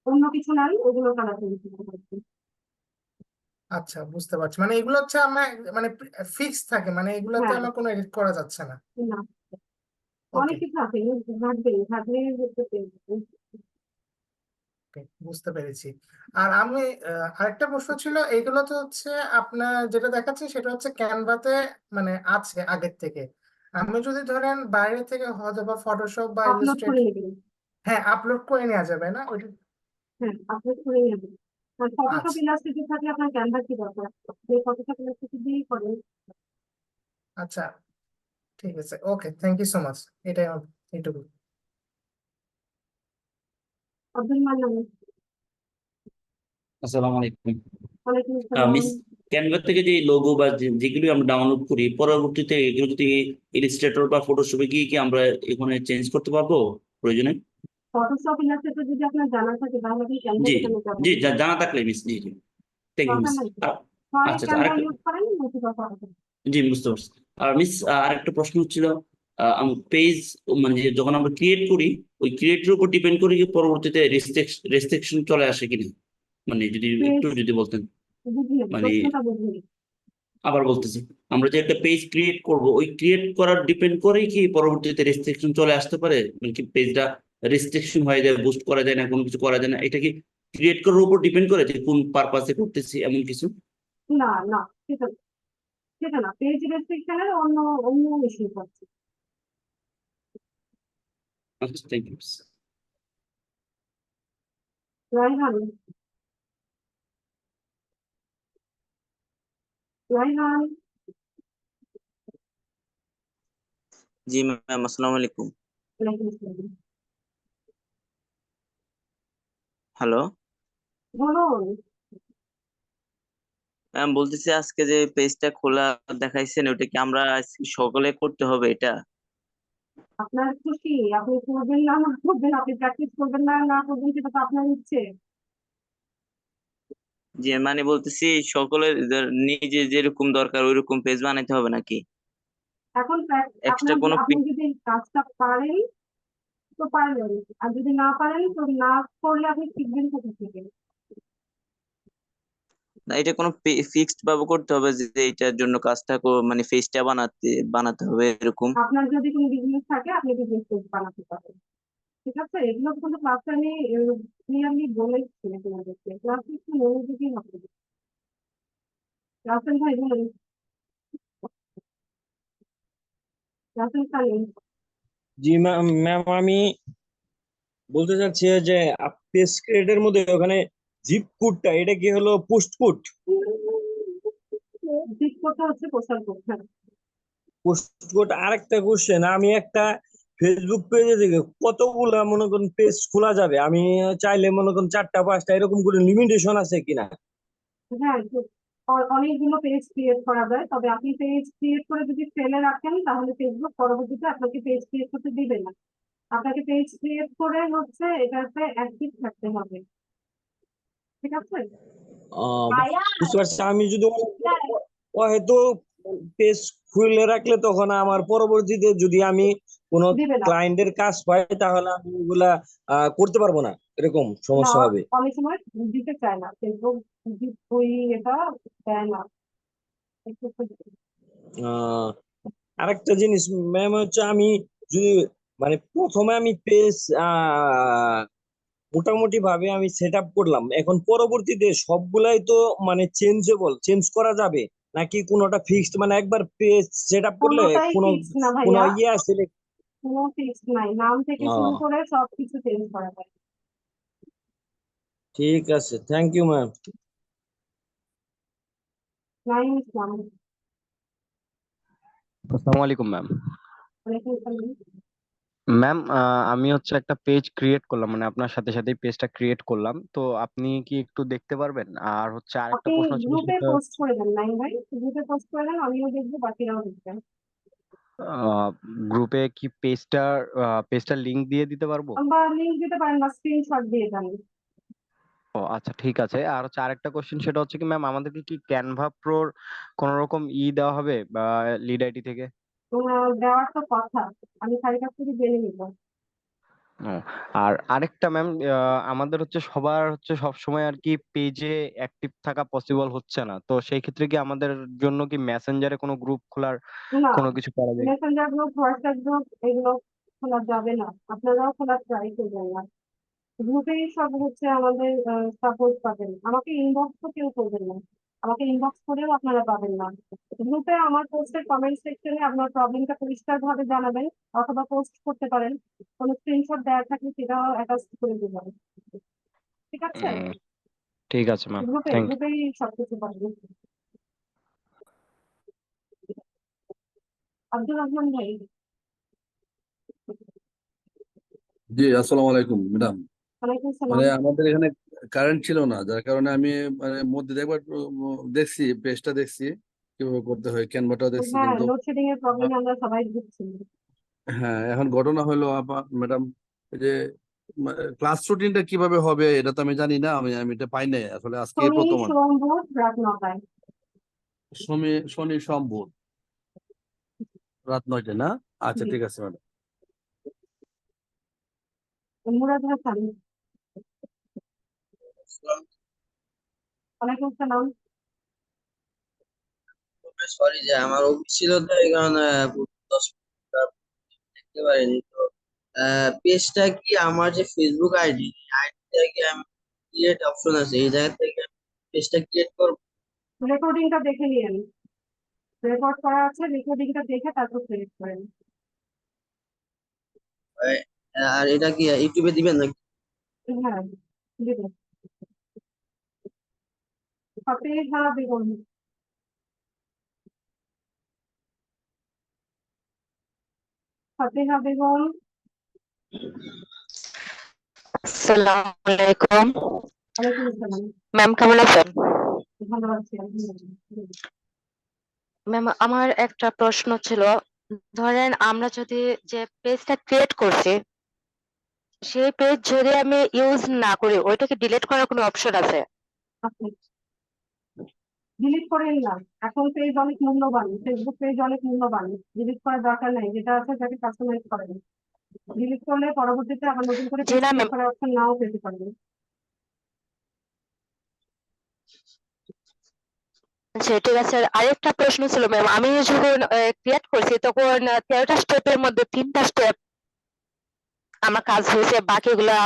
Speaker 1: অন্য কিছু নাই, ওগুলো কালার চেঞ্জ করতে পারছি।
Speaker 9: আচ্ছা, বুঝতে পারছি। মানে এগুলো হচ্ছে আমার মানে ফিক্স থাকে, মানে এগুলোতে
Speaker 1: হ্যাঁ,
Speaker 9: আমার কোনো এডিট করা যাচ্ছে না।
Speaker 1: না,
Speaker 9: ওকে,
Speaker 1: অনেক কিছু আছে, ঘাটলে বুঝতে পেরেছি।
Speaker 9: বুঝতে পেরেছি। আর আমি আরেকটা প্রশ্ন ছিল, এইগুলো তো হচ্ছে আপনার যেটা দেখাচ্ছে সেটা হচ্ছে ক্যানভাতে মানে আছে আগের থেকে। আমি যদি ধরেন বাইরে থেকে হয়তো বা ফটোশপ বা
Speaker 1: আপলোড করে
Speaker 9: ইলাস্ট্রেট,
Speaker 1: নেবেন।
Speaker 9: হ্যাঁ, আপলোড করে নেওয়া যাবে না ওইটা?
Speaker 1: হ্যাঁ, আপলোড করে নেবেন। আর ফটোশপ
Speaker 9: আচ্ছা,
Speaker 1: ইলাস্ট্রেটর থাকলে আপনার ক্যানভা কি দরকার, যে ফটোশপ ইলাস্ট্রেটর দিয়েই করেন।
Speaker 9: আচ্ছা, ঠিক আছে, ওকে, থ্যাংক ইউ সো মাচ। এটাই আমার এইটুকু।
Speaker 1: আব্দুল মান্নান।
Speaker 10: আসসালামু আলাইকুম।
Speaker 1: ওয়ালাইকুম আসসালাম।
Speaker 10: মিস, ক্যানভা থেকে যে লোগো বা যেগুলো আমরা ডাউনলোড করি, পরবর্তীতে এগুলো যদি ইলিস্ট্রেটর বা ফটোশপে গিয়ে কি আমরা এখানে চেঞ্জ করতে পারবো প্রয়োজনে?
Speaker 1: ফটোশপ ইলাস্ট্রেটর যদি আপনার জানা থাকে তাহলে আপনি ক্যানভাতে
Speaker 10: জি
Speaker 1: কেন যাবেন?
Speaker 10: জি, জানা থাকলে মিস। জি জি, থ্যাংক ইউ
Speaker 1: দরকার
Speaker 10: মিস।
Speaker 1: নাই তো। হয়
Speaker 10: আচ্ছা আচ্ছা,
Speaker 1: ক্যানভা
Speaker 10: আরেকটা।
Speaker 1: ইউজ করেন, নয়তো দরকার হবে না।
Speaker 10: জি, বুঝতে পারছি। আর মিস, আরেকটা প্রশ্ন হচ্ছিল, পেজ মানে যখন আমরা ক্রিয়েট করি, ওই ক্রিয়েটের উপর ডিপেন্ড করে কি পরবর্তীতে রেস্ট্রিকশন চলে আসে কিনা, মানে যদি
Speaker 1: পেজ
Speaker 10: একটু যদি বলতেন।
Speaker 1: বুঝলেন,
Speaker 10: মানে
Speaker 1: প্রশ্নটা বুঝলেন?
Speaker 10: আবার বলতেছি, আমরা যে একটা পেজ ক্রিয়েট করব, ওই ক্রিয়েট করার ডিপেন্ড করেই কি পরবর্তীতে রেস্ট্রিকশন চলে আসতে পারে, মানে কি পেজটা রেস্ট্রিকশন হয়ে যায়, বুস্ট করা যায় না, কোনো কিছু করা যায় না, এটা কি ক্রিয়েট করার উপর ডিপেন্ড করে যে কোন পারপাসে করতেছি এমন কিছু?
Speaker 1: না না, সেটা না, সেটা না, পেজ রেস্ট্রিকশনের অন্য অন্য ইস্যু আছে।
Speaker 10: আচ্ছা, থ্যাংক ইউ।
Speaker 1: রাইহান, রাইহান।
Speaker 11: জি ম্যাম, আসসালামু আলাইকুম।
Speaker 1: ওয়ালাইকুম আসসালাম।
Speaker 11: হ্যালো
Speaker 1: বলুন।
Speaker 11: ম্যাম, বলতেছি আজকে যে পেজটা খোলা দেখাইছেন, ওটা কি আমরা আজকে সকলে করতে হবে এটা?
Speaker 1: আপনার খুশি, আপনি করবেন না না করবেন, আপনি প্র্যাকটিস করবেন না না করবেন, সেটা তো আপনার ইচ্ছে।
Speaker 11: যে মানে বলতেছি সকলের নিজে যেরকম দরকার ওইরকম পেজ বানাইতে হবে নাকি?
Speaker 1: এখন
Speaker 11: এক্সট্রা
Speaker 1: আপনার
Speaker 11: কোনো
Speaker 1: আপনি যদি কাজটা পারেন তো পারবেন, আর যদি না পারেন তো না করলে আপনি শিখবেন কোথা থেকে?
Speaker 11: না, এটা কোনো ফিক্সড ভাবে করতে হবে যে এটার জন্য কাজটা মানে পেজটা বানাতে হবে এরকম?
Speaker 1: আপনার যদি কোনো বিজনেস থাকে আপনি বিজনেস পেজ বানাতে পারেন, ঠিক আছে? এগুলো কিন্তু ক্লাসে আমি ক্লিয়ারলি বলেছি তোমাদেরকে, ক্লাসে একটু মনোযোগী হবে। রাসেল ভাই বলেন, রাসেল খালিদ।
Speaker 12: জি ম্যাম, আমি বলতে চাচ্ছি যে পেজ ক্রিয়েটের মধ্যে ওখানে জিপ কোডটা, এটা কি হলো পোস্ট কোড?
Speaker 1: ঠিক করতে হচ্ছে পোস্টাল কোড।
Speaker 12: Post code. আরেকটা কোশ্চেন, আমি একটা ফেসবুক পেজে থেকে কতগুলা মনে করেন পেজ খোলা যাবে? আমি চাইলে মনে করেন 4টা 5টা এরকম করে লিমিটেশন আছে কিনা?
Speaker 1: হ্যাঁ, অনেকগুলো পেজ ক্রিয়েট করা যায়, তবে আপনি পেজ ক্রিয়েট করে যদি ফেলে রাখেন তাহলে ফেসবুক পরবর্তীতে আপনাকে পেজ ক্রিয়েট করতে দিবে না। আপনাকে পেজ ক্রিয়েট করে হচ্ছে এটাতে অ্যাক্টিভ থাকতে হবে, ঠিক আছে?
Speaker 12: বুঝতে পারছি। আমি যদি ও হয়তো পেজ খুলে রাখলে তখন আমার পরবর্তীতে যদি আমি কোনো
Speaker 1: দিবে না।
Speaker 12: ক্লায়েন্টের কাজ পাই তাহলে আমি ওগুলা করতে পারবো না, এরকম
Speaker 1: না,
Speaker 12: সমস্যা হবে।
Speaker 1: অনেক সময় দিতে চায় না ফেসবুক, ওই এটা দেয় না।
Speaker 12: আরেকটা জিনিস ম্যাম হচ্ছে, আমি যদি মানে প্রথমে আমি পেজ মোটামুটি ভাবে আমি সেট আপ করলাম, এখন পরবর্তীতে সবগুলাই তো মানে চেঞ্জ করা যাবে নাকি কোনোটা ফিক্সড, মানে একবার পেজ সেট আপ করলে
Speaker 1: কোনোটাই
Speaker 12: কোনো
Speaker 1: ফিক্স না
Speaker 12: কোনো
Speaker 1: ভাইয়া,
Speaker 12: ইয়ে আছে?
Speaker 1: কোনো ফিক্স নাই, নাম থেকে শুরু
Speaker 12: ও,
Speaker 1: করে সবকিছু চেঞ্জ করা যায়।
Speaker 12: ঠিক আছে, থ্যাংক ইউ ম্যাম।
Speaker 1: নাইম ইসলাম।
Speaker 13: আসসালামু আলাইকুম ম্যাম।
Speaker 1: ওয়ালাইকুম আসসালাম।
Speaker 13: ম্যাম আমি হচ্ছে একটা পেজ ক্রিয়েট করলাম, মানে আপনার সাথে সাথেই পেজটা ক্রিয়েট করলাম, তো আপনি কি একটু দেখতে পারবেন? আর হচ্ছে আরেকটা
Speaker 1: আপনি
Speaker 13: প্রশ্ন ছিল
Speaker 1: গ্রুপে
Speaker 13: সেটা
Speaker 1: পোস্ট করে দেন নাইম ভাই, গ্রুপে পোস্ট করে দেন, আমিও দেখবো, বাকিরাও দেখবেন।
Speaker 13: গ্রুপে কি পেজটার লিংক দিয়ে দিতে পারবো?
Speaker 1: বা লিঙ্ক দিতে পারেন বা স্ক্রিনশট দিয়ে দেন।
Speaker 13: ও আচ্ছা, ঠিক আছে। আর হচ্ছে আরেকটা কোশ্চেন, সেটা হচ্ছে কি ম্যাম, আমাদেরকে কি ক্যানভা প্রোর কোন রকম দেওয়া হবে বা লিড আইডি থেকে?
Speaker 1: দেওয়ার তো কথা, আমি স্যারের কাছ থেকে জেনে নিব।
Speaker 13: ও, আর আরেকটা ম্যাম, আমাদের হচ্ছে সবার হচ্ছে সব সময় আর কি পেজে অ্যাক্টিভ থাকা পসিবল হচ্ছে না, তো সেই ক্ষেত্রে কি আমাদের জন্য কি মেসেঞ্জারে কোনো গ্রুপ খোলার
Speaker 1: না,
Speaker 13: কোনো কিছু করা যায়?
Speaker 1: মেসেঞ্জার গ্রুপ, হোয়াটসঅ্যাপ গ্রুপ এগুলো খোলা যাবে না, আপনারাও খোলার ট্রাই করবেন না। গ্রুপেই সব হচ্ছে আমাদের সাপোর্ট পাবেন, আমাকে ইনবক্স তো কেউ করবেন না, আমাকে ইনবক্স করেও আপনারা পাবেন না। গ্রুপে আমার পোস্টের কমেন্ট সেকশনে আপনার প্রবলেমটা পরিষ্কার ভাবে জানাবেন, অথবা পোস্ট করতে পারেন, কোনো স্ক্রিনশট দেওয়া থাকলে সেটাও অ্যাটাচ করে দেবেন, ঠিক আছে?
Speaker 13: উম, ঠিক আছে ম্যাম, থ্যাংক ইউ।
Speaker 1: গ্রুপেই সবকিছু পাবেন। আব্দুর রহমান ভাই।
Speaker 14: জি, আসসালামু আলাইকুম ম্যাডাম।
Speaker 1: ওয়ালাইকুম
Speaker 14: মানে
Speaker 1: সালাম।
Speaker 14: আমাদের এখানে কারেন্ট ছিল না, যার কারণে আমি মানে মধ্যে একবার দেখছি, পেজটা দেখছি কিভাবে করতে হয়, ক্যানভাটাও দেখছি,
Speaker 1: হ্যাঁ,
Speaker 14: কিন্তু
Speaker 1: লোডশেডিং এর প্রবলেমে আমরা সবাই ভুগছি।
Speaker 14: হ্যাঁ, এখন ঘটনা হলো ম্যাডাম, যে ক্লাস রুটিনটা কিভাবে হবে এটা তো আমি জানি না, আমি আমি এটা পাই নাই আসলে, আজকে
Speaker 1: শনি
Speaker 14: প্রথম
Speaker 1: সোম বুধ রাত 9টায়।
Speaker 14: শনি সোম বুধ রাত 9টায় না? আচ্ছা,
Speaker 1: জি।
Speaker 14: ঠিক আছে ম্যাডাম।
Speaker 1: মুরাদ হাসান। ওয়ালাইকুম সালাম।
Speaker 15: সরি যে আমার অফিস ছিল তো এই কারণে 10 মিনিট দেখতে পারিনি তো। পেজটা কি আমার যে ফেসবুক আইডিটা কি আমি ক্রিয়েট অপশন আছে, এই জায়গা থেকে পেজটা ক্রিয়েট করবো?
Speaker 1: রেকর্ডিংটা দেখে নিয়েন, রেকর্ড করা আছে, রেকর্ডিংটা দেখে তারপর ক্রিয়েট করেন।
Speaker 15: আর এটা কি ইউটিউবে দিবেন নাকি?
Speaker 1: হ্যাঁ, দিবেন। ফাতেহা বেগম। ফাতেহা বেগম।
Speaker 16: আসসালামু আলাইকুম
Speaker 1: ওয়ালাইকুম আসসালাম।
Speaker 16: ম্যাম, কেমন আছেন?
Speaker 1: ভালো আছি আলহামদুলিল্লাহ।
Speaker 16: ম্যাম, আমার একটা প্রশ্ন ছিল, ধরেন আমরা যদি যে পেজটা ক্রিয়েট করছি সেই পেজ যদি আমি ইউজ না করি, ওইটাকে ডিলিট করার কোনো অপশন আছে?
Speaker 1: আপনি ডিলিট করেন না, এখন পেজ অনেক মূল্যবান, ফেসবুক পেজ অনেক মূল্যবান, ডিলিট করার দরকার নাই, যেটা আছে তাকে কাস্টমাইজ করেন। ডিলিট করলে পরবর্তীতে আবার নতুন করে
Speaker 16: জি
Speaker 1: পেজ
Speaker 16: না
Speaker 1: ক্রিয়েট
Speaker 16: ম্যাম।
Speaker 1: করার অপশন নাও পেতে পারবেন।
Speaker 16: আচ্ছা, ঠিক আছে। আর আরেকটা প্রশ্ন ছিল ম্যাম, আমি যখন ক্রিয়েট করছি তখন 13টা স্টেপের মধ্যে 3টা স্টেপ আমার কাজ হয়েছে, বাকিগুলা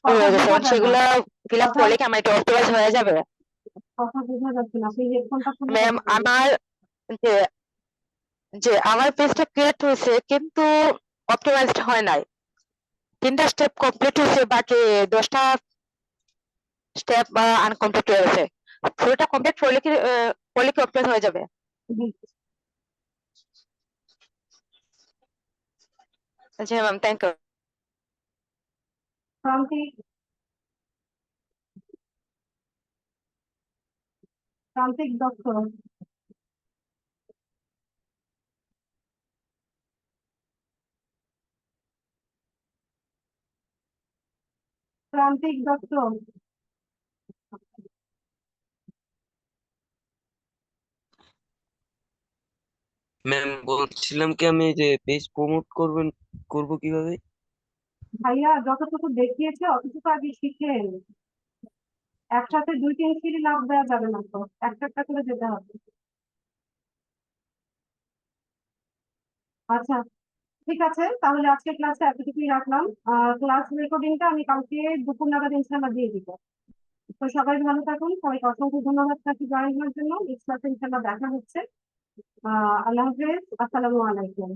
Speaker 1: কথা
Speaker 16: রয়ে গেছে,
Speaker 1: বোঝা
Speaker 16: মানে
Speaker 1: যায় না,
Speaker 16: সেগুলা ফিল আপ
Speaker 1: কথা
Speaker 16: করলে কি আমার এটা অথরাইজ হয়ে যাবে?
Speaker 1: কথা বোঝা যাচ্ছে না, আপনি হেডফোনটা খুলে
Speaker 16: ম্যাম,
Speaker 1: কথা বলুন।
Speaker 16: আমার যে যে আমার পেজটা ক্রিয়েট হয়েছে কিন্তু অপটিমাইজড হয় নাই, 3টা স্টেপ কমপ্লিট হয়েছে, বাকি 10টা স্টেপ আনকমপ্লিট হয়ে গেছে। পুরোটা কমপ্লিট করলে কি অপটিমাইজ হয়ে যাবে?
Speaker 1: জি।
Speaker 16: জি ম্যাম, থ্যাংক ইউ।
Speaker 1: প্রান্তিক। প্রান্তিক দত্ত। প্রান্তিক দত্ত।
Speaker 15: ম্যাম, বলছিলাম কি আমি যে পেজ প্রমোট করব কিভাবে?
Speaker 1: ভাইয়া যতটুকু দেখিয়েছে অতটুকু আগে শিখেন, একসাথে 2-3 সিঁড়ি লাফ দেওয়া যাবে না তো, একটা একটা করে যেতে হবে। আচ্ছা, ঠিক আছে, তাহলে আজকে ক্লাসে এতটুকুই রাখলাম। ক্লাস রেকর্ডিংটা আমি কালকে দুপুর নাগাদ ইনশাল্লাহ দিয়ে দিব। তো সবাই ভালো থাকুন, সবাইকে অসংখ্য ধন্যবাদ ক্লাসে জয়েন হওয়ার জন্য। নেক্সট ক্লাসে ইনশাল্লাহ দেখা হচ্ছে। আল্লাহ হাফেজ, আসসালামু আলাইকুম।